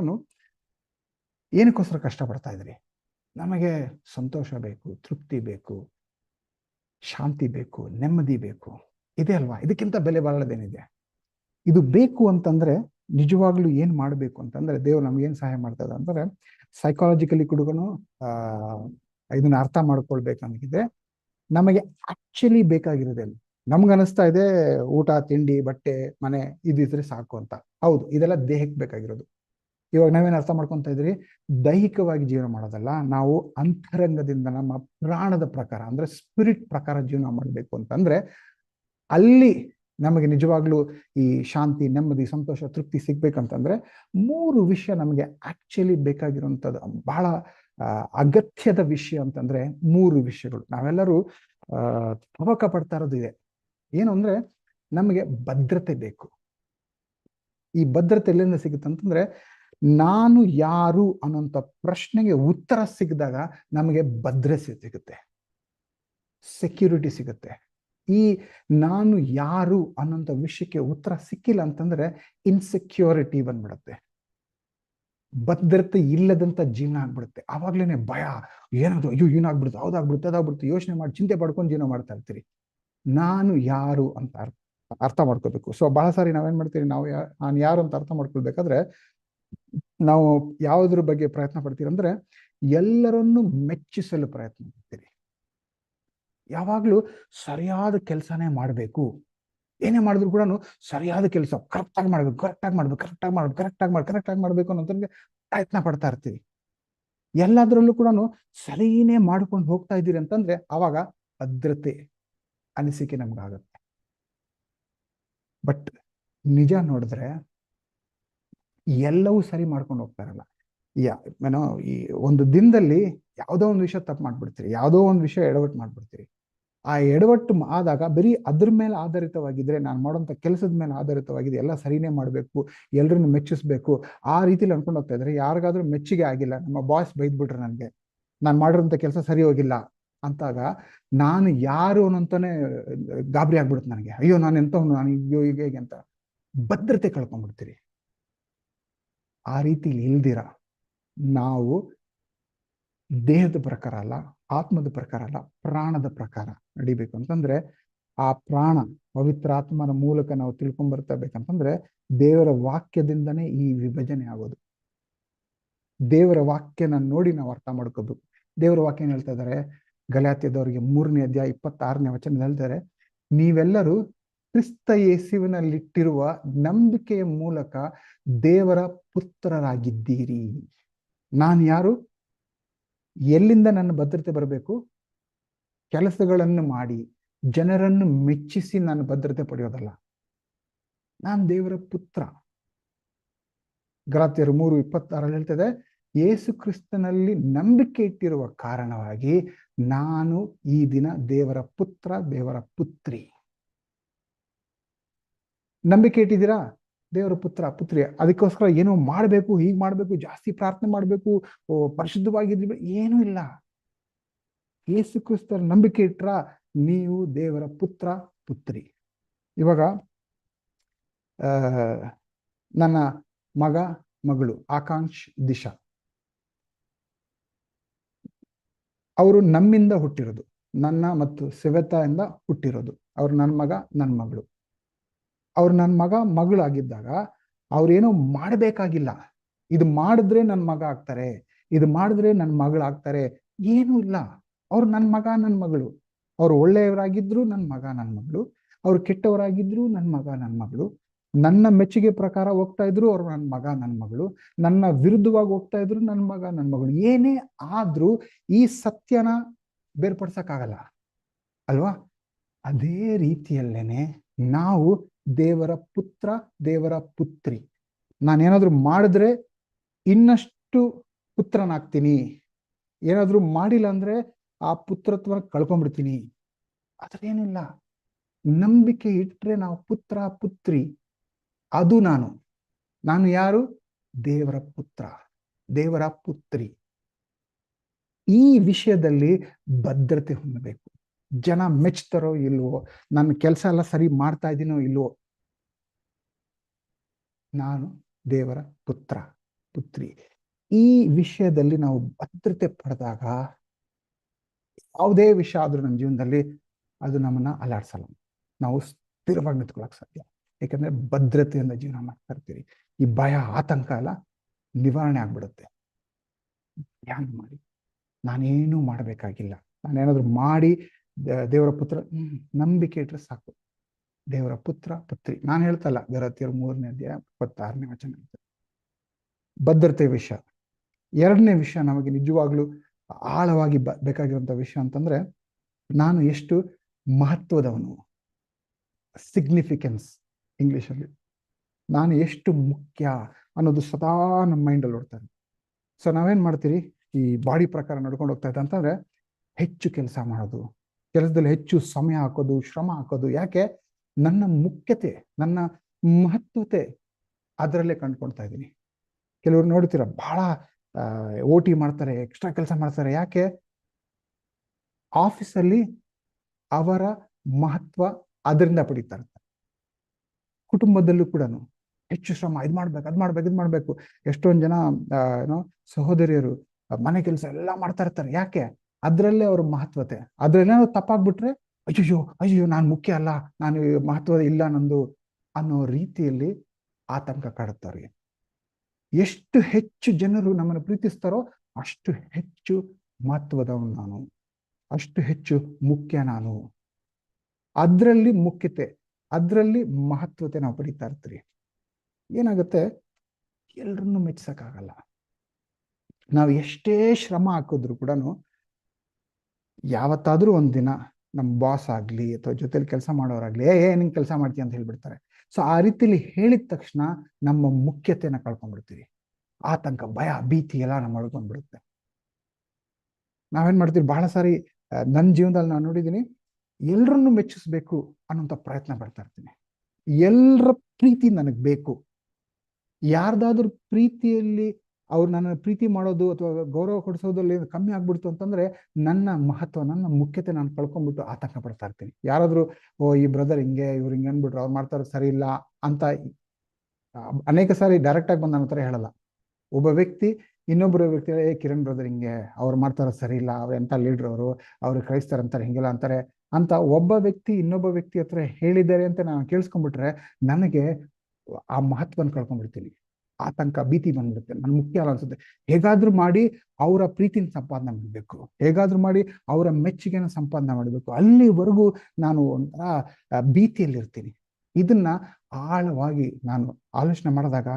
ಏನಕ್ಕೋಸ್ಕರ ಕಷ್ಟಪಡ್ತಾ ಇದ್ರಿ? ನಮಗೆ ಸಂತೋಷ ಬೇಕು, ತೃಪ್ತಿ ಬೇಕು, ಶಾಂತಿ ಬೇಕು, ನೆಮ್ಮದಿ ಬೇಕು, ಇದೆ ಅಲ್ವಾ? ಇದಕ್ಕಿಂತ ಬೆಲೆ ಬಾಳೋದೇನಿದೆ? ಇದು ಬೇಕು ಅಂತಂದ್ರೆ ನಿಜವಾಗ್ಲೂ ಏನ್ ಮಾಡ್ಬೇಕು ಅಂತಂದ್ರೆ ದೇವ್ರು ನಮ್ಗೇನ್ ಸಹಾಯ ಮಾಡ್ತದ ಅಂದ್ರೆ ಸೈಕಾಲಜಿಕಲಿ ಕೂಡ ಇದನ್ನ ಅರ್ಥ ಮಾಡ್ಕೊಳ್ಬೇಕಂತಿದೆ. ನಮಗೆ ಆಕ್ಚುಲಿ ಬೇಕಾಗಿರೋದೇ ನಮ್ಗನಿಸ್ತಾ ಇದೆ ಊಟ, ತಿಂಡಿ, ಬಟ್ಟೆ, ಮನೆ ಇದಿದ್ರೆ ಸಾಕು ಅಂತ. ಹೌದು, ಇದೆಲ್ಲ ದೇಹಕ್ಕೆ ಬೇಕಾಗಿರೋದು. ಇವಾಗ ನಾವೇನ್ ಅರ್ಥ ಮಾಡ್ಕೊಂತ ಇದ್ರಿ? ದೈಹಿಕವಾಗಿ ಜೀವನ ಮಾಡೋದಲ್ಲ, ನಾವು ಅಂತರಂಗದಿಂದ ನಮ್ಮ ಪ್ರಾಣದ ಪ್ರಕಾರ ಅಂದ್ರೆ ಸ್ಪಿರಿಟ್ ಪ್ರಕಾರ ಜೀವನ ಮಾಡ್ಬೇಕು ಅಂತಂದ್ರೆ ಅಲ್ಲಿ ನಮಗೆ ನಿಜವಾಗ್ಲೂ ಈ ಶಾಂತಿ, ನೆಮ್ಮದಿ, ಸಂತೋಷ, ತೃಪ್ತಿ ಸಿಗ್ಬೇಕಂತಂದ್ರೆ 3 ವಿಷಯ ನಮಗೆ ಆಕ್ಚುಲಿ ಬೇಕಾಗಿರುವಂಥದ್ದು, ಬಹಳ ಅಗತ್ಯದ ವಿಷಯ ಅಂತಂದ್ರೆ 3 ವಿಷಯಗಳು. ನಾವೆಲ್ಲರೂ ತವಕ ಪಡ್ತಾ ಇರೋದು ಇದೆ. ಏನು ಅಂದ್ರೆ ನಮಗೆ ಭದ್ರತೆ ಬೇಕು. ಈ ಭದ್ರತೆ ಎಲ್ಲಿಂದ ಸಿಗುತ್ತೆ ಅಂತಂದ್ರೆ ನಾನು ಯಾರು ಅನ್ನೋಂಥ ಪ್ರಶ್ನೆಗೆ ಉತ್ತರ ಸಿಕ್ಕಿದಾಗ ನಮಗೆ ಭದ್ರತೆ ಸಿಗುತ್ತೆ, ಸೆಕ್ಯೂರಿಟಿ ಸಿಗುತ್ತೆ. ಈ ನಾನು ಯಾರು ಅನ್ನೋಂಥ ವಿಷಯಕ್ಕೆ ಉತ್ತರ ಸಿಕ್ಕಿಲ್ಲ ಅಂತಂದ್ರೆ ಇನ್ಸೆಕ್ಯೂರಿಟಿ ಬಂದ್ಬಿಡುತ್ತೆ, ಭದ್ರತೆ ಇಲ್ಲದಂತ ಜೀವನ ಆಗ್ಬಿಡುತ್ತೆ. ಆವಾಗ್ಲೇನೆ ಭಯ, ಏನಾದ್ರು ಅಯ್ಯೋ ಏನಾಗ್ಬಿಡುತ್ತೆ, ಹೌದಾಗ್ಬಿಡುತ್ತೆ, ಅದಾಗ್ಬಿಡುತ್ತೆ, ಯೋಚನೆ ಮಾಡಿ ಚಿಂತೆ ಪಡ್ಕೊಂಡು ಜೀವನ ಮಾಡ್ತಾ ಇರ್ತೀರಿ. ನಾನು ಯಾರು ಅಂತ ಅರ್ಥ ಮಾಡ್ಕೋಬೇಕು. ಸೊ ಬಹಳ ಸಾರಿ ನಾವೇನ್ ಮಾಡ್ತೀವಿ, ನಾನು ಯಾರು ಅಂತ ಅರ್ಥ ಮಾಡ್ಕೊಳ್ಬೇಕಾದ್ರೆ ನಾವು ಯಾವುದ್ರ ಬಗ್ಗೆ ಪ್ರಯತ್ನ ಪಡ್ತೀವಿ ಅಂದ್ರೆ ಎಲ್ಲರನ್ನು ಮೆಚ್ಚಿಸಲು ಪ್ರಯತ್ನ ಪಡ್ತೀರಿ. ಯಾವಾಗ್ಲೂ ಸರಿಯಾದ ಕೆಲಸನೇ ಮಾಡಬೇಕು. ಏನೇ ಮಾಡಿದ್ರು ಕೂಡ ಸರಿಯಾದ ಕೆಲಸ ಕರೆಕ್ಟಾಗಿ ಮಾಡ್ಬೇಕು, ಕರೆಕ್ಟಾಗಿ ಮಾಡ್ಬೇಕು ಅನ್ನೋದಕ್ಕೆ ಪ್ರಯತ್ನ ಪಡ್ತಾ ಇರ್ತೀವಿ. ಎಲ್ಲದರಲ್ಲೂ ಕೂಡ ಸರಿನೇ ಮಾಡ್ಕೊಂಡು ಹೋಗ್ತಾ ಇದ್ದೀರಿ ಅಂತಂದ್ರೆ ಅವಾಗ ಭದ್ರತೆ ಅನಿಸಿಕೆ ನಮ್ಗಾಗತ್ತೆ. ಬಟ್ ನಿಜ ನೋಡಿದ್ರೆ ಎಲ್ಲವೂ ಸರಿ ಮಾಡ್ಕೊಂಡು ಹೋಗ್ತಾರಲ್ಲ. ಏನೋ ಈ ಒಂದು ದಿನದಲ್ಲಿ ಯಾವುದೋ ಒಂದು ವಿಷಯ ತಪ್ಪು ಮಾಡ್ಬಿಡ್ತೀರಿ, ಯಾವುದೋ ಒಂದು ವಿಷಯ ಎಡವಟ್ಟು ಮಾಡ್ಬಿಡ್ತೀರಿ. ಆ ಎಡವಟ್ಟು ಆದಾಗ ಬರೀ ಅದ್ರ ಮೇಲೆ ಆಧಾರಿತವಾಗಿದ್ರೆ, ನಾನು ಮಾಡೋಂಥ ಕೆಲಸದ ಮೇಲೆ ಆಧಾರಿತವಾಗಿದೆ, ಎಲ್ಲ ಸರಿನೇ ಮಾಡಬೇಕು, ಎಲ್ರನ್ನು ಮೆಚ್ಚಿಸ್ಬೇಕು, ಆ ರೀತಿಲಿ ಅನ್ಕೊಂಡು ಹೋಗ್ತಾ ಇದ್ರೆ ಯಾರಿಗಾದ್ರೂ ಮೆಚ್ಚುಗೆ ಆಗಿಲ್ಲ, ನಮ್ಮ ಬಾಸ್ ಬೈದ್ಬಿಟ್ರೆ ನನಗೆ ನಾನು ಮಾಡಿರೋಂಥ ಕೆಲಸ ಸರಿ ಹೋಗಿಲ್ಲ ಅಂತಾಗ ನಾನು ಯಾರು ಅನ್ನೋಂತಾನೆ ಗಾಬರಿ ಆಗ್ಬಿಡುತ್ತೆ ನನಗೆ. ಅಯ್ಯೋ ನಾನು ಎಂತವನು, ನಾನು ಈಗ ಹೇಗೆ ಅಂತ ಭದ್ರತೆ ಕಳ್ಕೊಂಡ್ಬಿಡ್ತೀರಿ. ಆ ರೀತಿಲಿ ಇಲ್ದಿರ ನಾವು ದೇಹದ ಪ್ರಕಾರ ಅಲ್ಲ, ಆತ್ಮದ ಪ್ರಕಾರ ಅಲ್ಲ, ಪ್ರಾಣದ ಪ್ರಕಾರ ನಡಿಬೇಕು ಅಂತಂದ್ರೆ, ಆ ಪ್ರಾಣ ಪವಿತ್ರ ಆತ್ಮನ ಮೂಲಕ ನಾವು ತಿಳ್ಕೊಂಡ್ ಬರ್ತಾ ಬೇಕಂತಂದ್ರೆ ದೇವರ ವಾಕ್ಯದಿಂದನೇ ಈ ವಿಭಜನೆ ಆಗೋದು. ದೇವರ ವಾಕ್ಯನ ನೋಡಿ ನಾವು ಅರ್ಥ ಮಾಡ್ಕೋಬೇಕು. ದೇವರ ವಾಕ್ಯ ಏನ್ ಹೇಳ್ತಾ ಇದ್ದಾರೆ, ಗಲಾತ್ಯದವರಿಗೆ 3ನೇ ಅಧ್ಯಾಯ 26ನೇ ವಚನ ಹೇಳ್ತಾರೆ, ನೀವೆಲ್ಲರೂ ಕ್ರಿಸ್ತ ಯೇಸುವಿನಲ್ಲಿಟ್ಟಿರುವ ನಂಬಿಕೆಯ ಮೂಲಕ ದೇವರ ಪುತ್ರರಾಗಿದ್ದೀರಿ. ನಾನು ಯಾರು? ಎಲ್ಲಿಂದ ನನ್ನ ಭದ್ರತೆ ಬರಬೇಕು? ಕೆಲಸಗಳನ್ನು ಮಾಡಿ ಜನರನ್ನು ಮೆಚ್ಚಿಸಿ ನಾನು ಭದ್ರತೆ ಪಡೆಯೋದಲ್ಲ. ನಾನು ದೇವರ ಪುತ್ರ. ಗಲಾತ್ಯರು 3:26 ಹೇಳ್ತದೆ, ಯೇಸು ಕ್ರಿಸ್ತನಲ್ಲಿ ನಂಬಿಕೆ ಇಟ್ಟಿರುವ ಕಾರಣವಾಗಿ ನಾನು ಈ ದಿನ ದೇವರ ಪುತ್ರ, ದೇವರ ಪುತ್ರಿ. ನಂಬಿಕೆ ಇಟ್ಟಿದ್ದೀರಾ? ದೇವರ ಪುತ್ರ, ಪುತ್ರಿ. ಅದಕ್ಕೋಸ್ಕರ ಏನೋ ಮಾಡಬೇಕು, ಹೀಗೆ ಮಾಡಬೇಕು, ಜಾಸ್ತಿ ಪ್ರಾರ್ಥನೆ ಮಾಡಬೇಕು, ಪರಿಶುದ್ಧವಾಗಿದ್ರಿ, ಏನೂ ಇಲ್ಲ. ಯೇಸು ಕ್ರಿಸ್ತರ ನಂಬಿಕೆ ಇಟ್ರ ನೀವು ದೇವರ ಪುತ್ರ, ಪುತ್ರಿ. ಇವಾಗ ನನ್ನ ಮಗ ಮಗಳು ಆಕಾಂಕ್ಷ್, ದಿಶಾ, ಅವರು ನಮ್ಮಿಂದ ಹುಟ್ಟಿರೋದು, ನನ್ನ ಮತ್ತು ಶ್ವೇತಾ ಇಂದ ಹುಟ್ಟಿರೋದು. ಅವ್ರು ನನ್ನ ಮಗ, ನನ್ನ ಮಗಳು. ಅವ್ರು ನನ್ನ ಮಗ ಮಗಳಾಗಿದ್ದಾಗ ಅವ್ರೇನೋ ಮಾಡಬೇಕಾಗಿಲ್ಲ, ಇದು ಮಾಡಿದ್ರೆ ನನ್ನ ಮಗ ಆಗ್ತಾರೆ, ಇದು ಮಾಡಿದ್ರೆ ನನ್ನ ಮಗಳಾಗ್ತಾರೆ, ಏನೂ ಇಲ್ಲ. ಅವ್ರು ನನ್ನ ಮಗ, ನನ್ನ ಮಗಳು. ಅವ್ರು ಒಳ್ಳೆಯವರಾಗಿದ್ರು ನನ್ನ ಮಗ, ನನ್ನ ಮಗಳು. ಅವ್ರು ಕೆಟ್ಟವರಾಗಿದ್ರು ನನ್ನ ಮಗ, ನನ್ನ ಮಗಳು. ನನ್ನ ಮೆಚ್ಚುಗೆ ಪ್ರಕಾರ ಹೋಗ್ತಾ ಇದ್ರು ಅವ್ರು ನನ್ನ ಮಗ, ನನ್ನ ಮಗಳು. ನನ್ನ ವಿರುದ್ಧವಾಗಿ ಹೋಗ್ತಾ ಇದ್ರು ನನ್ನ ಮಗ, ನನ್ನ ಮಗಳು. ಏನೇ ಆದ್ರೂ ಈ ಸತ್ಯನ ಬೇರ್ಪಡ್ಸಕ್ಕಾಗಲ್ಲ ಅಲ್ವಾ? ಅದೇ ರೀತಿಯಲ್ಲೇನೆ ನಾವು ದೇವರ ಪುತ್ರ, ದೇವರ ಪುತ್ರಿ. ನಾನೇನಾದ್ರೂ ಮಾಡಿದ್ರೆ ಇನ್ನಷ್ಟು ಪುತ್ರನಾಗ್ತೀನಿ, ಏನಾದ್ರೂ ಮಾಡಿಲ್ಲ ಅಂದ್ರೆ ಆ ಪುತ್ರತ್ವ ಕಳ್ಕೊಂಡ್ಬಿಡ್ತೀನಿ. ಅದ್ರೇನಿಲ್ಲ. ನಂಬಿಕೆ ಇಟ್ರೆ ನಾವು ಪುತ್ರ, ಪುತ್ರಿ. ಅದು ನಾನು ಯಾರು? ದೇವರ ಪುತ್ರ, ದೇವರ ಪುತ್ರಿ. ಈ ವಿಷಯದಲ್ಲಿ ಭದ್ರತೆ ಹೊಂದಬೇಕು. ಜನ ಮೆಚ್ತಾರೋ ಇಲ್ವೋ, ನನ್ನ ಕೆಲಸ ಎಲ್ಲ ಸರಿ ಮಾಡ್ತಾ ಇದ್ದೀನೋ ಇಲ್ವೋ, ನಾನು ದೇವರ ಪುತ್ರ, ಪುತ್ರಿ. ಈ ವಿಷಯದಲ್ಲಿ ನಾವು ಭದ್ರತೆ ಪಡೆದಾಗ ಯಾವುದೇ ವಿಷಯ ಆದ್ರೂ ನಮ್ಮ ಜೀವನದಲ್ಲಿ ಅದು ನಮ್ಮನ್ನ ಅಲ್ಲಾಡ್ಸಲ್ಲ. ನಾವು ಸ್ಥಿರವಾಗಿ ನಿಂತ್ಕೊಳ್ಳೋಕೆ ಸಾಧ್ಯ. ಯಾಕಂದ್ರೆ ಭದ್ರತೆಯಿಂದ ಜೀವನ ಮಾಡ್ತಾ ಇರ್ತೀರಿ. ಈ ಭಯ, ಆತಂಕ ಎಲ್ಲ ನಿವಾರಣೆ ಆಗ್ಬಿಡುತ್ತೆ. ಧ್ಯಾನ ಮಾಡಿ, ನಾನೇನು ಮಾಡಬೇಕಾಗಿಲ್ಲ, ನಾನೇನಾದ್ರೂ ಮಾಡಿ ದೇವರ ಪುತ್ರ, ನಂಬಿಕೆ ಇಟ್ರೆ ಸಾಕು. ದೇವರ ಪುತ್ರ, ಪುತ್ರಿ. ನಾನು ಹೇಳ್ತಲ್ಲ, ಗಲಾತ್ಯರು 3ನೇ ಅಧ್ಯಾಯ 26ನೇ ವಚನ. ಭದ್ರತೆ ವಿಷಯ. 2ನೇ ವಿಷಯ ನಮಗೆ ನಿಜವಾಗ್ಲೂ ಆಳವಾಗಿ ಬೇಕಾಗಿರುವಂತ ವಿಷಯ ಅಂತಂದ್ರೆ, ನಾನು ಎಷ್ಟು ಮಹತ್ವದವನು, ಸಿಗ್ನಿಫಿಕೆನ್ಸ್ ಇಂಗ್ಲಿಷಲ್ಲಿ. ನಾನು ಎಷ್ಟು ಮುಖ್ಯ ಅನ್ನೋದು ಸದಾ ನಮ್ಮ ಮೈಂಡಲ್ಲಿ ಓಡ್ತಾರೆ. ಸೊ ನಾವೇನ್ ಮಾಡ್ತೀರಿ, ಈ ಬಾಡಿ ಪ್ರಕಾರ ನಡ್ಕೊಂಡು ಹೋಗ್ತಾ ಇದ್ದ ಅಂತಂದ್ರೆ ಹೆಚ್ಚು ಕೆಲಸ ಮಾಡೋದು, ಕೆಲಸದಲ್ಲಿ ಹೆಚ್ಚು ಸಮಯ ಹಾಕೋದು, ಶ್ರಮ ಹಾಕೋದು. ಯಾಕೆ? ನನ್ನ ಮುಖ್ಯತೆ, ನನ್ನ ಮಹತ್ವತೆ ಅದರಲ್ಲೇ ಕಂಡುಕೊಳ್ತಾ ಇದ್ದೀನಿ. ಕೆಲವರು ನೋಡ್ತೀರ, ಬಹಳ OT ಮಾಡ್ತಾರೆ, ಎಕ್ಸ್ಟ್ರಾ ಕೆಲಸ ಮಾಡ್ತಾರೆ. ಯಾಕೆ? ಆಫೀಸಲ್ಲಿ ಅವರ ಮಹತ್ವ ಅದರಿಂದ ಪಡಿತಾ ಇರ್ತಾರೆ. ಕುಟುಂಬದಲ್ಲೂ ಕೂಡ ಹೆಚ್ಚು ಶ್ರಮ, ಇದ್ ಮಾಡ್ಬೇಕು, ಅದ್ ಮಾಡ್ಬೇಕು, ಇದ್ ಮಾಡ್ಬೇಕು. ಎಷ್ಟೊಂದು ಜನ ಏನೋ ಸಹೋದರಿಯರು ಮನೆ ಕೆಲಸ ಎಲ್ಲ ಮಾಡ್ತಾ ಇರ್ತಾರೆ. ಯಾಕೆ? ಅದ್ರಲ್ಲೇ ಅವ್ರ ಮಹತ್ವತೆ. ಅದ್ರಲ್ಲೇ ತಪ್ಪಾಗ್ಬಿಟ್ರೆ ಅಯ್ಯೋ ಅಯ್ಯೋ ನಾನು ಮುಖ್ಯ ಅಲ್ಲ, ನಾನು ಮಹತ್ವ ಇಲ್ಲ ನಂದು ಅನ್ನೋ ರೀತಿಯಲ್ಲಿ ಆತಂಕ ಕಾಡುತ್ತೆ ಅವ್ರಿಗೆ. ಎಷ್ಟು ಹೆಚ್ಚು ಜನರು ನಮ್ಮನ್ನು ಪ್ರೀತಿಸ್ತಾರೋ ಅಷ್ಟು ಹೆಚ್ಚು ಮಹತ್ವದವನು ನಾನು, ಅಷ್ಟು ಹೆಚ್ಚು ಮುಖ್ಯ ನಾನು. ಅದ್ರಲ್ಲಿ ಮುಖ್ಯತೆ, ಅದ್ರಲ್ಲಿ ಮಹತ್ವತೆ ನಾವು ಪಡಿತಾ ಇರ್ತೀರಿ. ಏನಾಗುತ್ತೆ, ಎಲ್ರನ್ನೂ ಮೆಚ್ಚಿಸಕ್ಕಾಗಲ್ಲ. ನಾವು ಎಷ್ಟೇ ಶ್ರಮ ಹಾಕಿದ್ರು ಕೂಡ ಯಾವತ್ತಾದ್ರೂ ಒಂದಿನ ನಮ್ಮ ಬಾಸ್ ಆಗ್ಲಿ ಅಥವಾ ಜೊತೆಲಿ ಕೆಲಸ ಮಾಡೋರಾಗ್ಲಿ, ನಿಂಗೆ ಕೆಲಸ ಮಾಡ್ತೀಯ ಅಂತ ಹೇಳ್ಬಿಡ್ತಾರೆ. ಸೊ ಆ ರೀತಿಲಿ ಹೇಳಿದ ತಕ್ಷಣ ನಮ್ಮ ಮುಖ್ಯತೆನ ಕಳ್ಕೊಂಡ್ಬಿಡ್ತೀವಿ. ಆತಂಕ, ಭಯ, ಭೀತಿ ಎಲ್ಲ ನಮ್ಮ ಒಳಗೊಂಡ್ಬಿಡುತ್ತೆ. ನಾವೇನ್ ಮಾಡ್ತೀವಿ, ಬಹಳ ಸಾರಿ ನನ್ನ ಜೀವನದಲ್ಲಿ ನಾನು ನೋಡಿದ್ದೀನಿ, ಎಲ್ರನ್ನು ಮೆಚ್ಚಿಸ್ಬೇಕು ಅನ್ನೋಂಥ ಪ್ರಯತ್ನ ಪಡ್ತಾ ಇರ್ತೀನಿ. ಎಲ್ಲರ ಪ್ರೀತಿ ನನಗೆ ಬೇಕು. ಯಾರ್ದಾದ್ರೂ ಪ್ರೀತಿಯಲ್ಲಿ ಅವ್ರು ನನ್ನ ಪ್ರೀತಿ ಮಾಡೋದು ಅಥವಾ ಗೌರವ ಕೊಡಿಸೋದ್ರಲ್ಲಿ ಕಮ್ಮಿ ಆಗ್ಬಿಡ್ತು ಅಂತಂದ್ರೆ ನನ್ನ ಮಹತ್ವ, ನನ್ನ ಮುಖ್ಯತೆ ನಾನು ಕಳ್ಕೊಂಡ್ಬಿಟ್ಟು ಆತಂಕ ಪಡ್ತಾ ಇರ್ತೀನಿ. ಯಾರಾದ್ರೂ ಈ ಬ್ರದರ್ ಹಿಂಗೆ, ಇವ್ರು ಹಿಂಗೆ ಅಂದ್ಬಿಟ್ರು, ಅವ್ರು ಮಾಡ್ತಾರೋ ಸರಿ ಇಲ್ಲ ಅಂತ ಅನೇಕ ಸಾರಿ ಡೈರೆಕ್ಟ್ ಆಗಿ ಬಂದು ನನ್ನ ಹತ್ರ ಹೇಳಲ್ಲ. ಒಬ್ಬ ವ್ಯಕ್ತಿ ಇನ್ನೊಬ್ಬರು ವ್ಯಕ್ತಿ, ಕಿರಣ್ ಬ್ರದರ್ ಹಿಂಗೆ, ಅವ್ರು ಮಾಡ್ತಾರೋ ಸರಿ ಇಲ್ಲ, ಅವ್ರು ಎಂತ ಲೀಡ್ರ್, ಅವ್ರು ಕ್ರೈಸ್ತರ ಅಂತಾರೆ, ಹಿಂಗೆಲ್ಲ ಅಂತಾರೆ ಅಂತ ಒಬ್ಬ ವ್ಯಕ್ತಿ ಇನ್ನೊಬ್ಬ ವ್ಯಕ್ತಿ ಹತ್ರ ಹೇಳಿದ್ದಾರೆ ಅಂತ ನಾನು ಕೇಳಿಸ್ಕೊಂಡ್ಬಿಟ್ರೆ ನನಗೆ ಆ ಮಹತ್ವನ ಕಳ್ಕೊಂಡ್ಬಿಡ್ತೀನಿ. ಆತಂಕ, ಭೀತಿ ಬಂದ್ಬಿಡುತ್ತೆ. ನನ್ ಮುಖ್ಯ ಅಲ್ಲ ಅನ್ಸುತ್ತೆ. ಹೇಗಾದ್ರೂ ಮಾಡಿ ಅವರ ಪ್ರೀತಿನ ಸಂಪಾದನೆ ಮಾಡಬೇಕು, ಹೇಗಾದ್ರೂ ಮಾಡಿ ಅವರ ಮೆಚ್ಚುಗೆನ ಸಂಪಾದನೆ ಮಾಡಬೇಕು. ಅಲ್ಲಿವರೆಗೂ ನಾನು ಒಂಥರ ಭೀತಿಯಲ್ಲಿರ್ತೀನಿ. ಇದನ್ನ ಆಳವಾಗಿ ನಾನು ಆಲೋಚನೆ ಮಾಡಿದಾಗ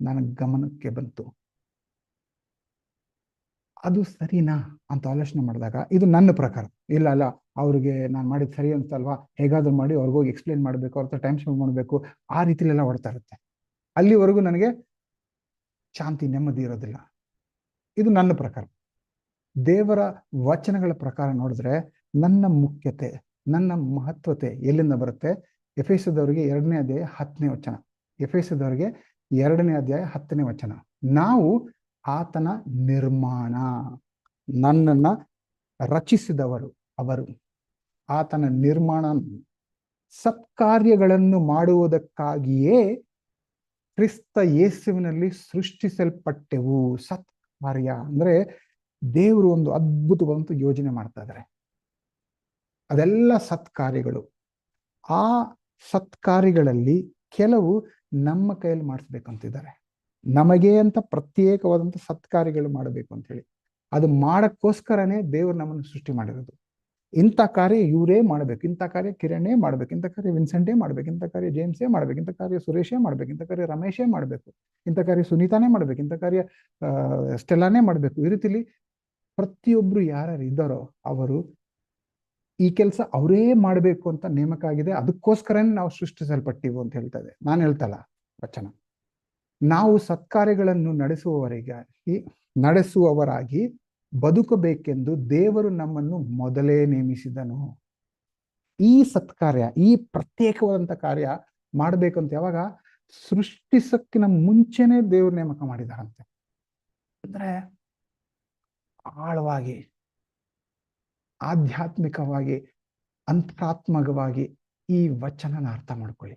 ನನಗೆ ಗಮನಕ್ಕೆ ಬಂತು, ಅದು ಸರಿನಾ ಅಂತ ಆಲೋಚನೆ ಮಾಡಿದಾಗ ಇದು ನನ್ನ ಪ್ರಕಾರ ಇಲ್ಲ ಅಲ್ಲ, ಅವ್ರಿಗೆ ನಾನು ಮಾಡಿದ್ ಸರಿ ಅನ್ಸಲ್ವಾ, ಹೇಗಾದ್ರೂ ಮಾಡಿ ಅವ್ರಿಗೋಗಿ ಎಕ್ಸ್ಪ್ಲೇನ್ ಮಾಡಬೇಕು, ಅವ್ರ ಹತ್ರ ಟೈಮ್ ಸ್ಪೆಂಡ್ ಮಾಡಬೇಕು, ಆ ರೀತಿಲೆಲ್ಲ ಓಡ್ತಾ ಇರುತ್ತೆ. ಅಲ್ಲಿವರೆಗೂ ನನಗೆ ಶಾಂತಿ, ನೆಮ್ಮದಿ ಇರೋದಿಲ್ಲ. ಇದು ನನ್ನ ಪ್ರಕಾರ. ದೇವರ ವಚನಗಳ ಪ್ರಕಾರ ನೋಡಿದ್ರೆ ನನ್ನ ಮುಖ್ಯತೆ, ನನ್ನ ಮಹತ್ವತೆ ಎಲ್ಲಿಂದ ಬರುತ್ತೆ? ಎಫೆಸದವರಿಗೆ 2ನೇ ಅಧ್ಯಾಯ 10ನೇ ವಚನ. ಎಫೆಸದವರಿಗೆ 2ನೇ ಅಧ್ಯಾಯ 10ನೇ ವಚನ. ನಾವು ಆತನ ನಿರ್ಮಾಣ, ನನ್ನನ್ನ ರಚಿಸಿದವರು ಅವರು. ಆತನ ನಿರ್ಮಾಣ, ಸತ್ಕಾರ್ಯಗಳನ್ನು ಮಾಡುವುದಕ್ಕಾಗಿಯೇ ಕ್ರಿಸ್ತ ಯೇಸುವಿನಲ್ಲಿ ಸೃಷ್ಟಿಸಲ್ಪಟ್ಟೆವು. ಸತ್ಕಾರ್ಯ ಅಂದ್ರೆ ದೇವರು ಒಂದು ಅದ್ಭುತವಾದಂತ ಯೋಜನೆ ಮಾಡ್ತಾ ಇದ್ದಾರೆ. ಅದೆಲ್ಲ ಸತ್ಕಾರ್ಯಗಳು. ಆ ಸತ್ಕಾರ್ಯಗಳಲ್ಲಿ ಕೆಲವು ನಮ್ಮ ಕೈಯಲ್ಲಿ ಮಾಡಿಸ್ಬೇಕಂತಿದ್ದಾರೆ. ನಮಗೆ ಅಂತ ಪ್ರತ್ಯೇಕವಾದಂತ ಸತ್ಕಾರ್ಯಗಳು ಮಾಡಬೇಕು ಅಂತ ಹೇಳಿ. ಅದು ಮಾಡಕ್ಕೋಸ್ಕರನೇ ದೇವರು ನಮ್ಮನ್ನು ಸೃಷ್ಟಿ ಮಾಡಿರೋದು. ಇಂಥ ಕಾರ್ಯ ಇವರೇ ಮಾಡ್ಬೇಕು, ಇಂಥ ಕಾರ್ಯ ಕಿರಣೇ ಮಾಡ್ಬೇಕು, ಇಂಥ ಕಾರ್ಯ ವಿನ್ಸೆಂಟೇ ಮಾಡ್ಬೇಕು, ಇಂಥ ಕಾರ್ಯ ಜೇಮ್ಸೇ ಮಾಡ್ಬೇಕು, ಇಂಥ ಕಾರ್ಯ ಸುರೇಶೇ ಮಾಡ್ಬೇಕು, ಇಂಥ ಕಾರ್ಯ ರಮೇಶೇ ಮಾಡ್ಬೇಕು, ಇಂಥ ಕಾರ್ಯ ಸುನೀತಾನೇ ಮಾಡ್ಬೇಕು, ಇಂಥ ಕಾರ್ಯ ಸ್ಟೆಲ್ಲಾನೇ ಮಾಡ್ಬೇಕು. ಈ ರೀತಿಲಿ ಪ್ರತಿಯೊಬ್ರು ಯಾರ್ಯಾರು ಇದ್ದಾರೋ ಅವರು ಈ ಕೆಲಸ ಅವರೇ ಮಾಡ್ಬೇಕು ಅಂತ ನೇಮಕ ಆಗಿದೆ. ಅದಕ್ಕೋಸ್ಕರನೇ ನಾವು ಸೃಷ್ಟಿಸಲ್ಪಟ್ಟಿವು ಅಂತ ಹೇಳ್ತಾ ಇದೆ. ನಾನು ಹೇಳ್ತಲ್ಲ ವಚನ. ನಾವು ಸತ್ಕಾರ್ಯಗಳನ್ನು ನಡೆಸುವವರಾಗಿ ಬದುಕಬೇಕೆಂದು ದೇವರು ನಮ್ಮನ್ನು ಮೊದಲೇ ನೇಮಿಸಿದನು. ಈ ಸತ್ಕಾರ್ಯ, ಈ ಪ್ರತ್ಯೇಕವಾದಂತ ಕಾರ್ಯ ಮಾಡ್ಬೇಕಂತ ಯಾವಾಗ ಸೃಷ್ಟಿಸಕ್ಕಿನ ಮುಂಚೆನೆ ದೇವ್ರ ನೇಮಕ ಮಾಡಿದಾರಂತೆ. ಅಂದ್ರೆ ಆಳವಾಗಿ, ಆಧ್ಯಾತ್ಮಿಕವಾಗಿ, ಅಂತರಾತ್ಮಕವಾಗಿ ಈ ವಚನನ ಅರ್ಥ ಮಾಡ್ಕೊಳ್ಳಿ.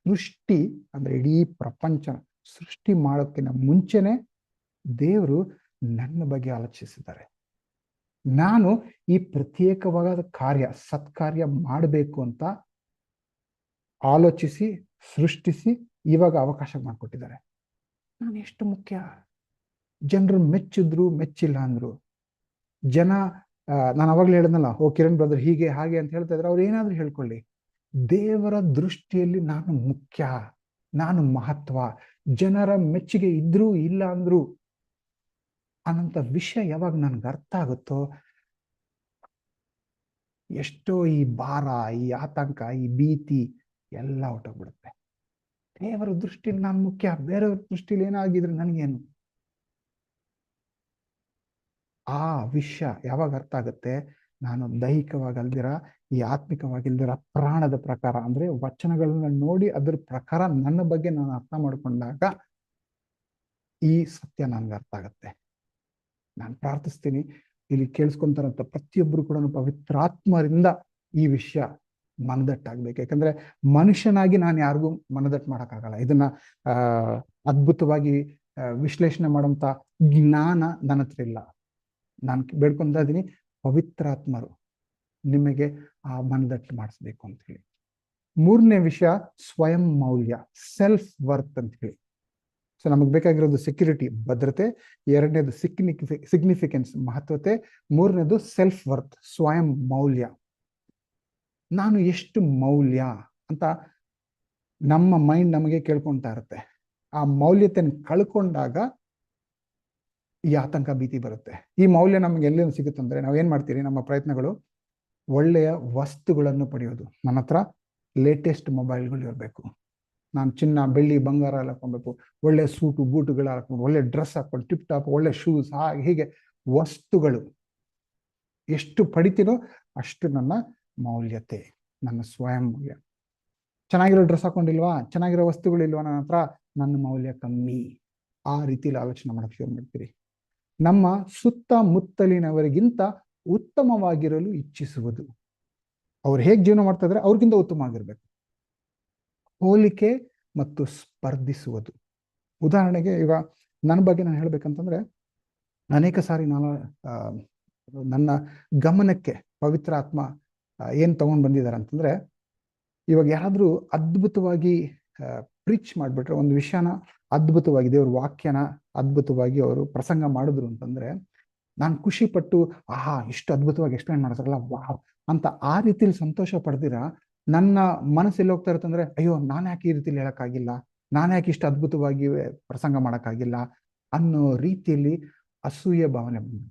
ಸೃಷ್ಟಿ ಅಂದ್ರೆ ಇಡೀ ಪ್ರಪಂಚ ಸೃಷ್ಟಿ ಮಾಡೋಕ್ಕಿಂತ ಮುಂಚೆನೆ ದೇವರು ನನ್ನ ಬಗ್ಗೆ ಆಲೋಚಿಸಿದ್ದಾರೆ. ನಾನು ಈ ಪ್ರತ್ಯೇಕವಾದ ಕಾರ್ಯ, ಸತ್ಕಾರ್ಯ ಮಾಡಬೇಕು ಅಂತ ಆಲೋಚಿಸಿ ಸೃಷ್ಟಿಸಿ ಇವಾಗ ಅವಕಾಶ ಮಾಡಿಕೊಟ್ಟಿದ್ದಾರೆ. ನಾನು ಎಷ್ಟು ಮುಖ್ಯ. ಜನರು ಮೆಚ್ಚಿದ್ರು ಮೆಚ್ಚಿಲ್ಲ ಅಂದ್ರು, ಜನ ನಾನು ಅವಾಗ್ಲೇ ಹೇಳಿದ್ನಲ್ಲ, ಕಿರಣ್ ಬ್ರದರ್ ಹೀಗೆ ಹಾಗೆ ಅಂತ ಹೇಳ್ತಾ ಇದ್ರೆ ಅವ್ರು ಏನಾದ್ರೂ ಹೇಳ್ಕೊಳ್ಳಿ, ದೇವರ ದೃಷ್ಟಿಯಲ್ಲಿ ನಾನು ಮುಖ್ಯ, ನಾನು ಮಹತ್ವ. ಜನರ ಮೆಚ್ಚುಗೆ ಇದ್ರೂ ಇಲ್ಲ ಅಂದ್ರು ಅನ್ನೋಂಥ ವಿಷಯ ಯಾವಾಗ ನನ್ಗೆ ಅರ್ಥ ಆಗುತ್ತೋ, ಎಷ್ಟೋ ಈ ಭಾರ, ಈ ಆತಂಕ, ಈ ಭೀತಿ ಎಲ್ಲ ಹೊಟ್ಟೋಗ್ಬಿಡುತ್ತೆ. ದೇವರ ದೃಷ್ಟಿಲಿ ನಾನು ಮುಖ್ಯ, ಬೇರೆಯವ್ರ ದೃಷ್ಟಿಲಿ ಏನಾಗಿದ್ರೆ ನನಗೇನು? ಆ ವಿಷಯ ಯಾವಾಗ ಅರ್ಥ ಆಗುತ್ತೆ, ನಾನು ದೈಹಿಕವಾಗಿ ಅಲ್ದಿರ, ಈ ಆತ್ಮಿಕವಾಗಿಲ್ದಿರ ಪ್ರಾಣದ ಪ್ರಕಾರ ಅಂದ್ರೆ ವಚನಗಳನ್ನ ನೋಡಿ ಅದ್ರ ಪ್ರಕಾರ ನನ್ನ ಬಗ್ಗೆ ನಾನು ಅರ್ಥ ಮಾಡ್ಕೊಂಡಾಗ ಈ ಸತ್ಯ ನನ್ಗೆ ಅರ್ಥ ಆಗತ್ತೆ. ನಾನು ಪ್ರಾರ್ಥಿಸ್ತೀನಿ, ಇಲ್ಲಿ ಕೇಳಿಸ್ಕೊಂತಾರಂತ ಪ್ರತಿಯೊಬ್ಬರು ಕೂಡ ಪವಿತ್ರಾತ್ಮರಿಂದ ಈ ವಿಷಯ ಮನದಟ್ಟಾಗ್ಬೇಕು. ಯಾಕಂದ್ರೆ ಮನುಷ್ಯನಾಗಿ ನಾನು ಯಾರಿಗೂ ಮನದಟ್ಟು ಮಾಡೋಕ್ಕಾಗಲ್ಲ. ಇದನ್ನ ಅದ್ಭುತವಾಗಿ ವಿಶ್ಲೇಷಣೆ ಮಾಡೋಂಥ ಜ್ಞಾನ ನನ್ನ ಹತ್ರ ಇಲ್ಲ. ನಾನು ಬೇಡ್ಕೊಂತ ಇದ್ದೀನಿ, ಪವಿತ್ರಾತ್ಮರು ನಿಮಗೆ ಆ ಮನದಟ್ಟು ಮಾಡಿಸ್ಬೇಕು ಅಂತ ಹೇಳಿ. 3ನೇ ವಿಷಯ ಸ್ವಯಂ ಮೌಲ್ಯ, ಸೆಲ್ಫ್ ವರ್ತ್ ಅಂತ ಹೇಳಿ. ಸೊ ನಮಗೆ ಬೇಕಾಗಿರೋದು ಸೆಕ್ಯೂರಿಟಿ, ಭದ್ರತೆ. 2ನೇದು ಸಿಗ್ನಿಫಿಕೆನ್ಸ್, ಮಹತ್ವತೆ. 3ನೇದು ಸೆಲ್ಫ್ ವರ್ತ್, ಸ್ವಯಂ ಮೌಲ್ಯ. ನಾನು ಎಷ್ಟು ಮೌಲ್ಯ ಅಂತ ನಮ್ಮ ಮೈಂಡ್ ನಮಗೆ ಕೇಳ್ಕೊಂತಾ ಇರುತ್ತೆ. ಆ ಮೌಲ್ಯತೆಯನ್ನು ಕಳ್ಕೊಂಡಾಗ ಈ ಆತಂಕ, ಭೀತಿ ಬರುತ್ತೆ. ಈ ಮೌಲ್ಯ ನಮ್ಗೆ ಎಲ್ಲಿಂದ ಸಿಗುತ್ತಂದ್ರೆ ನಾವೇನ್ ಮಾಡ್ತೀರಿ, ನಮ್ಮ ಪ್ರಯತ್ನಗಳು ಒಳ್ಳೆಯ ವಸ್ತುಗಳನ್ನು ಪಡೆಯೋದು. ನನ್ನ ಹತ್ರ ಲೇಟೆಸ್ಟ್ ಮೊಬೈಲ್ಗಳು ಇರಬೇಕು, ನಾನು ಚಿನ್ನ ಬೆಳ್ಳಿ ಬಂಗಾರ ಎಲ್ಲ ಹಾಕೊಬೇಕು, ಒಳ್ಳೆ ಸೂಟು ಬೂಟುಗಳು ಹಾಕೊಂಡು, ಒಳ್ಳೆ ಡ್ರೆಸ್ ಹಾಕೊಂಡು, ಟಿಪ್ ಟಾಪ್ ಒಳ್ಳೆ ಶೂಸ್, ಹಾಗೆ ಹೀಗೆ ವಸ್ತುಗಳು ಎಷ್ಟು ಪಡಿತೀನೋ ಅಷ್ಟು ನನ್ನ ಮೌಲ್ಯತೆ, ನನ್ನ ಸ್ವಯಂ ಮೌಲ್ಯ. ಚೆನ್ನಾಗಿರೋ ಡ್ರೆಸ್ ಹಾಕೊಂಡಿಲ್ವಾ, ಚೆನ್ನಾಗಿರೋ ವಸ್ತುಗಳಿಲ್ವಾ ನನ್ನ ಹತ್ರ, ನನ್ನ ಮೌಲ್ಯ ಕಮ್ಮಿ. ಆ ರೀತಿಲಿ ಆಲೋಚನೆ ಮಾಡಕ್ಕೆ ಶುರು ಮಾಡ್ತೀರಿ. ನಮ್ಮ ಸುತ್ತಮುತ್ತಲಿನವರಿಗಿಂತ ಉತ್ತಮವಾಗಿರಲು ಇಚ್ಛಿಸುವುದು. ಅವ್ರು ಹೇಗೆ ಜೀವನ ಮಾಡ್ತಾ ಇದ್ರೆ ಅವ್ರಿಗಿಂತ ಉತ್ತಮವಾಗಿರ್ಬೇಕು. ಹೋಲಿಕೆ ಮತ್ತು ಸ್ಪರ್ಧಿಸುವುದು. ಉದಾಹರಣೆಗೆ ಈಗ ನನ್ನ ಬಗ್ಗೆ ನಾನು ಹೇಳ್ಬೇಕಂತಂದ್ರೆ, ಅನೇಕ ಸಾರಿ ನಾನು ನನ್ನ ಗಮನಕ್ಕೆ ಪವಿತ್ರ ಆತ್ಮ ಏನ್ ತಗೊಂಡ್ ಬಂದಿದ್ದಾರೆ ಅಂತಂದ್ರೆ, ಇವಾಗ ಯಾರಾದ್ರೂ ಅದ್ಭುತವಾಗಿ ಪ್ರೀಚ್ ಮಾಡ್ಬಿಟ್ರೆ, ಒಂದು ವಿಷಯನ ಅದ್ಭುತವಾಗಿ ದೇವ್ರ ವಾಕ್ಯನ ಅದ್ಭುತವಾಗಿ ಅವರು ಪ್ರಸಂಗ ಮಾಡಿದ್ರು ಅಂತಂದ್ರೆ, ನಾನು ಖುಷಿ ಪಟ್ಟು ಆಹಾ ಇಷ್ಟು ಅದ್ಭುತವಾಗಿ ಎಕ್ಸ್ಪ್ಲೈನ್ ಮಾಡ್ತಾರಲ್ಲ ವಾವ್ ಅಂತ ಆ ರೀತಿಲಿ ಸಂತೋಷ ಪಡ್ದಿರ, ನನ್ನ ಮನಸ್ಸು ಎಲ್ಲಿ ಹೋಗ್ತಾ ಇರುತ್ತಂದ್ರೆ, ಅಯ್ಯೋ ನಾನು ಯಾಕೆ ಈ ರೀತಿಲಿ ಹೇಳಕ್ಕಾಗಿಲ್ಲ, ನಾನು ಯಾಕೆ ಇಷ್ಟು ಅದ್ಭುತವಾಗಿ ಪ್ರಸಂಗ ಮಾಡಕ್ಕಾಗಿಲ್ಲ ಅನ್ನೋ ರೀತಿಯಲ್ಲಿ ಅಸೂಯೆ ಭಾವನೆ ಬಂದ.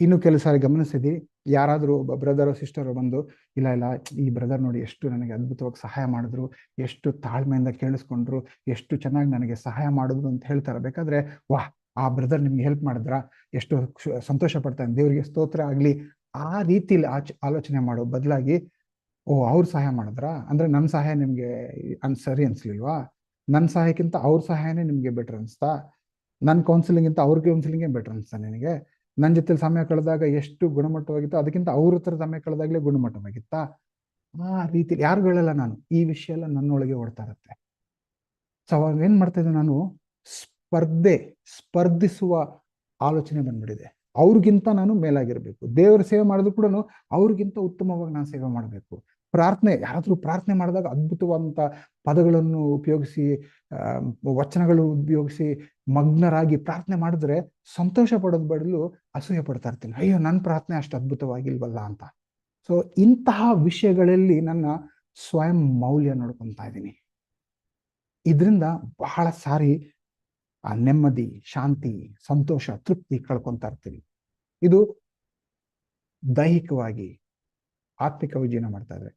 ಇನ್ನು ಕೆಲವು ಸಾರಿ ಗಮನಿಸಿದಿ, ಯಾರಾದ್ರೂ ಒಬ್ಬ ಬ್ರದರ್ ಸಿಸ್ಟರ್ ಬಂದು, ಇಲ್ಲ ಇಲ್ಲ ಈ ಬ್ರದರ್ ನೋಡಿ ಎಷ್ಟು ನನಗೆ ಅದ್ಭುತವಾಗಿ ಸಹಾಯ ಮಾಡಿದ್ರು, ಎಷ್ಟು ತಾಳ್ಮೆಯಿಂದ ಕೇಳಿಸ್ಕೊಂಡ್ರು, ಎಷ್ಟು ಚೆನ್ನಾಗಿ ನನಗೆ ಸಹಾಯ ಮಾಡಿದ್ರು ಅಂತ ಹೇಳ್ತಾರೆ. ಬೇಕಾದ್ರೆ ವಾಹ್ ಆ ಬ್ರದರ್ ನಿಮ್ಗೆ ಹೆಲ್ಪ್ ಮಾಡಿದ್ರ, ಎಷ್ಟು ಸಂತೋಷ ಪಡ್ತಾನೆ, ದೇವರಿಗೆ ಸ್ತೋತ್ರ ಆಗ್ಲಿ, ಆ ರೀತಿಲಿ ಆಲೋಚನೆ ಮಾಡೋ ಬದಲಾಗಿ, ಓ ಅವ್ರು ಸಹಾಯ ಮಾಡಿದ್ರ ಅಂದ್ರೆ ನನ್ನ ಸಹಾಯ ನಿಮ್ಗೆ ಸರಿ ಅನ್ಸ್ಲಿಲ್ವಾ, ನನ್ನ ಸಹಾಯಕ್ಕಿಂತ ಅವ್ರ ಸಹಾಯನೇ ನಿಮ್ಗೆ ಬೆಟರ್ ಅನ್ಸ್ತಾ, ನನ್ನ ಕೌನ್ಸಿಲಿಂಗ್ ಅವ್ರ ಕೌನ್ಸಿಲಿಂಗೇ ಬೆಟರ್ ಅನ್ಸ್ತಾ ನಿನಗೆ, ನನ್ನ ಜೊತೆ ಸಮಯ ಕಳೆದಾಗ ಎಷ್ಟು ಗುಣಮಟ್ಟವಾಗಿತ್ತು ಅದಕ್ಕಿಂತ ಅವ್ರ ಹತ್ರ ಸಮಯ ಕಳೆದಾಗ್ಲೇ ಗುಣಮಟ್ಟವಾಗಿತ್ತಾ, ಆ ರೀತಿ ಯಾರುಗಳೆಲ್ಲ ನಾನು ಈ ವಿಷಯ ಎಲ್ಲ ನನ್ನೊಳಗೆ ಓಡ್ತಾ ಇರುತ್ತೆ. ಸೊ ಅವಾಗ ಏನ್ ಮಾಡ್ತಾ ಇದ್ದೆ ನಾನು, ಸ್ಪರ್ಧಿಸುವ ಆಲೋಚನೆ ಬಂದ್ಬಿಟ್ಟಿದೆ. ಅವ್ರಿಗಿಂತ ನಾನು ಮೇಲಾಗಿರ್ಬೇಕು, ದೇವರ ಸೇವೆ ಮಾಡಿದ್ರು ಕೂಡ ಅವ್ರಿಗಿಂತ ಉತ್ತಮವಾಗಿ ನಾನು ಸೇವೆ ಮಾಡಬೇಕು. ಪ್ರಾರ್ಥನೆ, ಯಾರಾದ್ರೂ ಪ್ರಾರ್ಥನೆ ಮಾಡಿದಾಗ ಅದ್ಭುತವಾದಂತ ಪದಗಳನ್ನು ಉಪಯೋಗಿಸಿ, ವಚನಗಳು ಉಪಯೋಗಿಸಿ ಮಗ್ನರಾಗಿ ಪ್ರಾರ್ಥನೆ ಮಾಡಿದ್ರೆ ಸಂತೋಷ ಪಡೋದ್ ಬದಲು ಅಸೂಯೆ ಪಡ್ತಾ ಇರ್ತೀನಿ, ಅಯ್ಯೋ ನನ್ನ ಪ್ರಾರ್ಥನೆ ಅಷ್ಟು ಅದ್ಭುತವಾಗಿಲ್ವಲ್ಲ ಅಂತ. ಸೊ ಇಂತಹ ವಿಷಯಗಳಲ್ಲಿ ನನ್ನ ಸ್ವಯಂ ಮೌಲ್ಯ ನೋಡ್ಕೊತಾ ಇದ್ದೀನಿ. ಇದರಿಂದ ಬಹಳ ಸಾರಿ ಆ ನೆಮ್ಮದಿ, ಶಾಂತಿ, ಸಂತೋಷ, ತೃಪ್ತಿ ಕಳ್ಕೊಂತಾ ಇರ್ತೀವಿ. ಇದು ದೈಹಿಕವಾಗಿ, ಆತ್ಮಿಕವಾಗಿ ಜೀವನ ಮಾಡ್ತಾ ಇದ್ರೆ.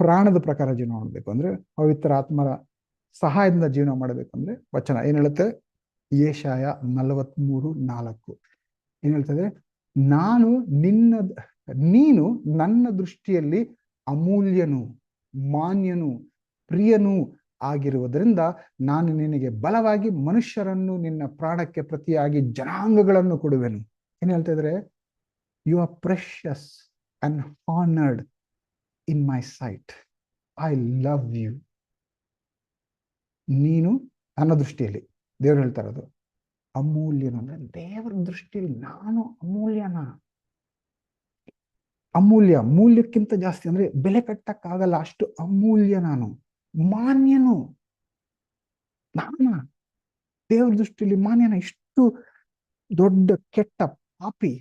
ಪ್ರಾಣದ ಪ್ರಕಾರ ಜೀವನ ಮಾಡಬೇಕು ಅಂದ್ರೆ, ಪವಿತ್ರ ಆತ್ಮರ ಸಹಾಯದಿಂದ ಜೀವನ ಮಾಡಬೇಕು ಅಂದ್ರೆ ವಚನ ಏನ್ ಹೇಳುತ್ತೆ, ಯೆಶಾಯ 43:4 ಏನ್ ಹೇಳ್ತದೆ, ನೀನು ನನ್ನ ದೃಷ್ಟಿಯಲ್ಲಿ ಅಮೂಲ್ಯನು, ಮಾನ್ಯನು, ಪ್ರಿಯನು ಆಗಿರುವುದರಿಂದ ನಾನು ನಿನಗೆ ಬಲವಾಗಿ ಮನುಷ್ಯರನ್ನು ನಿನ್ನ ಪ್ರಾಣಕ್ಕೆ ಪ್ರತಿಯಾಗಿ ಜನಾಂಗಗಳನ್ನು ಕೊಡುವೆನು. ಏನ್ ಹೇಳ್ತಾ ಇದ್ರೆ, you are precious and honoured in my sight, I love you. ನೀನು ನನ್ನ ದೃಷ್ಟಿಯಲ್ಲಿ, ದೇವ್ರು ಹೇಳ್ತಾ ಇರೋದು ಅಮೂಲ್ಯನು ಅಂದ್ರೆ ದೇವರ ದೃಷ್ಟಿಯಲ್ಲಿ ನಾನು ಮೂಲ್ಯಕ್ಕಿಂತ ಜಾಸ್ತಿ ಅಂದ್ರೆ ಬೆಲೆ ಕಟ್ಟಕ್ಕಾಗಲ್ಲ, ಅಷ್ಟು ಅಮೂಲ್ಯ ನಾನು. ಮಾನ್ಯನು ದೇವ್ರ ದೃಷ್ಟಿಯಲ್ಲಿ ಮಾನ್ಯನ, ಇಷ್ಟು ದೊಡ್ಡ ಕೆಟ್ಟ ಪಾಪಿ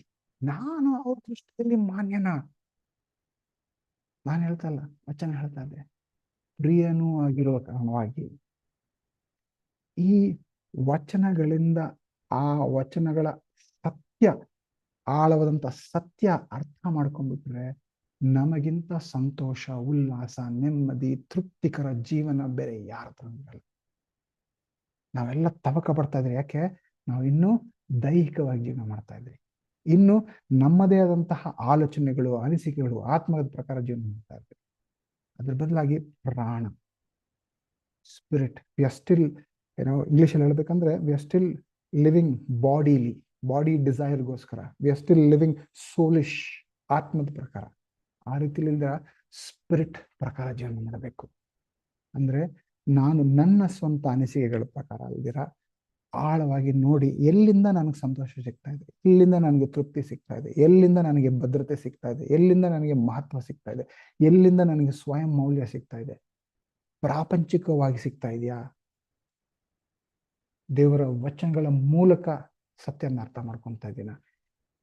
ನಾನು ಅವ್ರ ದೃಷ್ಟಿಯಲ್ಲಿ ಮಾನ್ಯನ. ನಾನು ಹೇಳ್ತಾ ಇಲ್ಲ, ವಚನ ಹೇಳ್ತಾ ಇದ್ದೆ, ಪ್ರಿಯನೂ ಆಗಿರುವ ಕಾರಣವಾಗಿ. ಈ ವಚನಗಳಿಂದ, ಆ ವಚನಗಳ ಸತ್ಯ, ಆಳವಾದಂತ ಸತ್ಯ ಅರ್ಥ ಮಾಡ್ಕೊಂಡ್ಬಿಟ್ರೆ ನಮಗಿಂತ ಸಂತೋಷ, ಉಲ್ಲಾಸ, ನೆಮ್ಮದಿ, ತೃಪ್ತಿಕರ ಜೀವನ ಬೇರೆ ಯಾರ ನಾವೆಲ್ಲ ತವಕ ಪಡ್ತಾ ಇದ್ರಿ. ಯಾಕೆ? ನಾವು ಇನ್ನೂ ದೈಹಿಕವಾಗಿ ಜೀವನ ಮಾಡ್ತಾ ಇದ್ರಿ, ಇನ್ನು ನಮ್ಮದೇ ಆದಂತಹ ಆಲೋಚನೆಗಳು, ಅನಿಸಿಕೆಗಳು, ಆತ್ಮದ ಪ್ರಕಾರ ಜೀವನ ಮಾಡ್ತಾ ಇದ್ರಿ. ಅದ್ರ ಬದಲಾಗಿ ಪ್ರಾಣ, ಸ್ಪಿರಿಟ್, ವಿ ಆರ್ ಸ್ಟಿಲ್, ಇಂಗ್ಲಿಷಲ್ಲಿ ಹೇಳ್ಬೇಕಂದ್ರೆ we are still living bodily, body ಡಿಸೈರ್ಗೋಸ್ಕರ, we are still living soulish, ಆತ್ಮದ ಪ್ರಕಾರ. ಆ ರೀತಿಲಿಂದ ಸ್ಪಿರಿಟ್ ಪ್ರಕಾರ ಜೀವನ ಮಾಡಬೇಕು. ಅಂದ್ರೆ ನಾನು ನನ್ನ ಸ್ವಂತ ಅನಿಸಿಕೆಗಳ ಪ್ರಕಾರ ಅಲ್ದಿರ ಆಳವಾಗಿ ನೋಡಿ, ಎಲ್ಲಿಂದ ನನಗೆ ಸಂತೋಷ ಸಿಗ್ತಾ ಇದೆ, ಎಲ್ಲಿಂದ ನನಗೆ ತೃಪ್ತಿ ಸಿಗ್ತಾ ಇದೆ, ಎಲ್ಲಿಂದ ನನಗೆ ಭದ್ರತೆ ಸಿಗ್ತಾ ಇದೆ, ಎಲ್ಲಿಂದ ನನಗೆ ಮಹತ್ವ ಸಿಗ್ತಾ ಇದೆ, ಎಲ್ಲಿಂದ ನನಗೆ ಸ್ವಯಂ ಮೌಲ್ಯ ಸಿಗ್ತಾ ಇದೆ, ಪ್ರಾಪಂಚಿಕವಾಗಿ ಸಿಗ್ತಾ ಇದೆಯಾ, ದೇವರ ವಚನಗಳ ಮೂಲಕ ಸತ್ಯನ ಅರ್ಥ ಮಾಡ್ಕೊತಾ ಇದ್ದೀನ.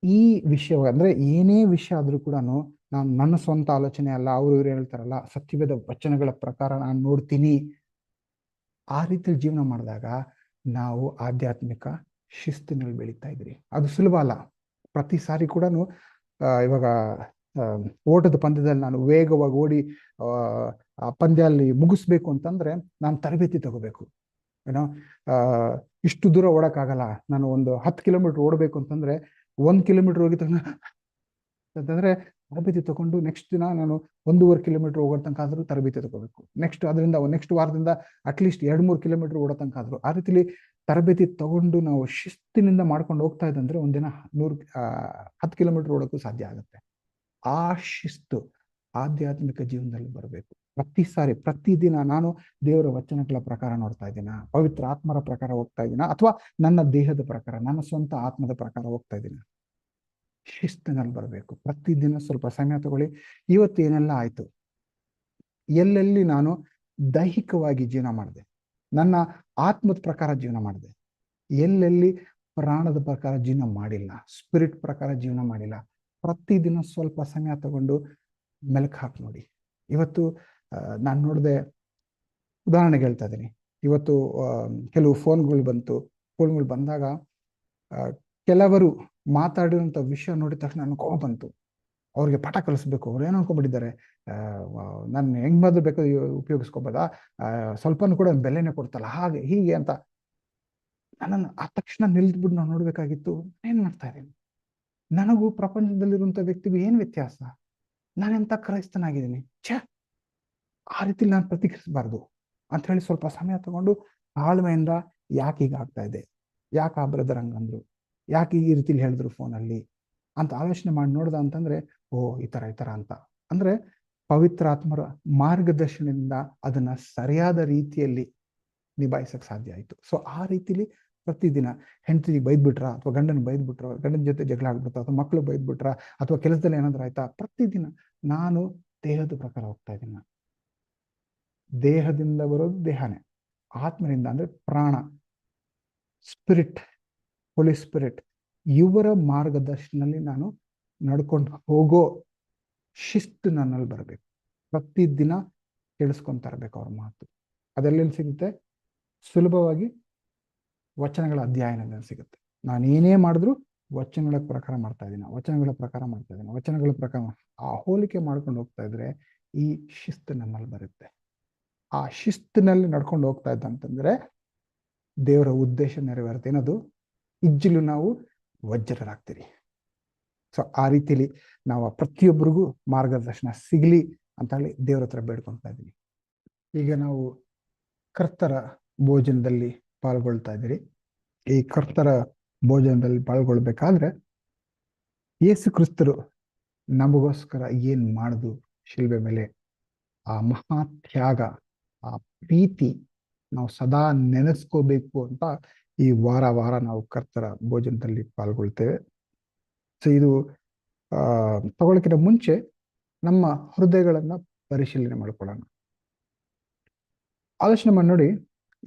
ಈ ವಿಷಯ ಅಂದ್ರೆ ಏನೇ ವಿಷಯ ಆದ್ರೂ ಕೂಡ ನಾನು ನನ್ನ ಸ್ವಂತ ಆಲೋಚನೆ ಅಲ್ಲ, ಅವರು ಇವ್ರು ಹೇಳ್ತಾರಲ್ಲ, ಸತ್ಯವೇದ ವಚನಗಳ ಪ್ರಕಾರ ನಾನು ನೋಡ್ತೀನಿ. ಆ ರೀತಿ ಜೀವನ ಮಾಡಿದಾಗ ನಾವು ಆಧ್ಯಾತ್ಮಿಕ ಶಿಸ್ತಿನಲ್ಲಿ ಬೆಳೀತಾ ಇದ್ರಿ. ಅದು ಸುಲಭ ಅಲ್ಲ. ಪ್ರತಿ ಸಾರಿ ಕೂಡ ಇವಾಗ ಓಟದ ಪಂದ್ಯದಲ್ಲಿ ನಾನು ವೇಗವಾಗಿ ಓಡಿ ಆ ಪಂದ್ಯಲ್ಲಿ ಮುಗಿಸ್ಬೇಕು ಅಂತಂದ್ರೆ ನಾನು ತರಬೇತಿ ತಗೋಬೇಕು. ಏನೋ ಇಷ್ಟು ದೂರ ಓಡಕ್ಕಾಗಲ್ಲ, ನಾನು ಒಂದು 10 ಕಿಲೋಮೀಟರ್ ಓಡಬೇಕು ಅಂತಂದ್ರೆ 1 ಕಿಲೋಮೀಟರ್ ಹೋಗಿ ಅಂತಂದ್ರೆ ತರಬೇತಿ ತಗೊಂಡು ನೆಕ್ಸ್ಟ್ ದಿನ ನಾನು 1.5 ಕಿಲೋಮೀಟರ್ ಹೋಗೋ ತನಕ ಆದ್ರೂ ತರಬೇತಿ ತಗೋಬೇಕು. ಅದರಿಂದ ನೆಕ್ಸ್ಟ್ ವಾರದಿಂದ ಅಟ್ಲೀಸ್ಟ್ 2-3 ಕಿಲೋಮೀಟರ್ ಓಡೋ ತನಕ ಆದ್ರು ಆ ರೀತಿಲಿ ತರಬೇತಿ ತಗೊಂಡು ನಾವು ಶಿಸ್ತಿನಿಂದ ಮಾಡ್ಕೊಂಡು ಹೋಗ್ತಾ ಇದ್ದಂದ್ರೆ ಒಂದಿನ 10 ಕಿಲೋಮೀಟರ್ ಓಡೋಕ್ಕೂ ಸಾಧ್ಯ ಆಗುತ್ತೆ. ಆ ಶಿಸ್ತು ಆಧ್ಯಾತ್ಮಿಕ ಜೀವನದಲ್ಲಿ ಬರಬೇಕು. ಪ್ರತಿದಿನ ನಾನು ದೇವರ ವಚನಗಳ ಪ್ರಕಾರ ನೋಡ್ತಾ ಇದ್ದೀನ, ಪವಿತ್ರ ಆತ್ಮರ ಪ್ರಕಾರ ಹೋಗ್ತಾ ಇದ್ದೀನ, ಅಥವಾ ನನ್ನ ದೇಹದ ಪ್ರಕಾರ, ನನ್ನ ಸ್ವಂತ ಆತ್ಮದ ಪ್ರಕಾರ ಹೋಗ್ತಾ ಇದ್ದೀನಿ. ಶಿಸ್ತಿನಲ್ಲಿ ಬರಬೇಕು. ಪ್ರತಿದಿನ ಸ್ವಲ್ಪ ಸಮಯ ತಗೊಳ್ಳಿ. ಇವತ್ತು ಏನೆಲ್ಲ ಆಯ್ತು, ಎಲ್ಲೆಲ್ಲಿ ನಾನು ದೈಹಿಕವಾಗಿ ಜೀವನ ಮಾಡಿದೆ, ನನ್ನ ಆತ್ಮದ ಪ್ರಕಾರ ಜೀವನ ಮಾಡಿದೆ, ಎಲ್ಲೆಲ್ಲಿ ಪ್ರಾಣದ ಪ್ರಕಾರ ಜೀವನ ಮಾಡಿಲ್ಲ, ಸ್ಪಿರಿಟ್ ಪ್ರಕಾರ ಜೀವನ ಮಾಡಿಲ್ಲ, ಪ್ರತಿದಿನ ಸ್ವಲ್ಪ ಸಮಯ ತಗೊಂಡು ಮೆಲುಕು ಹಾಕಿ ನೋಡಿ. ಇವತ್ತು ನಾನು ನೋಡಿದೆ, ಉದಾಹರಣೆಗೆ ಹೇಳ್ತಾ ಇದ್ದೀನಿ, ಇವತ್ತು ಕೆಲವು ಫೋನ್ಗಳು ಬಂದಾಗ ಕೆಲವರು ಮಾತಾಡಿರುವಂಥ ವಿಷಯ ನೋಡಿದ ತಕ್ಷಣ ನನಗೆ ಕೋಪ ಬಂತು. ಅವ್ರಿಗೆ ಪಾಠ ಕಲಿಸ್ಬೇಕು, ಅವ್ರು ಏನು ಅನ್ಕೊಂಡ್ಬಿಟ್ಟಿದ್ದಾರೆ, ನಾನು ಹೆಂಗ್ ಮಾತ್ರ ಬೇಕಾದ್ರೆ ಉಪಯೋಗಿಸ್ಕೋಬೋದಾ, ಸ್ವಲ್ಪನೂ ಕೂಡ ಬೆಲೆನೇ ಕೊಡ್ತಲ್ಲ, ಹಾಗೆ ಹೀಗೆ ಅಂತ. ನನ್ನನ್ನು ಆ ತಕ್ಷಣ ನಿಲ್ದ್ಬಿಟ್ಟು ನಾವು ನೋಡ್ಬೇಕಾಗಿತ್ತು, ಏನ್ ಮಾಡ್ತಾ ಇದ್ದೀನಿ, ನನಗೂ ಪ್ರಪಂಚದಲ್ಲಿರುವಂಥ ವ್ಯಕ್ತಿಗೂ ಏನ್ ವ್ಯತ್ಯಾಸ, ನಾನೆಂತ ಕ್ರೈಸ್ತನಾಗಿದ್ದೀನಿ, ಆ ರೀತಿ ನಾನು ಪ್ರತಿಕ್ರಿಯಿಸಬಾರ್ದು ಅಂತ ಹೇಳಿ ಸ್ವಲ್ಪ ಸಮಯ ತಗೊಂಡು ತಾಳ್ಮೆಯಿಂದ ಯಾಕೆ ಈಗ ಆಗ್ತಾ ಇದೆ, ಯಾಕೆ ಆ ಬ್ರದರ್ ಹಂಗಂದ್ರು, ಯಾಕೆ ಈ ರೀತಿಲಿ ಹೇಳಿದ್ರು ಫೋನಲ್ಲಿ ಅಂತ ಆಲೋಚನೆ ಮಾಡಿ ನೋಡ್ದ ಅಂತಂದ್ರೆ, ಓ ಈ ತರ ಅಂತ ಅಂದ್ರೆ ಪವಿತ್ರ ಆತ್ಮರ ಮಾರ್ಗದರ್ಶನದಿಂದ ಅದನ್ನ ಸರಿಯಾದ ರೀತಿಯಲ್ಲಿ ನಿಭಾಯಿಸಕ್ ಸಾಧ್ಯ ಆಯ್ತು. ಸೊ ಆ ರೀತಿಲಿ ಪ್ರತಿದಿನ ಹೆಂಡತಿಗೆ ಬೈದ್ಬಿಟ್ರ, ಅಥವಾ ಗಂಡನ ಬೈದ್ಬಿಟ್ರ, ಗಂಡನ ಜೊತೆ ಜಗಳ ಆಗ್ಬಿಡ್ತಾ, ಅಥವಾ ಮಕ್ಕಳು ಬೈದ್ಬಿಟ್ರ, ಅಥವಾ ಕೆಲಸದಲ್ಲಿ ಏನಾದ್ರು ಆಯ್ತಾ, ಪ್ರತಿದಿನ ನಾನು ದೇಹದ ಪ್ರಕಾರ ಹೋಗ್ತಾ ಇದ್ದೀನಿ. ದೇಹದಿಂದ ಬರೋದು ದೇಹನೇ, ಆತ್ಮನಿಂದ ಅಂದ್ರೆ ಪ್ರಾಣ, ಸ್ಪಿರಿಟ್, ಹೋಲಿ ಸ್ಪಿರಿಟ್, ಇವರ ಮಾರ್ಗದರ್ಶನದಲ್ಲಿ ನಾನು ನಡ್ಕೊಂಡು ಹೋಗೋ ಶಿಸ್ತು ನನ್ನಲ್ಲಿ ಬರಬೇಕು. ಪ್ರತಿದಿನ ಕೇಳಿಸ್ಕೊಂತ ಇರಬೇಕು ಅವ್ರ ಮಾತು. ಅದೆಲ್ಲೆಲ್ಲಿ ಸಿಗುತ್ತೆ? ಸುಲಭವಾಗಿ ವಚನಗಳ ಅಧ್ಯಯನದಲ್ಲಿ ಸಿಗುತ್ತೆ. ನಾನು ಏನೇ ಮಾಡಿದ್ರು ವಚನಗಳ ಪ್ರಕಾರ ಮಾಡ್ತಾ ಇದ್ದೀನಿ, ವಚನಗಳ ಪ್ರಕಾರ ಆ ಹೋಲಿಕೆ ಮಾಡ್ಕೊಂಡು ಹೋಗ್ತಾ ಇದ್ರೆ ಈ ಶಿಸ್ತು ನನ್ನಲ್ಲಿ ಬರುತ್ತೆ. ಆ ಶಿಸ್ತಿನಲ್ಲಿ ನಡ್ಕೊಂಡು ಹೋಗ್ತಾ ಇದ್ದಂತಂದ್ರೆ ದೇವರ ಉದ್ದೇಶ ನೆರವೇರುತ್ತೆ. ಏನದು? ಇಜ್ಜಲು ನಾವು ವಜ್ರರಾಗ್ತೀರಿ. ಸೊ ಆ ರೀತಿಲಿ ನಾವು ಪ್ರತಿಯೊಬ್ಬರಿಗೂ ಮಾರ್ಗದರ್ಶನ ಸಿಗಲಿ ಅಂತ ಹೇಳಿ ದೇವ್ರ ಹತ್ರ ಬೇಡ್ಕೊಳ್ತಾ ಇದ್ದೀನಿ. ಈಗ ನಾವು ಕರ್ತರ ಭೋಜನದಲ್ಲಿ ಪಾಲ್ಗೊಳ್ತಾ ಇದ್ದೀರಿ. ಈ ಕರ್ತರ ಭೋಜನದಲ್ಲಿ ಪಾಲ್ಗೊಳ್ಬೇಕಾದ್ರೆ ಯೇಸು ಕ್ರಿಸ್ತರು ನಮಗೋಸ್ಕರ ಏನ್ ಮಾಡುದು ಶಿಲ್ಬೆ ಮೇಲೆ, ಆ ಮಹಾ ತ್ಯಾಗ, ಆ ಪ್ರೀತಿ ನಾವು ಸದಾ ನೆನೆಸ್ಕೋಬೇಕು ಅಂತ ಈ ವಾರ ನಾವು ಕರ್ತರ ಭೋಜನದಲ್ಲಿ ಪಾಲ್ಗೊಳ್ತೇವೆ. ಸೊ ಇದು ತಗೊಳಕ್ಕಿಂತ ಮುಂಚೆ ನಮ್ಮ ಹೃದಯಗಳನ್ನ ಪರಿಶೀಲನೆ ಮಾಡ್ಕೊಳ್ಳೋಣ. ಆಲೋಚನೆ ಮಾಡಿ ನೋಡಿ,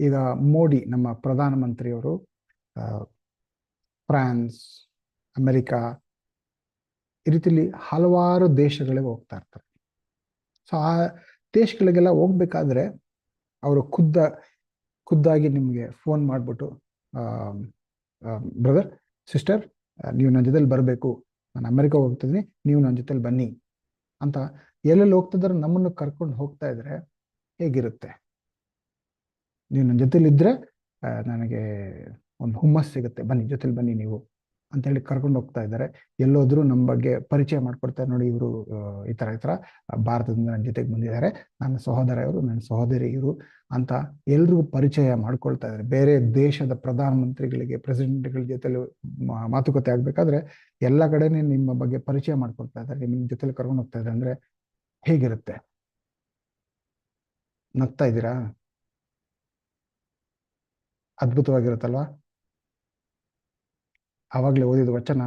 ಈಗ ಮೋದಿ ನಮ್ಮ ಪ್ರಧಾನಮಂತ್ರಿಯವರು ಫ್ರಾನ್ಸ್, ಅಮೆರಿಕಾ ಈ ರೀತಿಲಿ ಹಲವಾರು ದೇಶಗಳಿಗೆ ಹೋಗ್ತಾ ಇರ್ತಾರೆ. ಸೊ ಆ ದೇಶಗಳಿಗೆಲ್ಲ ಹೋಗ್ಬೇಕಾದ್ರೆ ಅವರು ಖುದ್ದಾಗಿ ನಿಮಗೆ ಫೋನ್ ಮಾಡಿಬಿಟ್ಟು, ಬ್ರದರ್, ಸಿಸ್ಟರ್, ನೀವು ನನ್ನ ಜೊತೆಲಿ ಬರಬೇಕು, ನಾನು ಅಮೆರಿಕ ಹೋಗ್ತಿದ್ದೀನಿ, ನೀವು ನನ್ನ ಜೊತೆಲಿ ಬನ್ನಿ ಅಂತ ಎಲ್ಲೆಲ್ಲಿ ಹೋಗ್ತಿದ್ರೆ ನಮ್ಮನ್ನು ಕರ್ಕೊಂಡು ಹೋಗ್ತಾ ಇದ್ರೆ ಹೇಗಿರುತ್ತೆ? ನೀವು ನನ್ನ ಜೊತೆಲಿ ಇದ್ರೆ ನನಗೆ ಒಂದು ಹುಮ್ಮಸ್ ಸಿಗುತ್ತೆ, ಬನ್ನಿ ಜೊತೆಲಿ ಬನ್ನಿ ನೀವು ಅಂತ ಹೇಳಿ ಕರ್ಕೊಂಡು ಹೋಗ್ತಾ ಇದ್ದಾರೆ. ಎಲ್ಲೋದ್ರೂ ನಮ್ಮ ಬಗ್ಗೆ ಪರಿಚಯ ಮಾಡ್ಕೊಡ್ತಾರೆ, ನೋಡಿ ಇವರು ಈ ತರ ಭಾರತದಿಂದ ನನ್ನ ಜೊತೆಗೆ ಬಂದಿದ್ದಾರೆ, ನನ್ನ ಸಹೋದರ ಇವರು, ನನ್ನ ಸಹೋದರಿ ಇವರು ಅಂತ ಎಲ್ರಿಗೂ ಪರಿಚಯ ಮಾಡ್ಕೊಳ್ತಾ ಇದ್ದಾರೆ. ಬೇರೆ ದೇಶದ ಪ್ರಧಾನಮಂತ್ರಿಗಳಿಗೆ, ಪ್ರೆಸಿಡೆಂಟ್ಗಳ ಜೊತೆಲಿ ಮಾತುಕತೆ ಆಗ್ಬೇಕಾದ್ರೆ ಎಲ್ಲ ಕಡೆನೇ ನಿಮ್ಮ ಬಗ್ಗೆ ಪರಿಚಯ ಮಾಡ್ಕೊಳ್ತಾ ಇದ್ದಾರೆ, ನಿಮ್ಮ ಜೊತೆಲಿ ಕರ್ಕೊಂಡು ಹೋಗ್ತಾ ಇದ್ದಾರೆ ಅಂದ್ರೆ ಹೇಗಿರುತ್ತೆ? ನಗ್ತಾ ಇದ್ದೀರಾ? ಅದ್ಭುತವಾಗಿರುತ್ತಲ್ವಾ? ಆವಾಗಲೇ ಓದಿದ ವಚನ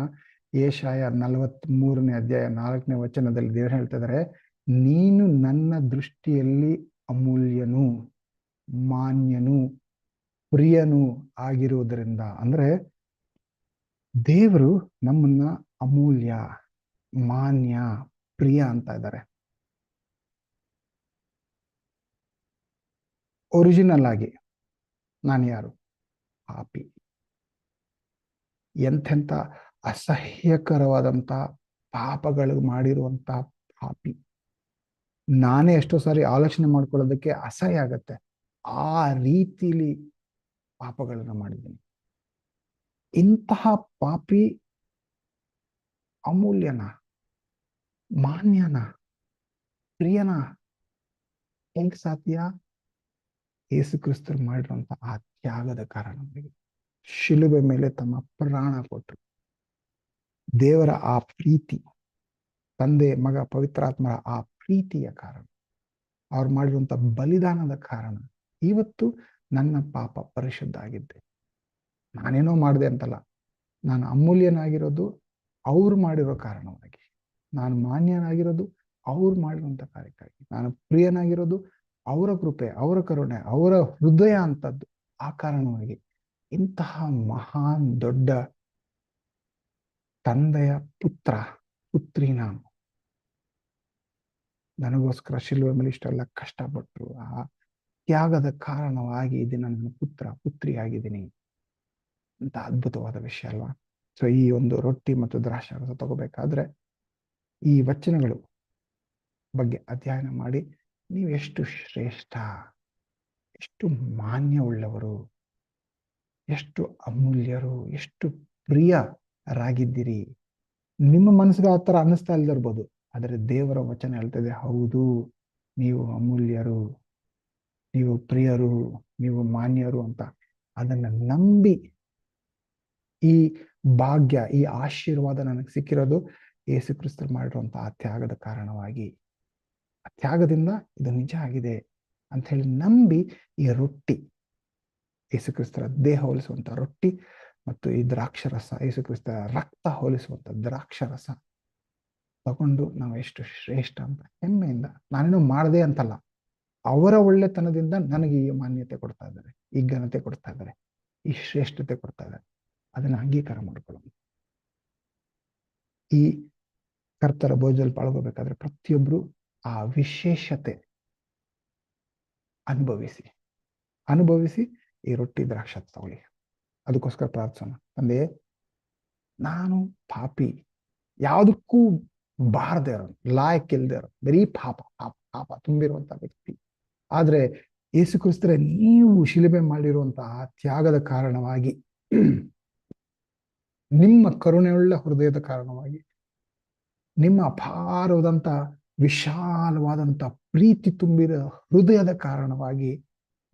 ಯೆಶಾಯ 43ನೇ ಅಧ್ಯಾಯ 4ನೇ ವಚನದಲ್ಲಿ ದೇವರು ಹೇಳ್ತಾ ಇದ್ದಾರೆ, ನೀನು ನನ್ನ ದೃಷ್ಟಿಯಲ್ಲಿ ಅಮೂಲ್ಯನು, ಮಾನ್ಯನು, ಪ್ರಿಯನು ಆಗಿರುವುದರಿಂದ. ಅಂದ್ರೆ ದೇವರು ನಮ್ಮನ್ನ ಅಮೂಲ್ಯ, ಮಾನ್ಯ, ಪ್ರಿಯ ಅಂತ ಇದ್ದಾರೆ. ಒರಿಜಿನಲ್ ಆಗಿ ನಾನು ಯಾರು? ಪಾಪಿ. ಎಂಥೆಂಥ ಅಸಹ್ಯಕರವಾದಂಥ ಪಾಪಗಳು ಮಾಡಿರುವಂತ ಪಾಪಿ. ನಾನೇ ಎಷ್ಟೋ ಸಾರಿ ಆಲೋಚನೆ ಮಾಡ್ಕೊಳ್ಳೋದಕ್ಕೆ ಅಸಹ್ಯ ಆಗತ್ತೆ. ಆ ರೀತಿಲಿ ಪಾಪಗಳನ್ನ ಮಾಡಿದ್ದೀನಿ. ಇಂತಹ ಪಾಪಿ ಅಮೂಲ್ಯನ, ಮಾನ್ಯನ, ಪ್ರಿಯನ ಹೆಂಗ್ ಸಾಧ್ಯ? ಯೇಸು ಕ್ರಿಸ್ತರು ಮಾಡಿರುವಂತ ಆ ತ್ಯಾಗದ ಕಾರಣವಾಗಿ ಶಿಲುಬೆ ಮೇಲೆ ತಮ್ಮ ಪ್ರಾಣ ಕೊಟ್ಟರು. ದೇವರ ಆ ಪ್ರೀತಿ, ತಂದೆ ಮಗ ಪವಿತ್ರಾತ್ಮರ ಆ ಪ್ರೀತಿಯ ಕಾರಣ, ಅವ್ರು ಮಾಡಿರುವಂತ ಬಲಿದಾನದ ಕಾರಣ ಇವತ್ತು ನನ್ನ ಪಾಪ ಪರಿಶುದ್ಧ ಆಗಿದ್ದೆ. ನಾನೇನೋ ಮಾಡಿದೆ ಅಂತಲ್ಲ, ನಾನು ಅಮೂಲ್ಯನಾಗಿರೋದು ಅವ್ರು ಮಾಡಿರೋ ಕಾರಣವಾಗಿ, ನಾನು ಮಾನ್ಯನಾಗಿರೋದು ಅವ್ರು ಮಾಡಿರುವಂತ ಕಾರ್ಯಕ್ಕಾಗಿ, ನಾನು ಪ್ರಿಯನಾಗಿರೋದು ಅವರ ಕೃಪೆ, ಅವರ ಕರುಣೆ, ಅವರ ಹೃದಯ ಅಂತದ್ದು. ಆ ಕಾರಣವಾಗಿ ಇಂತಹ ಮಹಾನ್ ದೊಡ್ಡ ತಂದೆಯ ಪುತ್ರಿ ನಾನು. ನನಗೋಸ್ಕರ ಶಿಲುಬೆ ಮೇಲೆ ಇಷ್ಟೆಲ್ಲ ಕಷ್ಟಪಟ್ಟರು. ಆ ತ್ಯಾಗದ ಕಾರಣವಾಗಿ ಇದನ್ನ ನನ್ನ ಪುತ್ರಿ ಆಗಿದ್ದೀನಿ ಅಂತ ಅದ್ಭುತವಾದ ವಿಷಯ ಅಲ್ವಾ? ಸೊ ಈ ಒಂದು ರೊಟ್ಟಿ ಮತ್ತು ದ್ರಾಕ್ಷಾರಸ ತಗೋಬೇಕಾದ್ರೆ ಈ ವಚನಗಳು ಬಗ್ಗೆ ಅಧ್ಯಯನ ಮಾಡಿ ನೀವು ಎಷ್ಟು ಶ್ರೇಷ್ಠ, ಎಷ್ಟು ಮಾನ್ಯವುಳ್ಳವರು, ಎಷ್ಟು ಅಮೂಲ್ಯರು, ಎಷ್ಟು ಪ್ರಿಯರಾಗಿದ್ದೀರಿ. ನಿಮ್ಮ ಮನಸ್ಸಿಗೆ ಆ ಥರ ಅನ್ನಿಸ್ತಾ ಇಲ್ದಿರ್ಬೋದು, ಆದರೆ ದೇವರ ವಚನ ಹೇಳ್ತದೆ, ಹೌದು ನೀವು ಅಮೂಲ್ಯರು, ನೀವು ಪ್ರಿಯರು, ನೀವು ಮಾನ್ಯರು ಅಂತ. ಅದನ್ನ ನಂಬಿ ಈ ಭಾಗ್ಯ, ಈ ಆಶೀರ್ವಾದ ನನಗೆ ಸಿಕ್ಕಿರೋದು ಯೇಸು ಕ್ರಿಸ್ತರು ಮಾಡಿರುವಂತ ಆ ತ್ಯಾಗದ ಕಾರಣವಾಗಿ. ಆ ತ್ಯಾಗದಿಂದ ಇದು ನಿಜ ಆಗಿದೆ ಅಂತ ಹೇಳಿ ನಂಬಿ ಈ ರೊಟ್ಟಿ, ಯೇಸು ಕ್ರಿಸ್ತರ ದೇಹ ಹೋಲಿಸುವಂತ ರೊಟ್ಟಿ ಮತ್ತು ಈ ದ್ರಾಕ್ಷರಸ, ಯೇಸು ಕ್ರಿಸ್ತರ ರಕ್ತ ಹೋಲಿಸುವಂತ ದ್ರಾಕ್ಷರಸ ತಗೊಂಡು ನಾವು ಎಷ್ಟು ಶ್ರೇಷ್ಠ ಅಂತ ಹೆಮ್ಮೆಯಿಂದ, ನಾನೇನೋ ಮಾಡದೆ ಅಂತಲ್ಲ, ಅವರ ಒಳ್ಳೆತನದಿಂದ ನನಗೆ ಈ ಮಾನ್ಯತೆ ಕೊಡ್ತಾ ಇದ್ದಾರೆ, ಈ ಘನತೆ ಕೊಡ್ತಾ ಇದ್ದಾರೆ, ಈ ಶ್ರೇಷ್ಠತೆ ಕೊಡ್ತಾ ಇದ್ದಾರೆ. ಅದನ್ನ ಅಂಗೀಕಾರ ಮಾಡ್ಕೊಳ್ಳೋಣ. ಈ ಕರ್ತರ ಭೋಜನಲ್ಲಿ ಪಾಲ್ಗೋಬೇಕಾದ್ರೆ ಪ್ರತಿಯೊಬ್ರು ಆ ವಿಶೇಷತೆ ಅನುಭವಿಸಿ ಈ ರೊಟ್ಟಿ ದ್ರಾಕ್ಷ ತಗೊಳ್ಳಿ. ಅದಕ್ಕೋಸ್ಕರ ಪ್ರಾರ್ಥನೆ. ತಂದೆ, ನಾನು ಪಾಪಿ, ಯಾವುದಕ್ಕೂ ಬಾರದೆ ಇರೋ, ಲಾಯಕ್ಕಿಲ್ದೆ ಇರೋ, ಬರೀ ಪಾಪ ತುಂಬಿರುವಂತ ವ್ಯಕ್ತಿ. ಆದ್ರೆ ಯೇಸು ಕ್ರಿಸ್ತರೇ, ನೀವು ಶಿಲುಬೆ ಮಾಡಿರುವಂತಹ ತ್ಯಾಗದ ಕಾರಣವಾಗಿ, ನಿಮ್ಮ ಕರುಣೆಯುಳ್ಳ ಹೃದಯದ ಕಾರಣವಾಗಿ, ನಿಮ್ಮ ಅಪಾರವಾದಂತ ವಿಶಾಲವಾದಂತ ಪ್ರೀತಿ ತುಂಬಿದ ಹೃದಯದ ಕಾರಣವಾಗಿ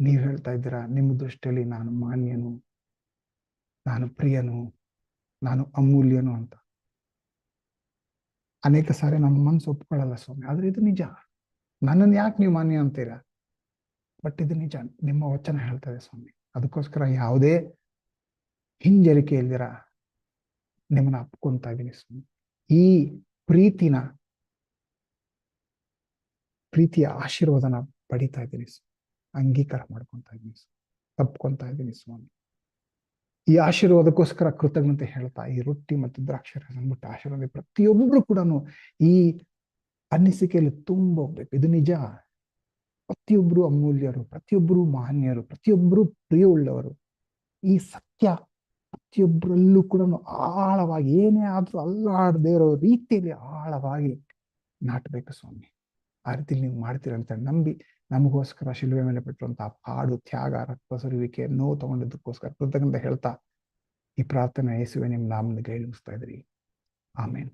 ನೀವು ಹೇಳ್ತಾ ಇದ್ದೀರಾ, ನಿಮ್ಮ ದೃಷ್ಟಿಯಲ್ಲಿ ನಾನು ಮಾನ್ಯನು, ನಾನು ಪ್ರಿಯನು, ನಾನು ಅಮೂಲ್ಯನು ಅಂತ. ಅನೇಕ ಸಾರಿ ನಮ್ಮ ಮನಸ್ಸು ಒಪ್ಕೊಳ್ಳಲ್ಲ ಸ್ವಾಮಿ, ಆದ್ರೆ ಇದು ನಿಜ. ನನ್ನನ್ನು ಯಾಕೆ ನೀವು ಮಾನ್ಯ ಅಂತೀರಾ? ಬಟ್ ಇದು ನಿಜ, ನಿಮ್ಮ ವಚನ ಹೇಳ್ತದೆ ಸ್ವಾಮಿ. ಅದಕ್ಕೋಸ್ಕರ ಯಾವುದೇ ಹಿಂಜರಿಕೆ ಇಲ್ದಿರ ನಿಮ್ಮನ್ನ ಅಪ್ಕೊಂತಾ ಇದ್ದೀನಿ ಸ್ವಾಮಿ. ಈ ಪ್ರೀತಿಯ ಆಶೀರ್ವಾದನ ಪಡಿತಾ ಇದ್ದೀನಿ ಸ್ವಾಮಿ, ಅಂಗೀಕಾರ ಮಾಡ್ಕೊತಾ ಇದ್ದೀನಿ ಸ್ವಾಮಿ, ತಪ್ಕೊಂತಾ ಇದ್ದೀನಿ ಸ್ವಾಮಿ. ಈ ಆಶೀರ್ವಾದಕ್ಕೋಸ್ಕರ ಕೃತಜ್ಞತೆ ಹೇಳ್ತಾ ಈ ರೊಟ್ಟಿ ಮತ್ತು ದ್ರಾಕ್ಷಾರಸ ಅಂದ್ಬಿಟ್ಟು ಆಶೀರ್ವಾದ ಪ್ರತಿಯೊಬ್ಬರು ಕೂಡ ಈ ಅನಿಸಿಕೆಯಲ್ಲಿ ತುಂಬ ಹೋಗ್ಬೇಕು. ಇದು ನಿಜ, ಪ್ರತಿಯೊಬ್ಬರು ಅಮೂಲ್ಯರು, ಪ್ರತಿಯೊಬ್ಬರು ಮಾನ್ಯರು, ಪ್ರತಿಯೊಬ್ಬರು ಪ್ರಿಯವುಳ್ಳವರು. ಈ ಸತ್ಯ ಪ್ರತಿಯೊಬ್ಬರಲ್ಲೂ ಕೂಡ ಆಳವಾಗಿ, ಏನೇ ಆದ್ರೂ ಅಲ್ಲಾಡದೇ ಇರೋ ರೀತಿಯಲ್ಲಿ ಆಳವಾಗಿ ನಾಟಬೇಕು ಸ್ವಾಮಿ. ಆ ರೀತಿಯಲ್ಲಿ ನೀವು ಮಾಡ್ತೀರಂತ ನಂಬಿ ನಮಗೋಸ್ಕರ ಶಿಲುಬೆ ಮೇಲೆ ಬಿಟ್ಟಿರುವಂತಹ ಪಾಡು, ತ್ಯಾಗ, ರಕ್ತ ಸುರುವಿಕೆ, ನೋವು ತಗೊಂಡಿದ್ದಕ್ಕೋಸ್ಕರ ಕೃತಜ್ಞತೆ ಹೇಳ್ತಾ ಈ ಪ್ರಾರ್ಥನೆ ಯೇಸುವೆ ನಿಮ್ಮ ನಾಮದ ಕೈ ಮುಗಿಸ್ತಾ ಇದ್ರಿ. ಆಮೇನ್.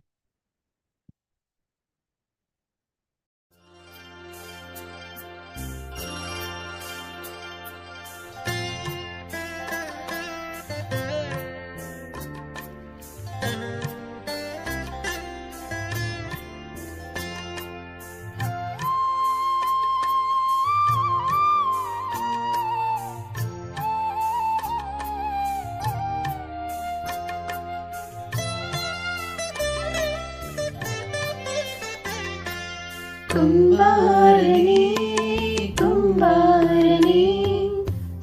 ಕುಂಬಾರನೇ ಕುಂಬಾರನೇ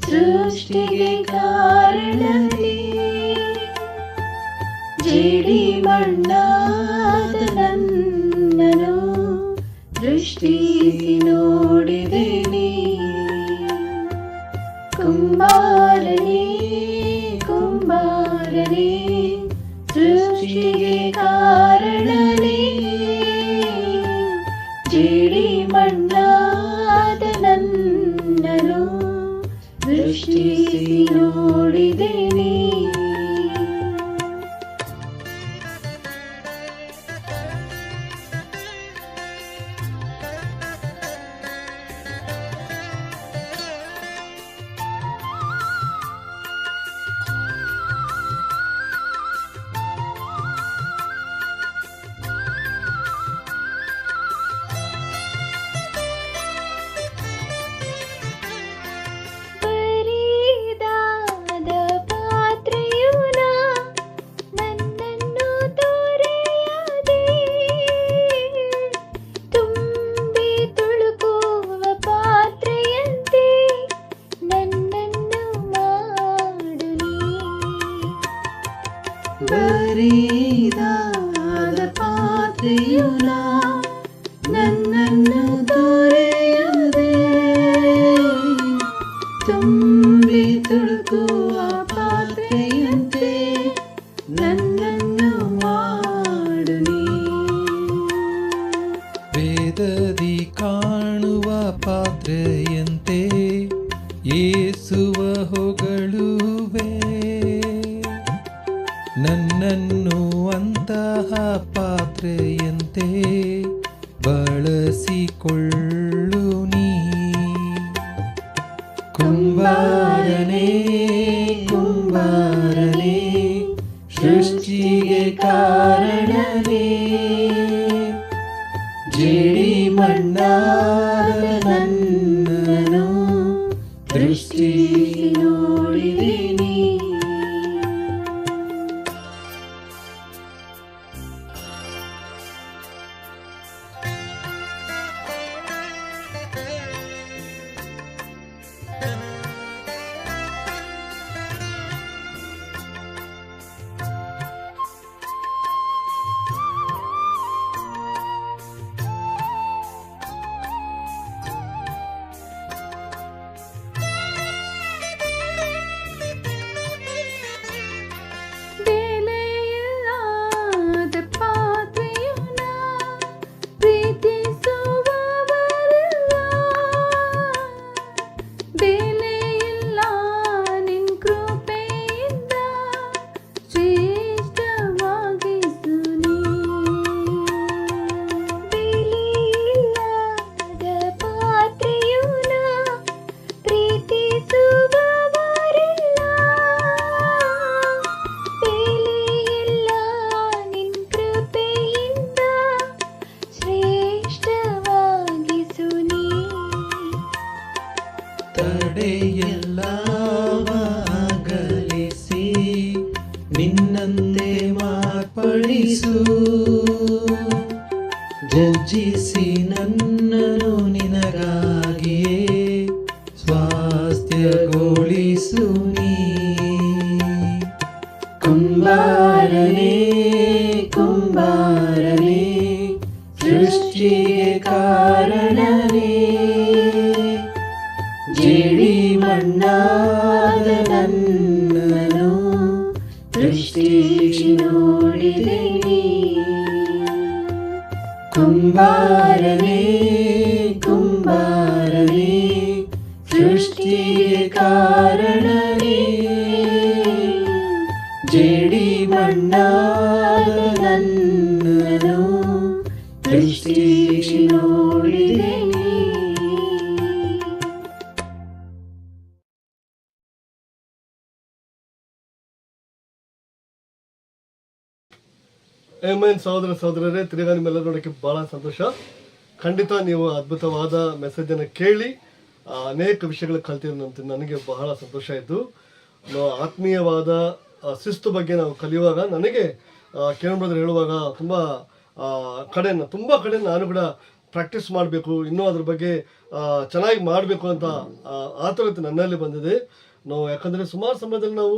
ಸೃಷ್ಟಿಗೆ ಕಾರಣನೇ, ಜೇಡಿ ಮಣ್ಣಾದ ನನ್ನನು ದೃಷ್ಟಿಸಿ ನೋಡಿದೆನಿ. ಕುಂಬಾರನೇ ಕುಂಬಾರನೇ ಸೃಷ್ಟಿಗೆ ಕಾರಣನೇ, ಸೃಷ್ಟಿಸಿ ನೋಡಿದೆನಿ. ಬರಿದಾದ ಪಾತ್ರೆಯು ನಾ, ನನ್ನನ್ನು ತೊರೆಯದೆ ತುಂಬಿ ತುಳುಕುವ ಪಾತ್ರೆಯಂತೆ ನನ್ನನ್ನು ಮಾಡು ನೀ. ಬರಿದಾದ ಪಾತ್ರೆಯು ನಾ, ನನ್ನನ್ನು ತೊರೆಯದೆ ತುಂಬಿ ತುಳುಕುವ ಪಾತ್ರೆಯಂತೆ ನನ್ನನ್ನು ಮಾಡು ನೀ. ವೇದದಿ ಕಾಣುವ ಪಾತ್ರೆಯಂತೆ ಯೇಸುವ ಹೊಗಳುವೆ, ನನ್ನನ್ನು ಅಂತಹ ಪಾತ್ರೆಯಂತೆ ಬಳಸಿಕೊಳ್ಳು ನೀ. ಕುಂಬಾರನೇ ಕುಂಬಾರನೇ, ಸೃಷ್ಟಿಗೆ ಕಾರಣನೇ, ಜೇಡಿ ಮಣ್ಣಾದ ನನ್ನನು ಸೃಷ್ಟಿಸಿ ನೋಡಿದೆನಿ. ಬೆಲೆಯಿಲ್ಲದ ಪಾತ್ರೆಯು ನಾ, ಪ್ರೀತಿಸುವವರಲ್ಲ. ಬೆಲೆಯಿಲ್ಲ ನಿನ್ ಕೃಪೆಯಿಂದ ಶ್ರೇಷ್ಠವಾಗಿಸು ನೀ. ಬೆಲೆಯಿಲ್ಲದ ಪಾತ್ರೆಯು ನಾ, ಪ್ರೀತಿಸುವವರಲ್ಲ. ಬೆಲೆಯಿಲ್ಲ ನಿನ್ ಕೃಪೆಯಿಂದ ಶ್ರೇಷ್ಠವಾಗಿಸು ನೀ. ತಡೆಯೆಲ್ಲವಾಗಲಿಸಿ ನಿನ್ನಂತೆ ಮಾರ್ಪಡಿಸು, ಜಜ್ಜಿಸಿ ನನ್ನನು ನಿನಗಾಗಿಯೇ ಸ್ವಾಸ್ಥ್ಯಗೊಳಿಸು ನೀ. ಕುಂಬಾರನೇ ಕುಂಬಾರನೇ, ಸೃಷ್ಟಿಗೆ ಕಾರಣನೇ, ಜೇಡಿ ಮಣ್ಣಾದ ನನ್ನನು ಸೃಷ್ಟಿಸಿ ನೋಡಿದೆನಿ. ಕುಂಬಾರನೇ ಕುಂಬಾರನೇ, ಸೃಷ್ಟಿಗೆ ಕಾರಣನೇ, ಜೇಡಿ ಮಣ್ಣಾದ ನನ್ನನು ಸೃಷ್ಟಿಸಿ ನೋಡಿದೆನಿ. ಆಮೆನ್. ಸಹೋದರ ಸಹೋದರರೇ, ತಿರುಗಾ ನಿಮ್ಮೆಲ್ಲರೂ ನೋಡೋಕ್ಕೆ ಭಾಳ ಸಂತೋಷ. ಖಂಡಿತ ನೀವು ಅದ್ಭುತವಾದ ಮೆಸೇಜನ್ನು ಕೇಳಿ ಅನೇಕ ವಿಷಯಗಳು ಕಲ್ತಿರೋದಂತ ನನಗೆ ಬಹಳ ಸಂತೋಷ ಆಯಿತು. ನಾವು ಆತ್ಮೀಯವಾದ ಶಿಸ್ತು ಬಗ್ಗೆ ನಾವು ಕಲಿಯುವಾಗ ನನಗೆ ಕಿರಣ್ ಬ್ರದರ್ ಹೇಳುವಾಗ ತುಂಬ ಕಡೆ ನಾನು ಕೂಡ ಪ್ರಾಕ್ಟೀಸ್ ಮಾಡಬೇಕು, ಇನ್ನೂ ಅದ್ರ ಬಗ್ಗೆ ಚೆನ್ನಾಗಿ ಮಾಡಬೇಕು ಅಂತ ಆತುರತೆ ನನ್ನಲ್ಲಿ ಬಂದಿದೆ. ನಾವು ಯಾಕಂದರೆ ಸುಮಾರು ಸಮಯದಲ್ಲಿ ನಾವು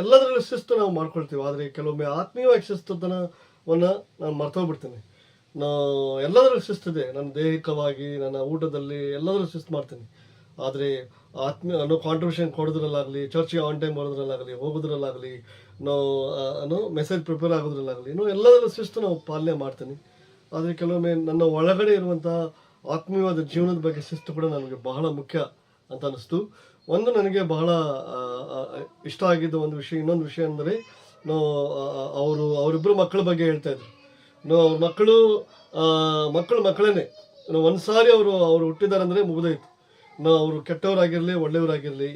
ಎಲ್ಲದರಲ್ಲೂ ಶಿಸ್ತು ನಾವು ಮಾಡ್ಕೊಳ್ತೀವಿ, ಆದರೆ ಕೆಲವೊಮ್ಮೆ ಆತ್ಮೀಯವಾಗಿ ಶಿಸ್ತುತನವನ್ನು ನಾನು ಮರ್ತೋಗ್ಬಿಡ್ತೀನಿ. ನಾವು ಎಲ್ಲದರಲ್ಲೂ ಶಿಸ್ತಿದೆ, ನನ್ನ ದೈಹಿಕವಾಗಿ ನನ್ನ ಊಟದಲ್ಲಿ ಎಲ್ಲದರಲ್ಲೂ ಶಿಸ್ತು ಮಾಡ್ತೀನಿ. ಆದರೆ ನಾವು ಕಾಂಟ್ರಿಬ್ಯೂಷನ್ ಕೊಡೋದ್ರಲ್ಲಾಗಲಿ, ಚರ್ಚ್ಗೆ ಆನ್ ಟೈಮ್ ಬರೋದ್ರಲ್ಲಾಗಲಿ, ಹೋಗೋದ್ರಲ್ಲಾಗಲಿ, ನಾವು ಮೆಸೇಜ್ ಪ್ರಿಪೇರ್ ಆಗೋದ್ರಲ್ಲಾಗಲಿ, ಎಲ್ಲದರಲ್ಲೂ ಶಿಸ್ತು ನಾವು ಪಾಲನೆ ಮಾಡ್ತೀನಿ. ಆದರೆ ಕೆಲವೊಮ್ಮೆ ನನ್ನ ಒಳಗಡೆ ಇರುವಂಥ ಆತ್ಮೀಯವಾದ ಜೀವನದ ಬಗ್ಗೆ ಶಿಸ್ತು ಕೂಡ ನನಗೆ ಬಹಳ ಮುಖ್ಯ ಅಂತ ಅನ್ನಿಸ್ತು. ಒಂದು ನನಗೆ ಬಹಳ ಇಷ್ಟ ಆಗಿದ್ದ ಒಂದು ವಿಷಯ, ಇನ್ನೊಂದು ವಿಷಯ ಅಂದರೆ ಅವರಿಬ್ಬರು ಮಕ್ಕಳ ಬಗ್ಗೆ ಹೇಳ್ತಾ ಇದ್ರು. ಅವ್ರ ಮಕ್ಕಳೇನೆ ಒಂದು ಸಾರಿ ಅವರು ಹುಟ್ಟಿದ್ದಾರೆ ಅಂದರೆ ಮುಗಿದೋಯ್ತು. ಅವರು ಕೆಟ್ಟವರಾಗಿರಲಿ ಒಳ್ಳೆಯವರಾಗಿರಲಿ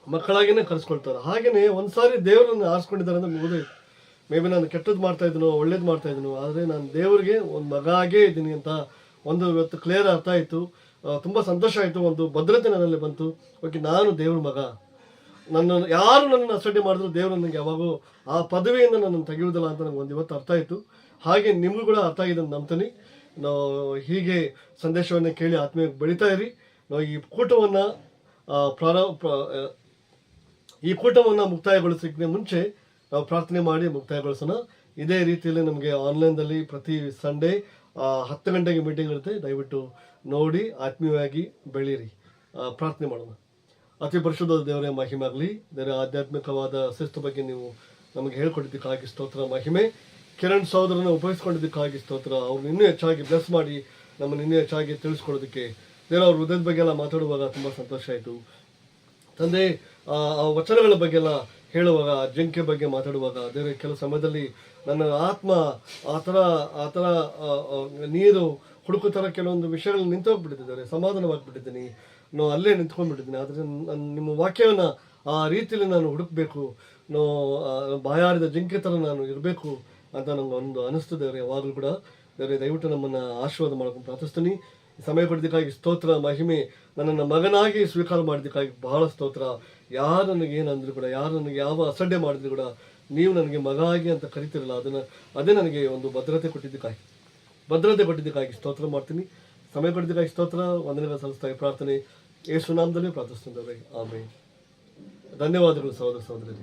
ಮಕ್ಕಳಾಗಿಯೇ ಕರೆಸ್ಕೊಳ್ತಾರೆ. ಹಾಗೆಯೇ ಒಂದು ಸಾರಿ ದೇವರನ್ನು ಆರಿಸ್ಕೊಂಡಿದ್ದಾರೆ ಅಂದರೆ ಮುಗಿದೋಯ್ತು. ಮೇ ಬಿ ನಾನು ಕೆಟ್ಟದ್ದು ಮಾಡ್ತಾ ಇದ್ದೀನೋ ಒಳ್ಳೇದು ಮಾಡ್ತಾ ಇದ್ದೀನೋ, ಆದರೆ ನಾನು ದೇವರಿಗೆ ಒಂದು ಮಗ ಆಗೇ ಇದ್ದೀನಿ ಅಂತ ಒಂದು ಇವತ್ತು ಕ್ಲಿಯರ್ ಅರ್ಥ ಆಯಿತು. ತುಂಬ ಸಂತೋಷ ಆಯಿತು. ಒಂದು ಭದ್ರತೆ ನನ್ನಲ್ಲಿ ಬಂತು. ಓಕೆ, ನಾನು ದೇವ್ರ ಮಗ. ಯಾರು ನನ್ನನ್ನು ಅಸಡ್ಡೆ ಮಾಡಿದ್ರು ದೇವರು ನನಗೆ ಯಾವಾಗೂ ಆ ಪದವಿಯಿಂದ ನನ್ನನ್ನು ತೆಗೆಯುವುದಿಲ್ಲ ಅಂತ ನನಗೆ ಒಂದು ಇವತ್ತು ಅರ್ಥ ಆಯಿತು. ಹಾಗೆ ನಿಮಗೂ ಕೂಡ ಅರ್ಥ ಆಗಿದೆ ಅಂತ ನಂಬ್ತೀನಿ. ನಾವು ಹೀಗೆ ಸಂದೇಶವನ್ನು ಕೇಳಿ ಆತ್ಮೀಯವಾಗಿ ಬೆಳೀತಾ ಇರಿ. ನಾವು ಈ ಕೂಟವನ್ನು ಮುಕ್ತಾಯಗೊಳಿಸೋಕ್ಕೆ ಮುಂಚೆ ನಾವು ಪ್ರಾರ್ಥನೆ ಮಾಡಿ ಮುಕ್ತಾಯಗೊಳಿಸೋಣ. ಇದೇ ರೀತಿಯಲ್ಲಿ ನಮಗೆ ಆನ್ಲೈನ್ದಲ್ಲಿ ಪ್ರತಿ ಸಂಡೇ 10 ಗಂಟೆಗೆ ಮೀಟಿಂಗ್ ಇರುತ್ತೆ. ದಯವಿಟ್ಟು ನೋಡಿ ಆತ್ಮೀಯವಾಗಿ ಬೆಳೀರಿ. ಪ್ರಾರ್ಥನೆ ಮಾಡೋಣ. ಅತಿ ಪರಿಶುದ್ಧ ದೇವರೇ ಮಹಿಮೆ ಆಗಲಿ. ದೇವರ ಆಧ್ಯಾತ್ಮಿಕವಾದ ಶಿಸ್ತು ಬಗ್ಗೆ ನೀವು ನಮಗೆ ಹೇಳ್ಕೊಟ್ಟಿದ್ದಕ್ಕಾಗಿ ಸ್ತೋತ್ರ. ಮಹಿಮೆ ಕಿರಣ್ ಸಹೋದರನ ಉಪಯೋಗಿಸ್ಕೊಂಡಿದ್ದಕ್ಕಾಗಿ ಸ್ತೋತ್ರ. ಅವ್ರನ್ನ ಇನ್ನೂ ಹೆಚ್ಚಾಗಿ ಬ್ಲೆಸ್ ಮಾಡಿ ನಮ್ಮನ್ನು ಇನ್ನೂ ಹೆಚ್ಚಾಗಿ ತಿಳಿಸ್ಕೊಡೋದಕ್ಕೆ ದೇವರ ಅವ್ರ ಹೃದಯದ ಬಗ್ಗೆ ಎಲ್ಲ ಮಾತಾಡುವಾಗ ತುಂಬ ಸಂತೋಷ ಆಯಿತು ತಂದೆ. ಆ ವಚನಗಳ ಬಗ್ಗೆ ಎಲ್ಲ ಹೇಳುವಾಗ, ಜಿಂಕೆ ಬಗ್ಗೆ ಮಾತಾಡುವಾಗ ದೇವರ ಕೆಲವು ಸಮಯದಲ್ಲಿ ನನ್ನ ಆತ್ಮ ಆ ಥರ ನೀರು ಹುಡುಕೋ ಥರ ಕೆಲವೊಂದು ವಿಷಯಗಳು ನಿಂತೋಗ್ಬಿಟ್ಟಿದ್ದಾರೆ. ಸಮಾಧಾನವಾಗಿಬಿಟ್ಟಿದ್ದೀನಿ, ಅಲ್ಲೇ ನಿಂತ್ಕೊಂಡ್ಬಿಟ್ಟಿದ್ದೀನಿ. ಆದರೆ ನಿಮ್ಮ ವಾಕ್ಯವನ್ನು ಆ ರೀತಿಯಲ್ಲಿ ನಾನು ಹುಡುಕಬೇಕು, ಬಾಯಾರಿದ ಜಿಂಕೆ ಥರ ನಾನು ಇರಬೇಕು ಅಂತ ನಂಗೆ ಒಂದು ಅನಿಸ್ತು ದೇವರೇ. ಯಾವಾಗಲೂ ಕೂಡ ದೇವರೇ ದಯವಿಟ್ಟು ನಮ್ಮನ್ನು ಆಶೀರ್ವಾದ ಮಾಡ್ಕೊಂಡು ಪ್ರಾರ್ಥಿಸ್ತೀನಿ. ಸಮಯ ಕೊಡೋದಕ್ಕಾಗಿ ಸ್ತೋತ್ರ. ಮಹಿಮೆ ನನ್ನನ್ನು ಮಗನಾಗಿ ಸ್ವೀಕಾರ ಮಾಡಿದ್ದಕ್ಕಾಗಿ ಬಹಳ ಸ್ತೋತ್ರ. ಯಾರು ನನಗೆ ಏನಂದ್ರು ಕೂಡ, ಯಾರು ನನಗೆ ಯಾವ ಅಸಡ್ಡೆ ಮಾಡಿದ್ರು ಕೂಡ ನೀವು ನನಗೆ ಮಗ ಆಗಿ ಅಂತ ಕರಿತಿರಲ್ಲ, ಅದೇ ನನಗೆ ಒಂದು ಭದ್ರತೆ ಕೊಟ್ಟಿದ್ದಕ್ಕಾಗಿ ಸ್ತೋತ್ರ ಮಾಡ್ತೀನಿ. ಸಮಯ ಕೊಟ್ಟಿದ್ದಕ್ಕಾಗಿ ಸ್ತೋತ್ರ. ವಂದನೆಗಳ ಸಲ್ಲಿಸ್ತಾ ಪ್ರಾರ್ಥನೆ ಯೇಸು ನಾಮದಲ್ಲಿ ಪ್ರಾರ್ಥಿಸ್ತಿದ್ದೇವೆ. ಆಮೇಲೆ ಧನ್ಯವಾದಗಳು ಸಹೋದರ ಸಹೋದರಿ.